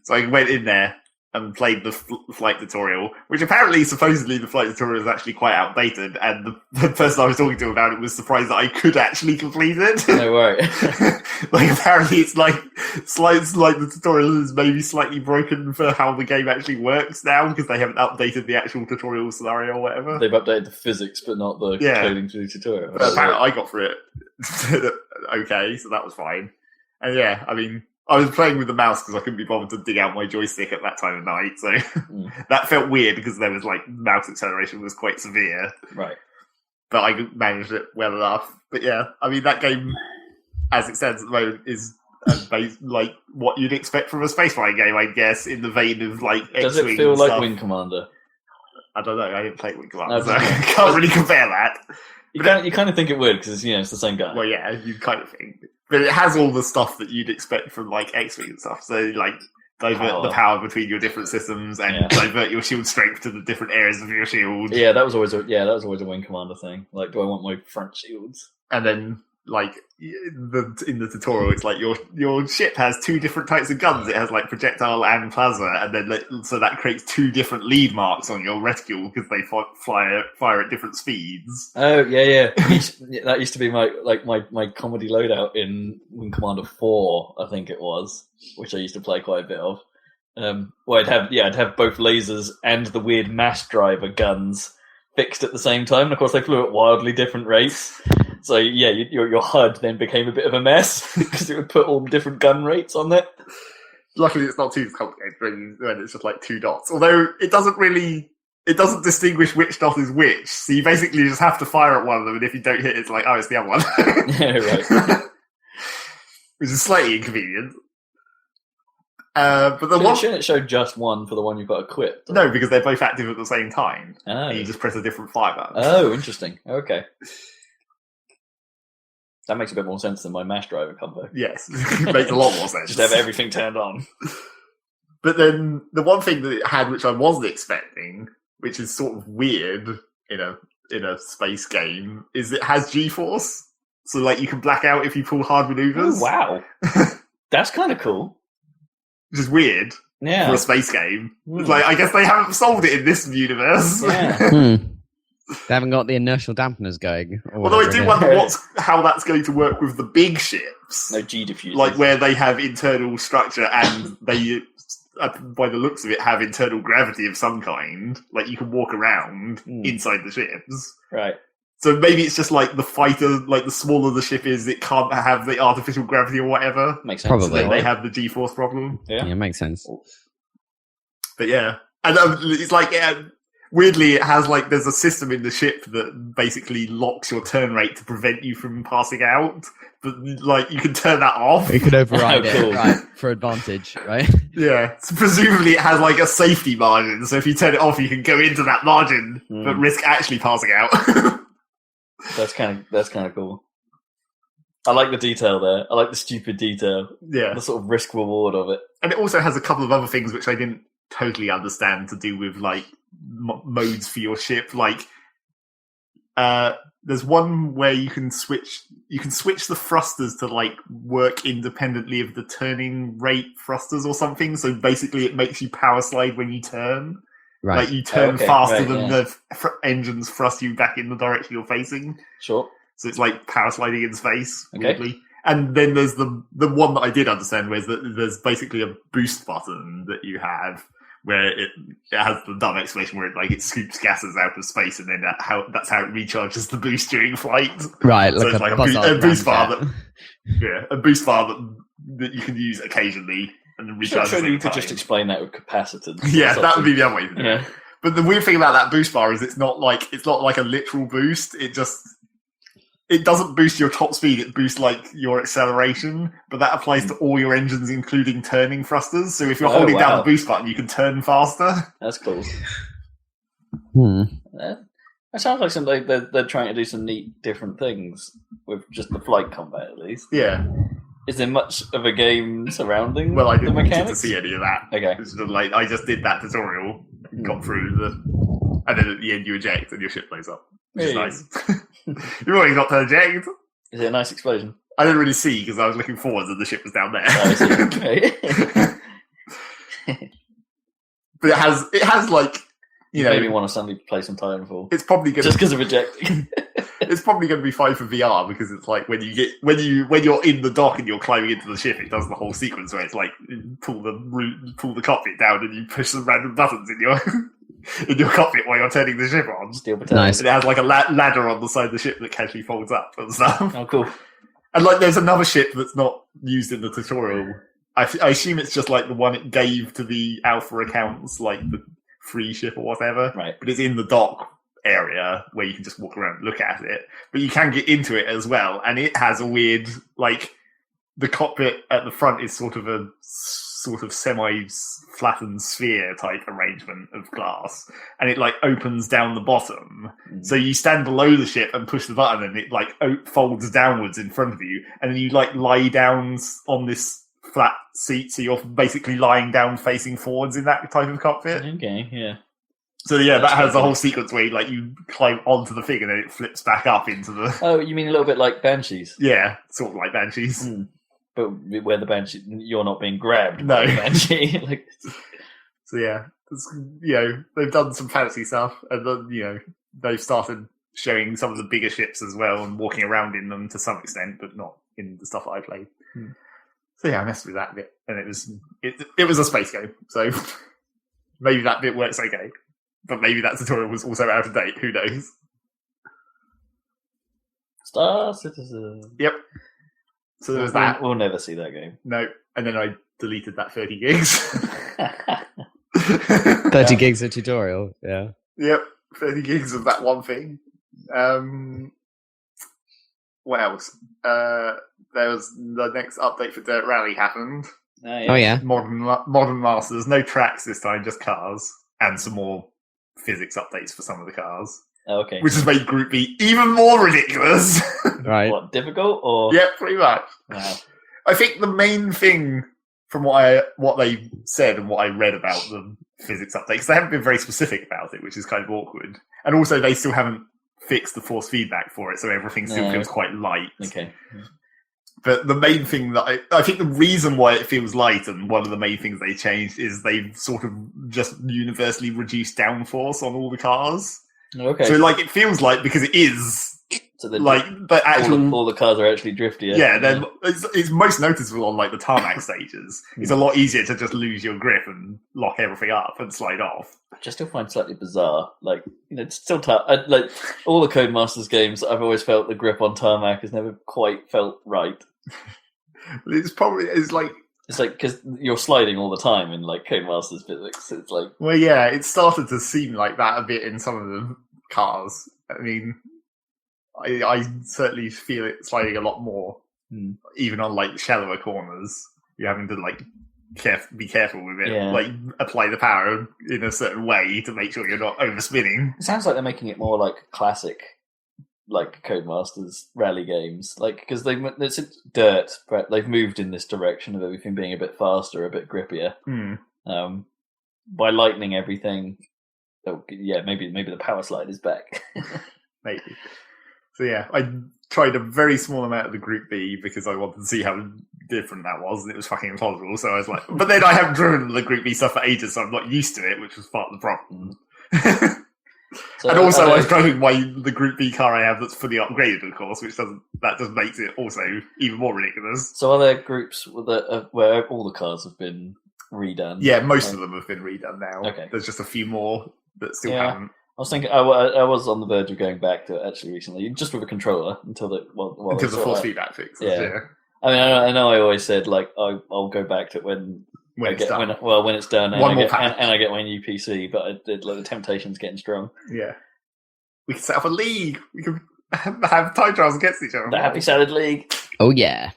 So I went in there and played the flight tutorial, which apparently, supposedly, the flight tutorial is actually quite outdated, and the person I was talking to about it was surprised that I could actually complete it. No worry. Like, apparently it's like the tutorial is maybe slightly broken for how the game actually works now, because they haven't updated the actual tutorial scenario or whatever. They've updated the physics, but not the Yeah. coding through the tutorial. But apparently I got through it okay, so that was fine. And yeah, I mean, I was playing with the mouse because I couldn't be bothered to dig out my joystick at that time of night, so that felt weird because there was like mouse acceleration was quite severe, Right. but I managed it well enough. But yeah, I mean that game, as it stands at the moment, is like what you'd expect from a spaceflight game, I guess, in the vein of like Does X-Wing it feel and like stuff. Wing Commander? I don't know. I didn't play Wing Commander, No, so I can't really compare that. You kind of think it would because it's the same guy. Well, yeah, you kind of think. But it has all the stuff that you'd expect from, like, X-Wing and stuff. So, like, divert the power between your different systems and divert your shield strength to the different areas of your shield. Yeah, that was always a Wing Commander thing. Like, do I want my front shields? And then, like, in the tutorial, it's like your ship has two different types of guns. It has, like, projectile and plasma. And then, so that creates two different lead marks on your reticule because they fire at different speeds. Oh, yeah. That used to be my comedy loadout in Wing Commander 4, I think it was, which I used to play quite a bit of. I'd have both lasers and the weird mass driver guns fixed at the same time. And of course, they flew at wildly different rates. So yeah, your HUD then became a bit of a mess because it would put all the different gun rates on it. Luckily, it's not too complicated when it's just like two dots. Although it doesn't distinguish which dot is which. So you basically just have to fire at one of them, and if you don't hit, it's like, oh, it's the other one. Yeah, right. Which is slightly inconvenient. But the one Shouldn't it show just one for the one you've got equipped? no, because they're both active at the same time. Oh. And you just press a different fire button. Oh, interesting. Okay. That makes a bit more sense than my mass driver combo. Yes, it makes a lot more sense. Just have everything turned on. But then the one thing that it had, which I wasn't expecting, which is sort of weird in a space game, is it has G-force. So like you can black out if you pull hard maneuvers. Oh, wow. That's kind of cool. Which is weird for Yeah. a space game. It's like, I guess they haven't solved it in this universe. Yeah. They haven't got the inertial dampeners going. Although I do wonder how that's going to work with the big ships. No G diffusers. Like where they have internal structure and they, by the looks of it, have internal gravity of some kind. Like you can walk around inside the ships. Right. So maybe it's just like the fighter, like the smaller the ship is, it can't have the artificial gravity or whatever. Makes sense. Probably. Then they have the G-force problem. Yeah. Yeah, makes sense. But yeah. And it's like, weirdly, it has like there's a system in the ship that basically locks your turn rate to prevent you from passing out. But like you can turn that off. You could override Oh, cool. it, right, for advantage, right? Yeah, so presumably it has like a safety margin. So if you turn it off, you can go into that margin, but risk actually passing out. That's kind of cool. I like the detail there. I like the stupid detail. Yeah, The sort of risk reward of it. and it also has a couple of other things which I didn't totally understand to do with like modes for your ship. Like, there's one where you can switch the thrusters to like work independently of the turning rate thrusters or something. So basically, it makes you power slide when you turn. Right. Like you turn okay, faster right, than yeah. the engines thrust you back in the direction you're facing. Sure. So it's like power sliding in space, Okay. weirdly. And then there's the one that I did understand, where there's basically a boost button that you have, where it has the dumb explanation where it scoops gases out of space, and then that's how it recharges the boost during flight. Right, So like it's like a boost bar that you can use occasionally, and then recharge. Surely you could just explain that with capacitance. Yeah, that would be the other way to do it. Yeah. But the weird thing about that boost bar is it's not like a literal boost. It doesn't boost your top speed, it boosts like your acceleration, but that applies to all your engines, including turning thrusters. So if you're holding down the boost button, you can turn faster. That's cool. Hmm. That sounds like something they're trying to do some neat, different things with just the flight combat, at least. Yeah. Is there much of a game surrounding Well, I the didn't get to mechanics? see any of that. Okay. It's just like I just did that tutorial, got through and then at the end you eject and your ship blows up, which is Hey. nice. You've already got to eject. Is it a nice explosion? I didn't really see because I was looking forwards and the ship was down there. Oh, I see. Okay. But it has like You made me want to suddenly play some Titanfall. it's probably going Just because of ejecting. it's probably going to be fine for VR because it's like when you're in the dock and you're climbing into the ship, it does the whole sequence where it's like pull the cockpit down and you push some random buttons in your in your cockpit while you're turning the ship on. Steel potato. Nice. And it has like a ladder on the side of the ship that casually folds up and stuff. Oh, cool. And like there's another ship that's not used in the tutorial. I assume it's just like the one it gave to the alpha accounts, like the free ship or whatever. Right. But it's in the dock area where you can just walk around and look at it. But you can get into it as well. And it has a weird, like, the cockpit at the front is sort of a semi-flattened sphere type arrangement of glass. And it, like, opens down the bottom. Mm. So you stand below the ship and push the button and it, like, folds downwards in front of you. And then you, like, lie down on this flat seat, so you're basically lying down facing forwards in that type of cockpit. Okay, yeah. So yeah, That's that has cool. the whole sequence where you climb onto the thing and then it flips back up into the... Oh, you mean a little bit like Banshees? Yeah, sort of like Banshees. Mm. But where the Banshee, you're not being grabbed No. by the Banshee. Like, So yeah, they've done some fancy stuff, and then, they've started showing some of the bigger ships as well and walking around in them to some extent, but not in the stuff that I played. Hmm. So yeah, I messed with that bit, and it was a space game, so maybe that bit works okay, but maybe that tutorial was also out of date. Who knows? Oh. Star Citizen. Yep. So there was that. We'll never see that game. No, and then I deleted that 30 gigs. 30 gigs of tutorial, yeah. Yep, 30 gigs of that one thing. What else? There was the next update for Dirt Rally happened. Oh, yeah. Modern Masters, no tracks this time, just cars, and some more physics updates for some of the cars, Oh, okay. which has made Group B even more ridiculous. Right. What, difficult or? Yeah, pretty much. Wow. I think the main thing from what they said and what I read about the physics update, because they haven't been very specific about it, which is kind of awkward, and also they still haven't fixed the force feedback for it, so everything still feels quite light. Okay. But the main thing that I think the reason why it feels light, and one of the main things they changed, is they've sort of just universally reduced downforce on all the cars. Okay. So like it feels light because it is So the, like the actual all the cars are actually driftier. yeah. Then it's most noticeable on like the tarmac stages. It's a lot easier to just lose your grip and lock everything up and slide off. Which I still find slightly bizarre. Like, it's still like all the Codemasters games. I've always felt the grip on tarmac has never quite felt right. It's like It's like because you're sliding all the time in like Codemasters physics. It's like Well, yeah, it started to seem like that a bit in some of the cars. I mean, I certainly feel it sliding a lot more, even on like shallower corners. You're having to like be careful with it, like apply the power in a certain way to make sure you're not overspinning. It sounds like they're making it more like classic, like Codemasters rally games, like because it's dirt, but they've moved in this direction of everything being a bit faster, a bit grippier. By lightening everything. Oh, yeah, maybe the power slide is back. Maybe. So yeah, I tried a very small amount of the Group B because I wanted to see how different that was, and it was fucking impossible. So I was like, but then I haven't driven the Group B stuff for ages, so I'm not used to it, which was part of the problem. So, and also, I was driving the Group B car I have that's fully upgraded, of course, which just makes it also even more ridiculous. So are there groups where all the cars have been redone? Yeah, most of them have been redone now. Okay. There's just a few more that still haven't. I was thinking, I was on the verge of going back to it actually recently, just with a controller until the force feedback fixes. Yeah. I mean, I know I always said like I'll go back to it when it's done, and I get my new PC. But the temptation's getting strong. Yeah, we can set up a league. We can have time trials against each other. The Happy Salad League. Oh yeah,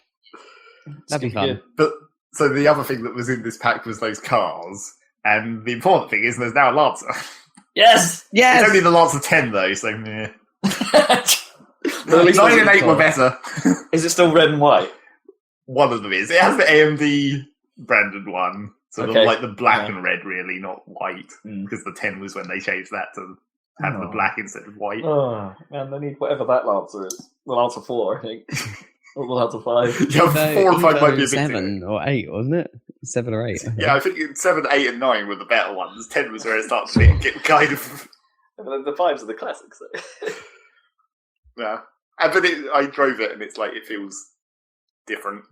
that'd be fun. Good. But so the other thing that was in this pack was those cars, and the important thing is there's now a Lancer. Yes. It's only the Lancer 10 though, so yeah. 9 and 8 were better. Is it still red and white? One of them is. It has the AMD branded one, so the black and red really, not white, because the 10 was when they changed that to have the black instead of white. Oh man, they need whatever that Lancer is. The Lancer 4, I think. Or the Lancer 5. Yeah, 4 or 5 might be a big 7 or 8, wasn't it? 7 or 8. Yeah, I think 7, 8, and 9 were the better ones. 10 was where it started to get kind of. The 5s are the classics, though. Yeah, but I drove it, and it's like it feels different.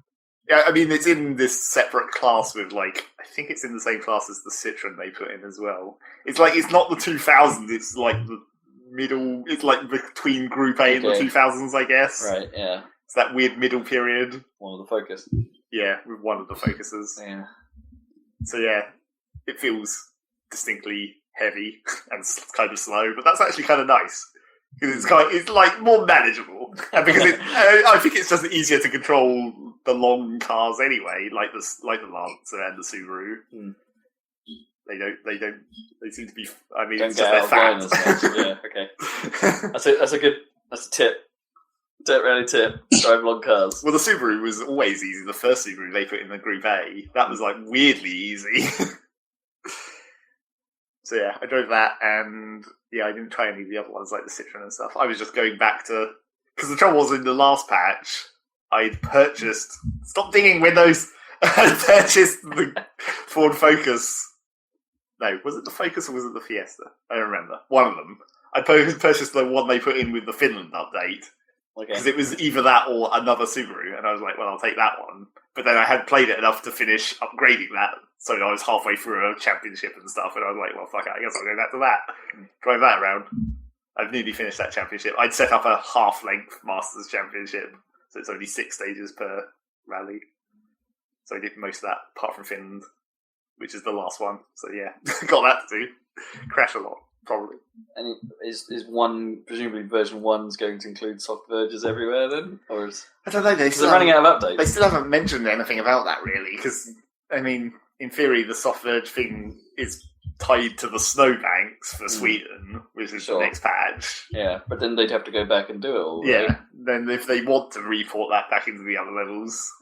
Yeah, I mean, it's in this separate class with I think it's in the same class as the Citroen they put in as well. It's like it's not the 2000s. It's like the middle. It's like between Group A and the 2000s, I guess. Right. Yeah. It's that weird middle period. One of the Focus. Yeah, with one of the Focuses. Yeah. So yeah, it feels distinctly heavy and kind of slow, but that's actually kind of nice because it's like more manageable, and because I think it's just easier to control the long cars anyway, like the Lancer and the Subaru. They seem to be. I mean, it's just they're fat. Yeah. Okay. That's a tip. Really tip. Drive long cars. Well, the Subaru was always easy. The first Subaru they put in the Group A, that was like weirdly easy. So yeah, I drove that, and yeah, I didn't try any of the other ones like the Citroen and stuff. I was just going back to because the trouble was in the last patch, I'd purchased. Stop dinging windows. I purchased the Ford Focus. No, was it the Focus or was it the Fiesta? I don't remember. One of them. I purchased the one they put in with the Finland update. Because it was either that or another Subaru, and I was like, well, I'll take that one. But then I had played it enough to finish upgrading that, so I was halfway through a championship and stuff, and I was like, well, fuck it, I guess I'll go back to that. Drive that around. I've nearly finished that championship. I'd set up a half-length Masters Championship, so it's only 6 stages per rally. So I did most of that, apart from Finland, which is the last one. So yeah, got that to do. Crash a lot. Probably. And is one presumably version 1's going to include soft verges everywhere then, or is I don't know. They're running out of updates? They still haven't mentioned anything about that really, because I mean, in theory, the soft verge thing is tied to the snowbanks for Sweden, which is the next patch. Yeah, but then they'd have to go back and do it all. Yeah. Right? Then if they want to report that back into the other levels,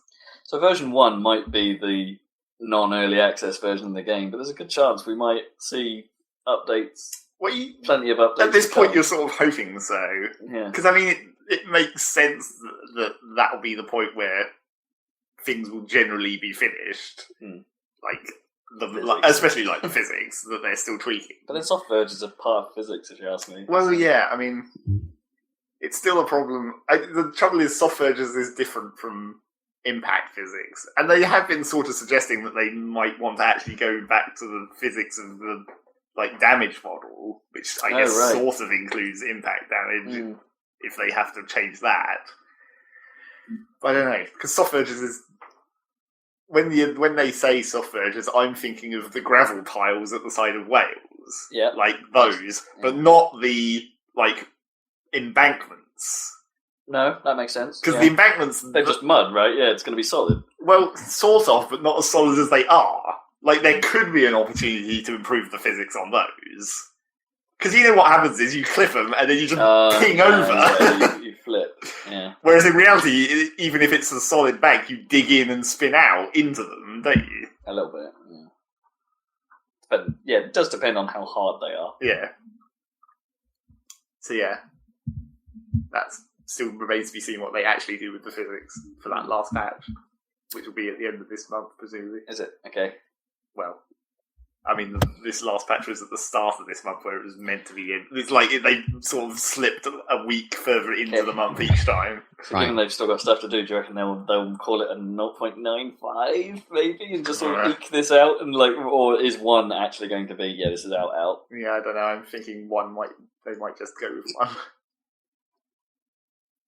so version 1 might be the non-early access version of the game, but there's a good chance we might see updates. Well, plenty of updates. At this point, you're sort of hoping so. Yeah. Because, I mean, it makes sense that that'll be the point where things will generally be finished. Especially like the physics, that they're still tweaking. But then soft verges are part of physics, if you ask me. Well, yeah, I mean, it's still a problem. The trouble is, soft verges is different from impact physics. And they have been sort of suggesting that they might want to actually go back to the physics of the damage model, which I guess sort of includes impact damage if they have to change that. But I don't know, because soft verges is when they say soft versions, I'm thinking of the gravel piles at the side of Wales. Yeah. Like those, but not the, like, embankments. No, that makes sense. Because the embankments... They're just mud, right? Yeah, it's going to be solid. Well, sort of, but not as solid as they are. Like, there could be an opportunity to improve the physics on those. Because you know what happens is you clip them and then you just ping over. Yeah, you flip, yeah. Whereas in reality, even if it's a solid bank, you dig in and spin out into them, don't you? A little bit, yeah. But yeah, it does depend on how hard they are. Yeah. So yeah, that's still remains to be seen what they actually do with the physics for that last patch, which will be at the end of this month, presumably. Is it? Okay. Well, I mean, this last patch was at the start of this month where it was meant to be in. It's like they sort of slipped a week further into the month each time. So given they've still got stuff to do, do you reckon they'll call it a 0.95 maybe and just sort of eke this out? And like, or is one actually going to be, yeah, this is out? Yeah, I don't know. I'm thinking they might just go with one.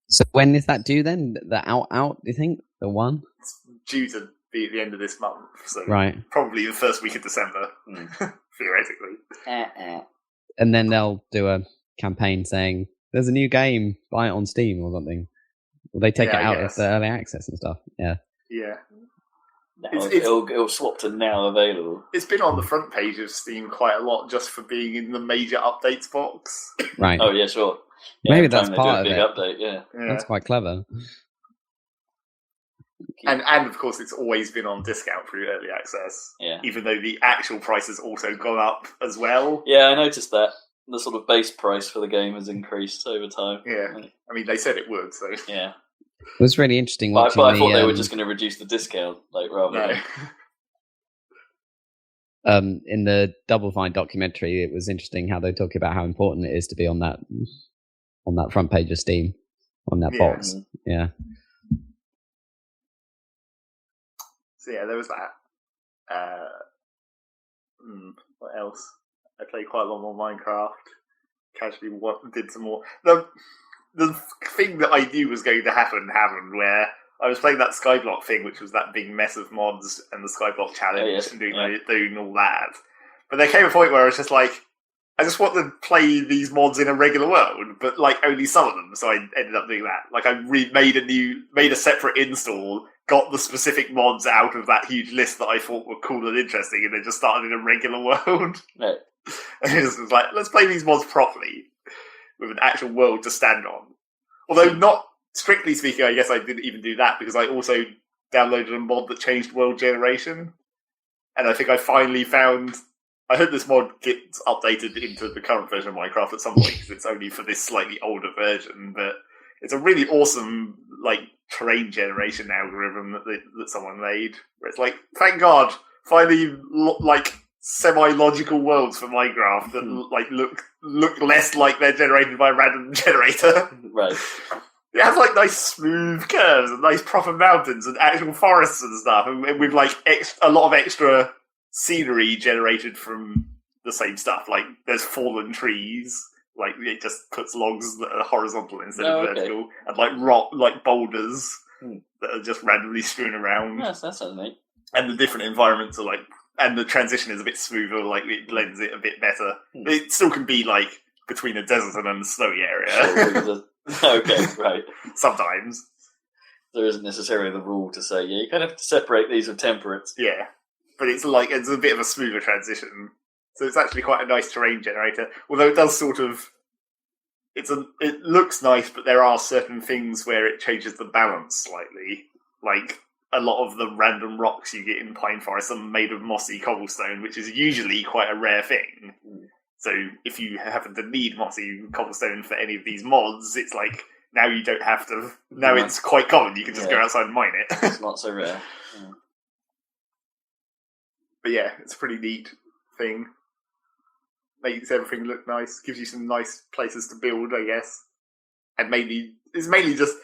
So when is that due then? The out, do you think? The one? It's due to be at the end of this month, so probably the first week of December, theoretically. And then they'll do a campaign saying, there's a new game, buy it on Steam or something. Will they take it out of the early access and stuff? Yeah. Yeah. It'll swap to now available. It's been on the front page of Steam quite a lot just for being in the major updates box. Right. Oh, yeah, sure. Yeah, maybe that's part of it. Update, yeah. That's quite clever. And of course, it's always been on discount through early access. Yeah. Even though the actual price has also gone up as well. Yeah, I noticed that. The sort of base price for the game has increased over time. Yeah. I mean, they said it would, so... Yeah. It was really interesting watching But I thought they were just going to reduce the discount, like, rather than... in the Double Fine documentary, it was interesting how they talk about how important it is to be on that front page of Steam, on that box. Yeah. So yeah, there was that. What else? I played quite a lot more Minecraft. Casually did some more. The thing that I knew was going to happen happened, where I was playing that Skyblock thing, which was that big mess of mods and the Skyblock challenge and doing all that. But there came a point where I was just like, I just want to play these mods in a regular world, but like only some of them. So I ended up doing that. Like I made a separate install, got the specific mods out of that huge list that I thought were cool and interesting, and then just started in a regular world. Right. And it was like, let's play these mods properly with an actual world to stand on. Although not strictly speaking, I guess I didn't even do that because I also downloaded a mod that changed world generation, and I think I finally found. I hope this mod gets updated into the current version of Minecraft at some point because it's only for this slightly older version. But it's a really awesome like terrain generation algorithm that someone made. Where it's like, thank God, finally like semi-logical worlds for Minecraft that like look less like they're generated by a random generator. Right. It has like nice smooth curves and nice proper mountains and actual forests and stuff, and with like a lot of extra scenery generated from the same stuff. Like there's fallen trees, like it just puts logs that are horizontal instead of vertical, and like rock, like boulders that are just randomly strewn around. Yes, that sounds neat. And the different environments are like, and the transition is a bit smoother, like it blends it a bit better. It still can be like between a desert and a snowy area. Okay, right. Sometimes. There isn't necessarily the rule to say, you kind of have to separate these with temperate. Yeah. But it's a bit of a smoother transition. So it's actually quite a nice terrain generator. Although it does sort of... It looks nice, but there are certain things where it changes the balance slightly. Like, a lot of the random rocks you get in Pine Forest are made of mossy cobblestone, which is usually quite a rare thing. So if you happen to need mossy cobblestone for any of these mods, it's like, now you don't have to... Now it's quite common, you can just go outside and mine it. It's not so rare. Yeah. But yeah, it's a pretty neat thing. Makes everything look nice. Gives you some nice places to build, I guess. And it's mainly just...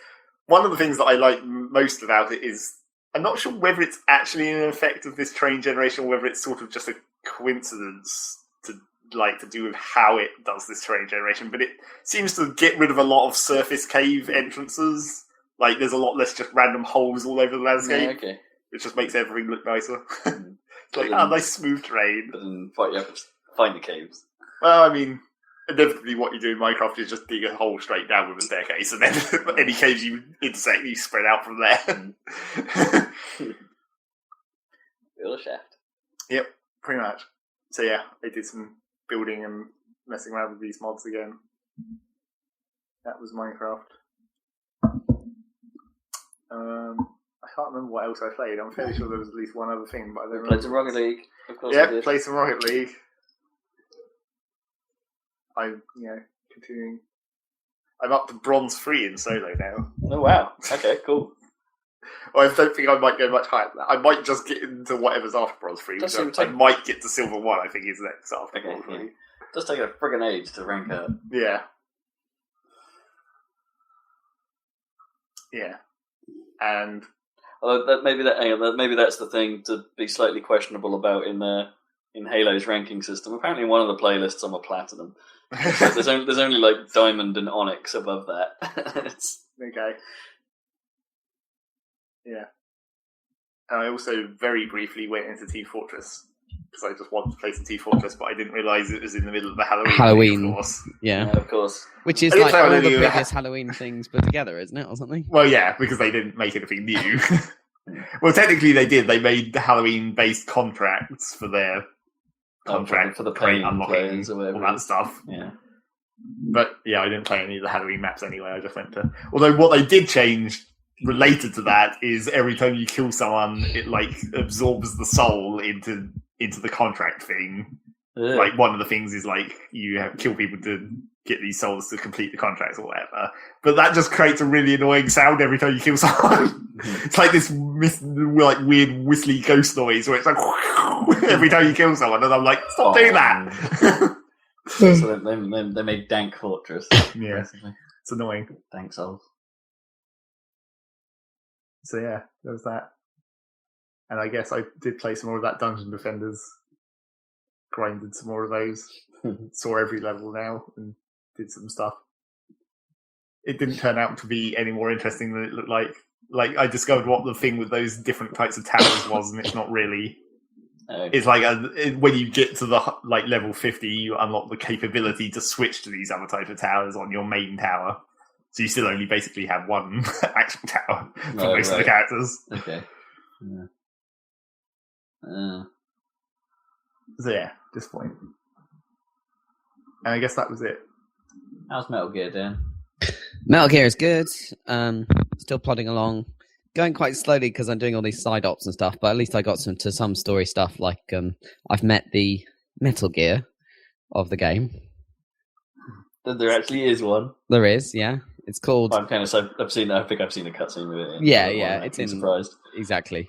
One of the things that I like most about it is... I'm not sure whether it's actually an effect of this terrain generation or whether it's sort of just a coincidence to do with how it does this terrain generation. But it seems to get rid of a lot of surface cave entrances. Like, there's a lot less just random holes all over the landscape. Yeah, okay. which just makes everything look nicer. It's like, nice smooth terrain. And you have to find the caves. Well, I mean, inevitably what you do in Minecraft is just dig a hole straight down with a staircase, and then any caves you intersect, you spread out from there. Build a shaft. Yep, pretty much. So yeah, I did some building and messing around with these mods again. That was Minecraft. I can't remember what else I played. I'm fairly sure there was at least one other thing, but I don't remember. Played some Rocket League, of course. Yeah, played some Rocket League. Continuing. I'm up to bronze 3 in solo now. Oh wow! Okay, cool. Well, I don't think I might go much higher than that. I might just get into whatever's after bronze 3. I might get to silver 1. I think is next after bronze 3. Yeah. Does take a friggin' age to rank up. Yeah. Yeah. And although maybe that's the thing to be slightly questionable about in Halo's ranking system. Apparently, in one of the playlists, I'm a platinum. there's only like diamond and onyx above that. Okay. Yeah. And I also very briefly went into Team Fortress because I just wanted to play some Team Fortress, but I didn't realise it was in the middle of the Halloween. Of course. Yeah, of course. Which is like all the biggest Halloween things put together, isn't it, or something? Well, yeah, because they didn't make anything new. Well, technically they did. They made Halloween-based contracts for their contract for the paying unlocking or whatever, all that stuff. Yeah. But yeah, I didn't play any of the Halloween maps anyway. I just went to. Although what they did change related to that is every time you kill someone, it like absorbs the soul into the contract thing. Yeah. Like one of the things is like you have kill people to get these souls to complete the contracts or whatever. But that just creates a really annoying sound every time you kill someone. It's like this like weird whistly ghost noise where it's like every time you kill someone, and I'm like, stop doing that. So they made Dank Fortress. Yeah, basically. It's annoying. Dank Souls. So yeah, there was that. And I guess I did play some more of that Dungeon Defenders. Grinded some more of those. Saw every level now and did some stuff. It didn't turn out to be any more interesting than it looked like. Like, I discovered what the thing with those different types of towers was, and it's not really... It's like when you get to the like level 50, you unlock the capability to switch to these other types of towers on your main tower. So you still only basically have one actual tower for most of the characters. Okay. Yeah. So yeah, disappointing. And I guess that was it. How's Metal Gear doing? Metal Gear is good. Still plodding along. Going quite slowly because I'm doing all these side ops and stuff, but at least I got to some story stuff. Like I've met the Metal Gear of the game. There actually is one. There is, yeah. It's called. I'm kind of. I think I've seen a cutscene with it. Yeah. It's in. Surprised. Exactly,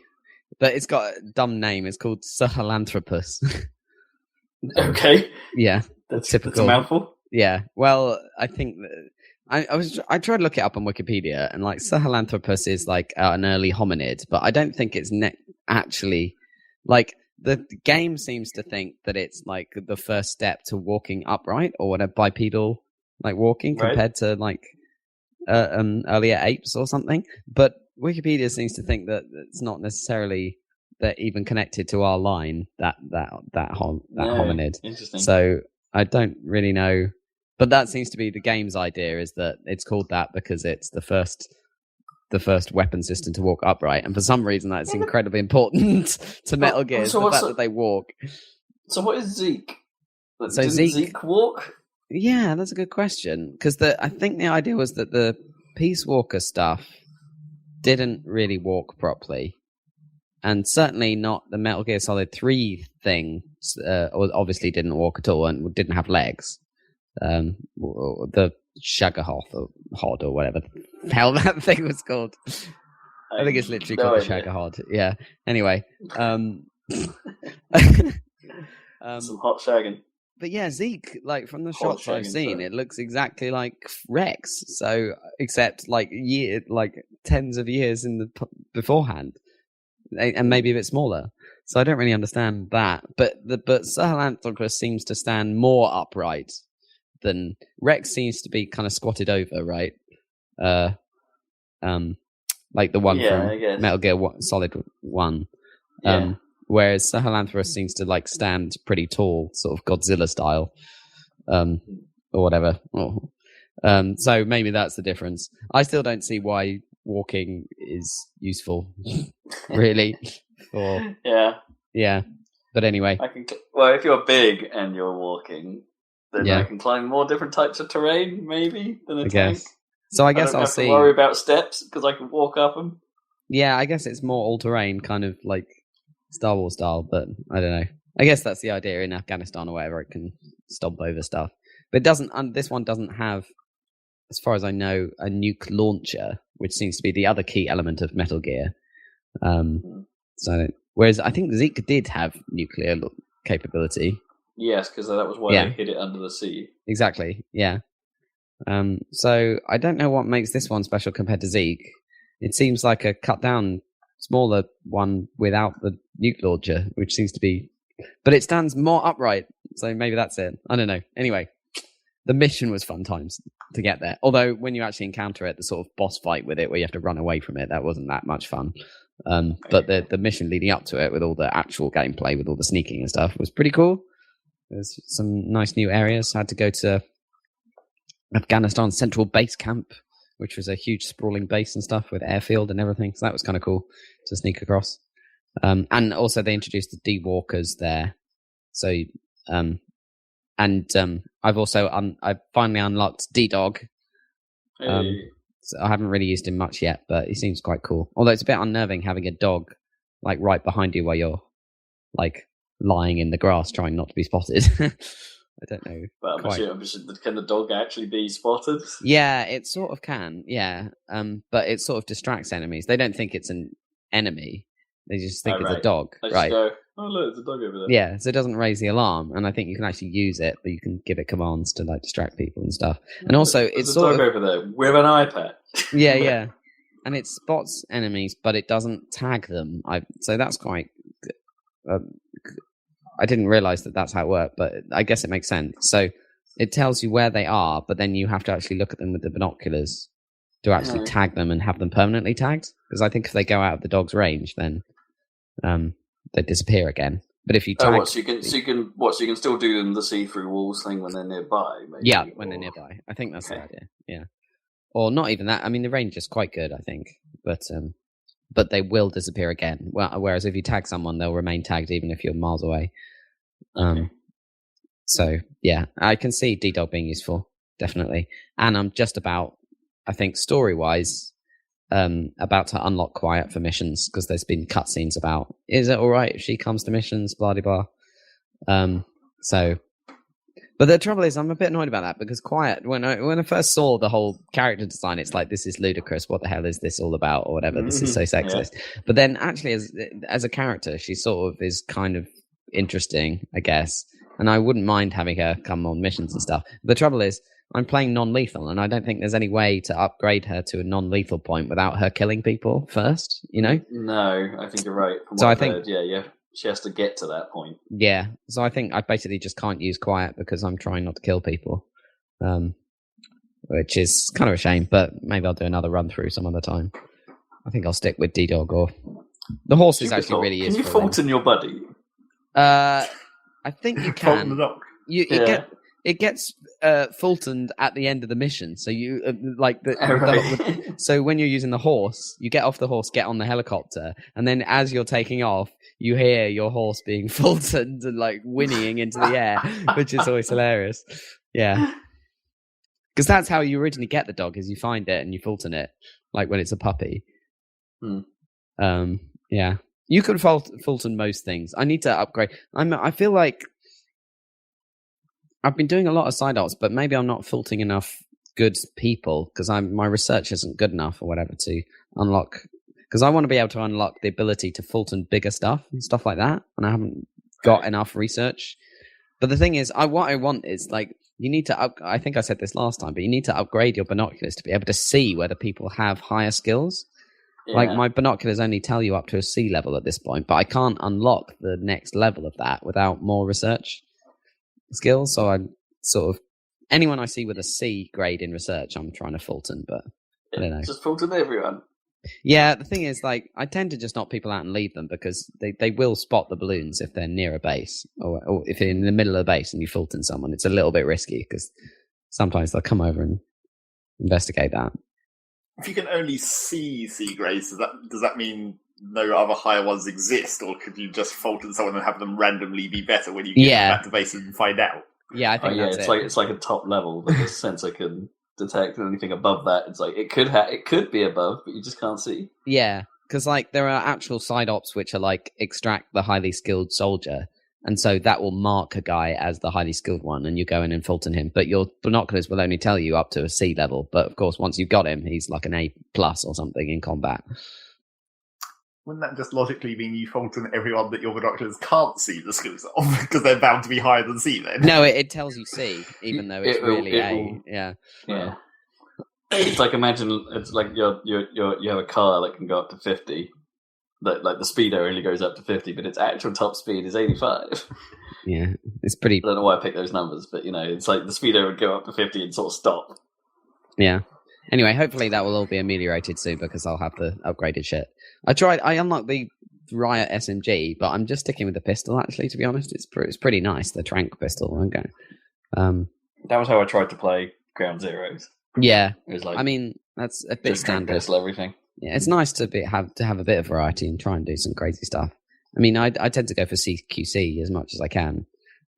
but it's got a dumb name. It's called Saladcast. Okay. Yeah, that's typical. That's a mouthful. Yeah. Well, I think that I tried to look it up on Wikipedia, and like Sahelanthropus is like an early hominid, but I don't think it's actually like the game seems to think that it's like the first step to walking upright or whatever, bipedal like walking compared to like earlier apes or something. But Wikipedia seems to think that it's not necessarily that even connected to our line that hominid. Interesting. So I don't really know. But that seems to be the game's idea, is that it's called that because it's the first weapon system to walk upright, and for some reason that's incredibly important to Metal Gear. The fact that they walk. So what is Zeke? So Zeke walk? Yeah, that's a good question, because I think the idea was that the Peace Walker stuff didn't really walk properly, and certainly not the Metal Gear Solid 3 thing. Obviously, didn't walk at all and didn't have legs. The Shagahoth or Hod or whatever the hell that thing was called. I think it's literally called the Shagahod. Yeah. Anyway, some hot shagging. But yeah, Zeke, like from the shots I've seen, it looks exactly like Rex. So except like tens of years in the beforehand, and maybe a bit smaller. So I don't really understand that. But Sahelanthropus seems to stand more upright than Rex seems to be kind of squatted over, right? like the one I from guess. Metal Gear Solid 1. Yeah. Whereas Sahelanthropus seems to like stand pretty tall, sort of Godzilla style, or whatever. So maybe that's the difference. I still don't see why walking is useful, really. Yeah. But anyway, if you're big and you're walking, then Yeah. I can climb more different types of terrain, maybe, than a I tank. guess. So I don't I'll have see. to worry about steps because I can walk up them. Yeah, I guess it's more all-terrain, kind of like Star Wars style, but I don't know. I guess that's the idea in Afghanistan or wherever, it can stomp over stuff. But it doesn't. This one doesn't have, as far as I know, a nuke launcher, which seems to be the other key element of Metal Gear. So, whereas I think Zeke did have nuclear capability. Yes, because that was why they hid it under the sea. Exactly. Yeah. So I don't know what makes this one special compared to Zeke. It seems like a cut down, smaller one without the nuke launcher, which seems to be, but it stands more upright. So maybe that's it. I don't know. Anyway, the mission was fun times to get there. Although when you actually encounter it, the sort of boss fight with it, where you have to run away from it, that wasn't that much fun. But the mission leading up to it, with all the actual gameplay, with all the sneaking and stuff, was pretty cool. There's some nice new areas. I had to go to Afghanistan Central Base Camp, which was a huge sprawling base and stuff with airfield and everything. So that was kind of cool to sneak across. And also they introduced the D-Walkers there. So, I've also, I've finally unlocked D-Dog. So I haven't really used him much yet, but he seems quite cool. Although it's a bit unnerving having a dog like right behind you while you're like lying in the grass trying not to be spotted. I don't know. Well, can the dog actually be spotted? Yeah, it sort of can. Yeah, but it sort of distracts enemies. They don't think it's an enemy. They just think it's a dog. They just go, oh look, there's a dog over there. Yeah, so it doesn't raise the alarm, and I think you can actually use it, but you can give it commands to like distract people and stuff. And also, it's sort of over there with an iPad. Yeah, and it spots enemies, but it doesn't tag them. So that's quite good. I didn't realize that that's how it worked, but I guess it makes sense. So it tells you where they are, but then you have to actually look at them with the binoculars to actually tag them and have them permanently tagged. Because I think if they go out of the dog's range, then they disappear again. But if you tag, so you can still do them the see-through walls thing when they're nearby. Maybe, yeah, when they're nearby. I think that's the idea. Yeah, or not even that. I mean, the range is quite good, I think, but they will disappear again. Whereas if you tag someone, they'll remain tagged even if you're miles away. So yeah, I can see D-Dog being useful, definitely. And I'm just about, I think story-wise, about to unlock Quiet for missions, because there's been cutscenes about, is it alright if she comes to missions, blah blah blah. But the trouble is, I'm a bit annoyed about that, because Quiet, when I first saw the whole character design, it's like, this is ludicrous. What the hell is this all about, or whatever? This is so sexist. Yeah. But then, actually, as a character, she sort of is kind of interesting, I guess. And I wouldn't mind having her come on missions and stuff. The trouble is, I'm playing non-lethal, and I don't think there's any way to upgrade her to a non-lethal point without her killing people first. You know? No, I think you're right. So I think, yeah. She has to get to that point. Yeah, so I think I basically just can't use Quiet because I'm trying not to kill people, which is kind of a shame, but maybe I'll do another run through some other time. I think I'll stick with D-Dog, or the horse is actually really useful. Can you Fulton your buddy? I think you can. the dog. It gets Fultoned at the end of the mission, so you so when you're using the horse, you get off the horse, get on the helicopter, and then as you're taking off, you hear your horse being Fultoned and like whinnying into the air, which is always hilarious. Yeah, because that's how you originally get the dog: is you find it and you Fulton it, like when it's a puppy. Yeah, you can Fulton most things. I need to upgrade. I feel like I've been doing a lot of side arts, but maybe I'm not Fultoning enough good people because my research isn't good enough or whatever to unlock. Because I want to be able to unlock the ability to Fulton bigger stuff and stuff like that, and I haven't got enough research. But the thing is, what I want is like you need to. I think I said this last time, but you need to upgrade your binoculars to be able to see whether people have higher skills. Yeah. Like my binoculars only tell you up to a C level at this point, but I can't unlock the next level of that without more research skills. So I'm sort of anyone I see with a C grade in research, I'm trying to Fulton, but I don't know. Just Fulton everyone. Yeah, the thing is, like, I tend to just knock people out and leave them because they will spot the balloons if they're near a base, or if they're in the middle of the base and you Fulton someone. It's a little bit risky because sometimes they'll come over and investigate that. If you can only see Seagrays, does that mean no other higher ones exist, or could you just Fulton someone and have them randomly be better when you get back to base and find out? Yeah, I think that's it's like a top level, but the sensor can detect anything above that. It's like it could be above, but you just can't see. Yeah, because like there are actual side ops which are like extract the highly skilled soldier, and so that will mark a guy as the highly skilled one, and you go in and Fulton him. But your binoculars will only tell you up to a C level. But of course, once you've got him, he's like an A+ or something in combat. Wouldn't that just logically mean you Fulton everyone that your binoculars can't see the skills of, because they're bound to be higher than C then? No, it tells you C, even though it's really A. Yeah. It's like, imagine it's like you have a car that can go up to 50. That like the speedo only goes up to 50, but its actual top speed is 85. Yeah, it's pretty. I don't know why I picked those numbers, but it's like the speedo would go up to 50 and sort of stop. Yeah. Anyway, hopefully that will all be ameliorated soon because I'll have the upgraded shit. I unlocked the Riot SMG, but I'm just sticking with the pistol. Actually, to be honest, it's pretty nice. The Trank pistol. Okay. That was how I tried to play Ground Zeroes. Yeah, it was like, I mean, that's a bit standard. Pistol, everything. Yeah, it's nice to have a bit of variety and try and do some crazy stuff. I mean, I tend to go for CQC as much as I can,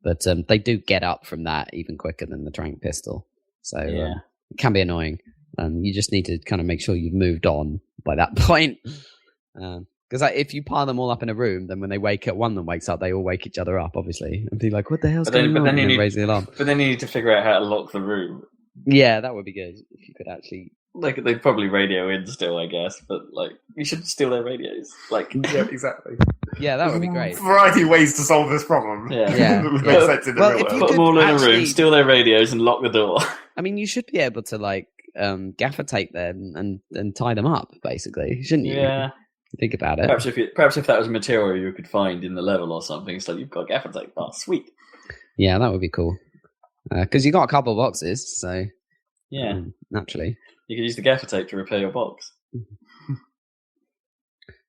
but they do get up from that even quicker than the Trank pistol. So it can be annoying. You just need to kind of make sure you've moved on by that point. Because if you pile them all up in a room, then when they wake up, one of them wakes up, they all wake each other up, obviously, and be like, "What the hell's going on?" And raise the alarm. But then you need to figure out how to lock the room. Yeah, that would be good if you could actually. Like they'd probably radio in still, I guess, but like you should steal their radios. Like, yeah, exactly. Yeah, that would be great. Variety of ways to solve this problem. Yeah. Makes sense in the real if you world. Put them all in a room, steal their radios, and lock the door. I mean, you should be able to like gaffer tape them and tie them up, basically, shouldn't you? Yeah. Think about it. Perhaps if that was material you could find in the level or something, so you've got gaffer tape. Oh, sweet. Yeah, that would be cool. Because you got a couple of boxes, so yeah, naturally you could use the gaffer tape to repair your box.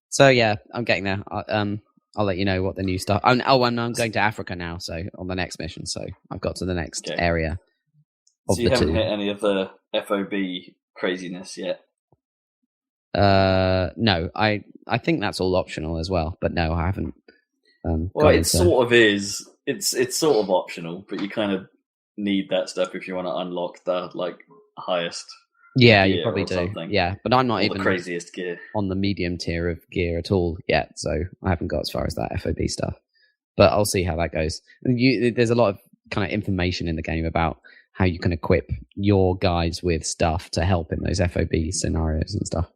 So yeah, I'm getting there. I'll let you know what the new stuff. And I'm going to Africa now, so on the next mission. So I've got to the next area. So you haven't hit any of the FOB craziness yet? No, I think that's all optional as well. But no, I haven't. Well, it sort of is. It's sort of optional, but you kind of need that stuff if you want to unlock the like highest. Yeah, you probably do. Something. Yeah, but I'm not even the craziest gear on the medium tier of gear at all yet, so I haven't got as far as that FOB stuff. But I'll see how that goes. There's a lot of kind of information in the game about how you can equip your guys with stuff to help in those FOB scenarios and stuff.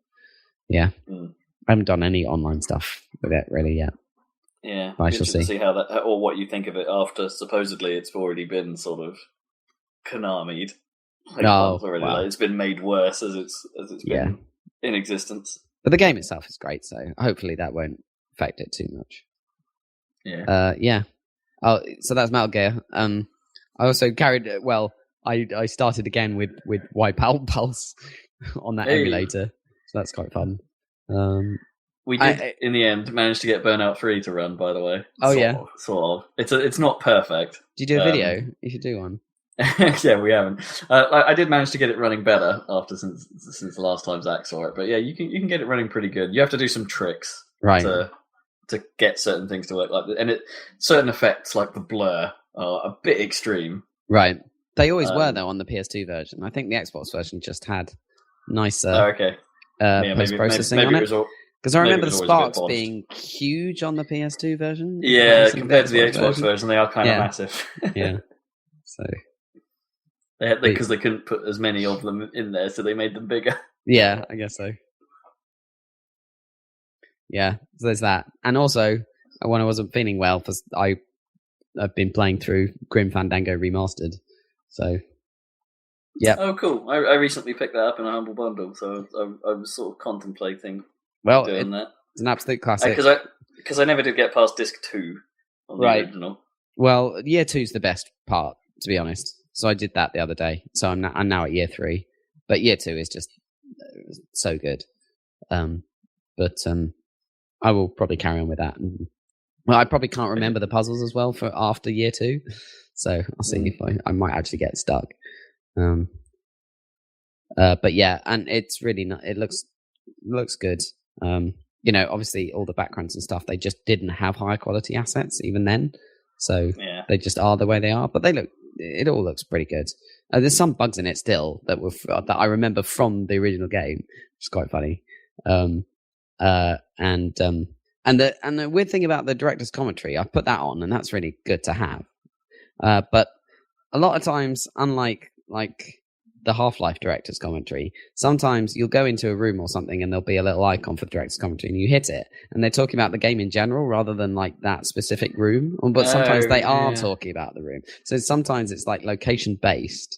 Yeah, I haven't done any online stuff with it really yet. Yeah, I shall see how that, or what you think of it after supposedly it's already been sort of Konami'd. Like, wow. It's been made worse as it's been in existence. But the game itself is great, so hopefully that won't affect it too much. Yeah. Yeah. Oh, so that's Metal Gear. I also carried. Well, I started again with Wipeout Pulse on that emulator, so that's quite fun. We did in the end manage to get Burnout 3 to run. By the way. Sort of. It's not perfect. Did you do a video? You should do one. Yeah, we haven't. I did manage to get it running better since the last time Zach saw it. But yeah, you can get it running pretty good. You have to do some tricks, right, to get certain things to work like that. And certain effects like the blur are a bit extreme. Right, they always were though on the PS2 version. I think the Xbox version just had nicer post processing on it. Because I remember the sparks being huge on the PS2 version. Yeah, compared to the Xbox version, they are kind of massive. Yeah, so. Because they couldn't put as many of them in there, so they made them bigger. Yeah, I guess so. Yeah, so there's that. And also, when I wasn't feeling well, I've been playing through Grim Fandango Remastered. So, yeah. Oh, cool. I recently picked that up in a Humble Bundle, so I was sort of contemplating doing that. It's an absolute classic. Because I never did get past Disc 2 on the original. Well, Year 2's the best part, to be honest. So I did that the other day. So I'm now at Year 3. But Year 2 is just so good. But I will probably carry on with that. Well, I probably can't remember the puzzles as well for after year 2, so I'll see if I might actually get stuck. But yeah, and it's really it looks good. Obviously all the backgrounds and stuff, they just didn't have high quality assets even then, so they just are the way they are. But it all looks pretty good. There's some bugs in it still that I remember from the original game, which is quite funny. And the weird thing about the director's commentary, I put that on, and that's really good to have. But a lot of times, unlike the Half-Life director's commentary, sometimes you'll go into a room or something and there'll be a little icon for the director's commentary and you hit it and they're talking about the game in general rather than like that specific room. But sometimes they are talking about the room. So sometimes it's like location based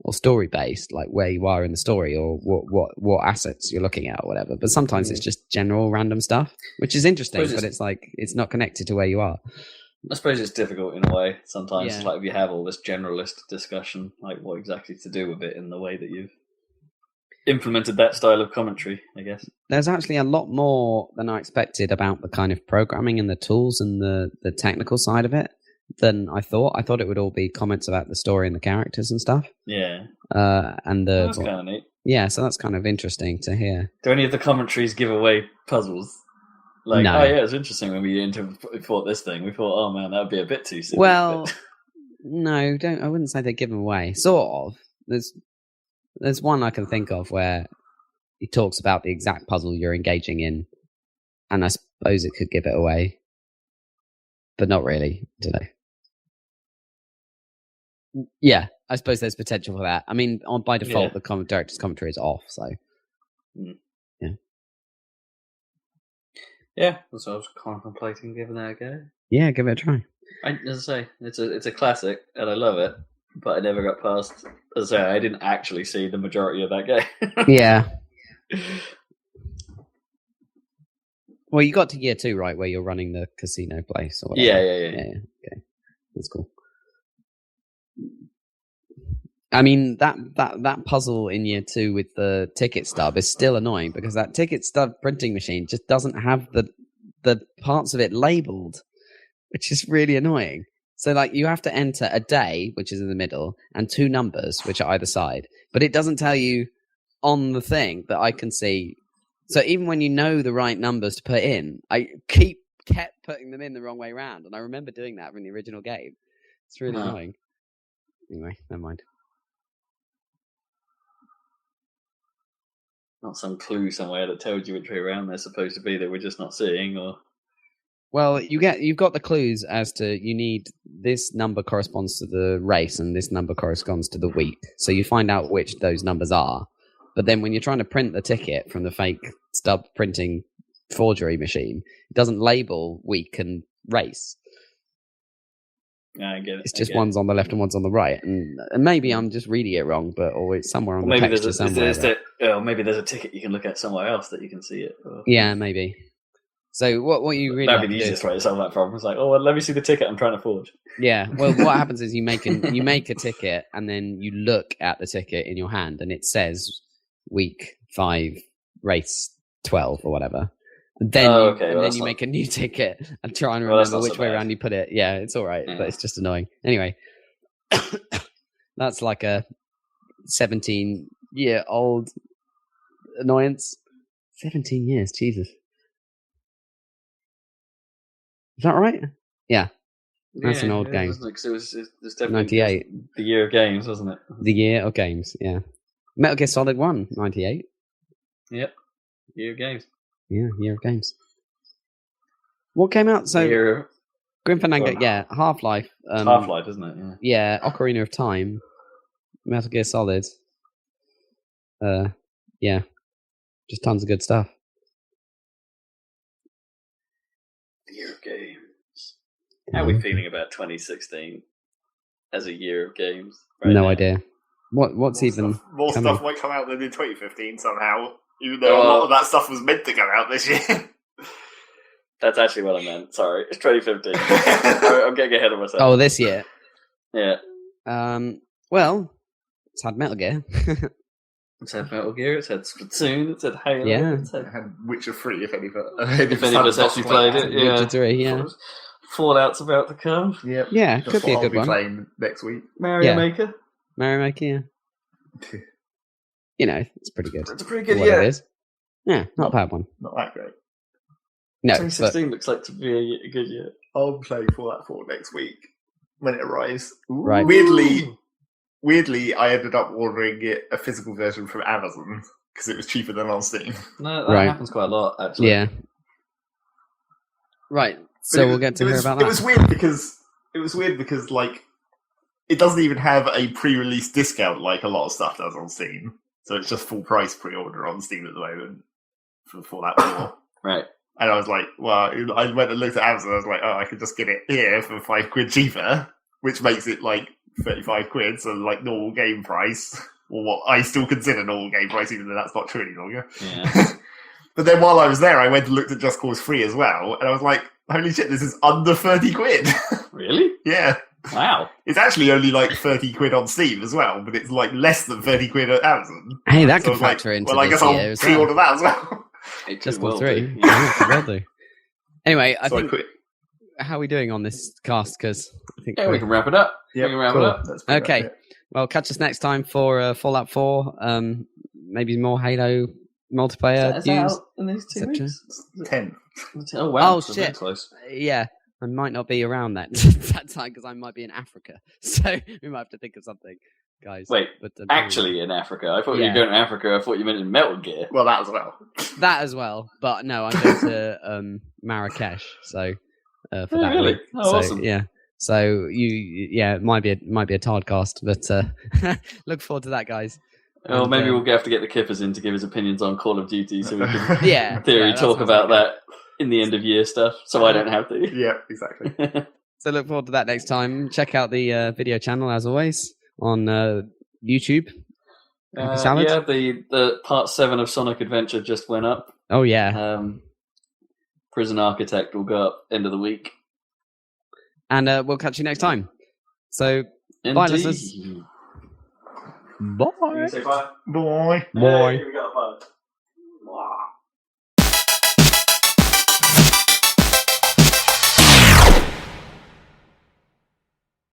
or story based, like where you are in the story or what assets you're looking at or whatever. But sometimes it's just general random stuff, which is interesting, but it's like it's not connected to where you are. I suppose it's difficult in a way sometimes. Like if you have all this generalist discussion, like what exactly to do with it in the way that you've implemented that style of commentary, I guess. There's actually a lot more than I expected about the kind of programming and the tools and the technical side of it than I thought. I thought it would all be comments about the story and the characters and stuff. Yeah. That's kind of neat. Yeah, so that's kind of interesting to hear. Do any of the commentaries give away puzzles? Like, no. Oh yeah, it was interesting when we fought this thing. We thought, oh man, that would be a bit too simple. Well, no, I wouldn't say they give them away. Sort of. There's one I can think of where he talks about the exact puzzle you're engaging in, and I suppose it could give it away, but not really, do they? Yeah, I suppose there's potential for that. I mean, by default, the director's commentary is off, so yeah. Yeah, that's what I was contemplating giving that a go. Yeah, give it a try. As I say, it's a classic, and I love it, but I never got past. As I say, I didn't actually see the majority of that game. Yeah. Well, you got to year 2, right, where you're running the casino place or whatever. Yeah. Okay, that's cool. I mean, that puzzle in year 2 with the ticket stub is still annoying because that ticket stub printing machine just doesn't have the parts of it labeled, which is really annoying. So, like, you have to enter a day, which is in the middle, and 2 numbers, which are either side. But it doesn't tell you on the thing that I can see. So even when you know the right numbers to put in, I kept putting them in the wrong way around. And I remember doing that from the original game. It's really annoying. Anyway, never mind. Not some clue somewhere that tells you which way around they're supposed to be that we're just not seeing, or... Well, you've got the clues as to you need this number corresponds to the race and this number corresponds to the week. So you find out which those numbers are. But then when you're trying to print the ticket from the fake stub printing forgery machine, it doesn't label week and race. Yeah, I get it. It's just one's on the left and one's on the right. And maybe I'm just reading it wrong, or it's somewhere on the text somewhere. Maybe there's a ticket you can look at somewhere else that you can see it. Or... Yeah, maybe. So what you really that'd be the easiest way to solve that problem. It's like, let me see the ticket I'm trying to forge. Yeah. Well, what happens is you make a ticket and then you look at the ticket in your hand and it says week 5, race 12 or whatever. Then you make a new ticket and try and remember which way around you put it. Yeah, it's all right, but it's just annoying. Anyway, that's like a 17-year-old annoyance. 17 years, Jesus. Is that right? Yeah. That's an old game. It was definitely 98. The year of games, wasn't it? The year of games, yeah. Metal Gear Solid 1, 98. Yep. Year of games. Yeah, year of games. What came out? So, Grim Fandango, Half-Life. Half-Life, isn't it? Yeah, Ocarina of Time. Metal Gear Solid. Yeah. Just tons of good stuff. Year of games. How are we feeling about 2016 as a year of games? No idea. What's even more stuff might come out than in 2015 somehow, even though a lot of that stuff was meant to come out this year. That's actually what I meant. Sorry, it's 2015. I'm getting ahead of myself. Oh, this year. Yeah. Well, it's had Metal Gear. It's had Metal Gear, it's had Splatoon, it's had Halo, Yeah. it's had... I had Witcher 3, if any of If any of us actually played it, yeah. Witcher 3, yeah. Fallout's about to come. Yep. Yeah, That's could be a what good I'll be one. playing next week. Mario Yeah. Maker. Mario Maker, yeah. You know, it's pretty good. It's a pretty For good what year. it is. Yeah, not a bad one. Not that great. No, but 2016 looks like to be a good year. I'll play Fallout 4 next week when it arrives. Right. Weirdly, I ended up ordering a physical version from Amazon because it was cheaper than on Steam. No, that Right. happens quite a lot, actually. yeah. Right. So But we'll get to hear about It that. was weird because like it doesn't even have a pre-release discount like a lot of stuff does on Steam. So it's just full price pre-order on Steam at the moment for Fallout 4. Right. And I was like, well, I went and looked at Amazon. I was like, oh, I could just get it here for £5 cheaper, which makes it like 35 quid, so like normal game price, or what I still consider normal game price, even though that's not true any longer. Yeah. But then while I was there, I went and looked at Just Cause 3 as well, and I was like, holy shit, this is under 30 quid. Really? Yeah. Wow. It's actually only like 30 quid on Steam as well, but it's like less than 30 quid at Amazon. Hey, that So I could was like, factor into well, I this guess year I'll as pre-order well. that as well. It Just could well Cause 3. do, Yeah, could well do. Anyway, I So I think quit. how are we doing on this cast? Because I think Yeah, we can wrap it up. Yep, We can wrap cool. it up. That's pretty Okay. much it. well, catch us next time for Fallout 4. Maybe more Halo multiplayer Is that news. out in these 2 etc. weeks? 10. Oh, wow. Oh, so very shit. Close. Yeah, I might not be around that time because I might be in Africa. So we might have to think of something, guys. Wait, but Actually in Africa. I thought you Yeah. were going to Africa. I thought you meant in Metal Gear. Well, that as well. that as well. But no, I'm going to Marrakesh. So for Oh, that really? week. Oh, so, awesome. Yeah. So it might be a Toddcast, but look forward to that, guys. Or And, maybe we'll have to get the Kippers in to give his opinions on Call of Duty so we can, Yeah, in theory, that talk sounds about like that in the end of year stuff so I don't have to. Yeah, exactly. So look forward to that next time. Check out the video channel as always on YouTube. Happy Salad? Yeah, the part 7 of Sonic Adventure just went up. Oh yeah, Prison Architect will go up end of the week. and we'll catch you next time. So bye, listeners. Indeed. Bye. You say bye? Boy. Bye. Hey, we got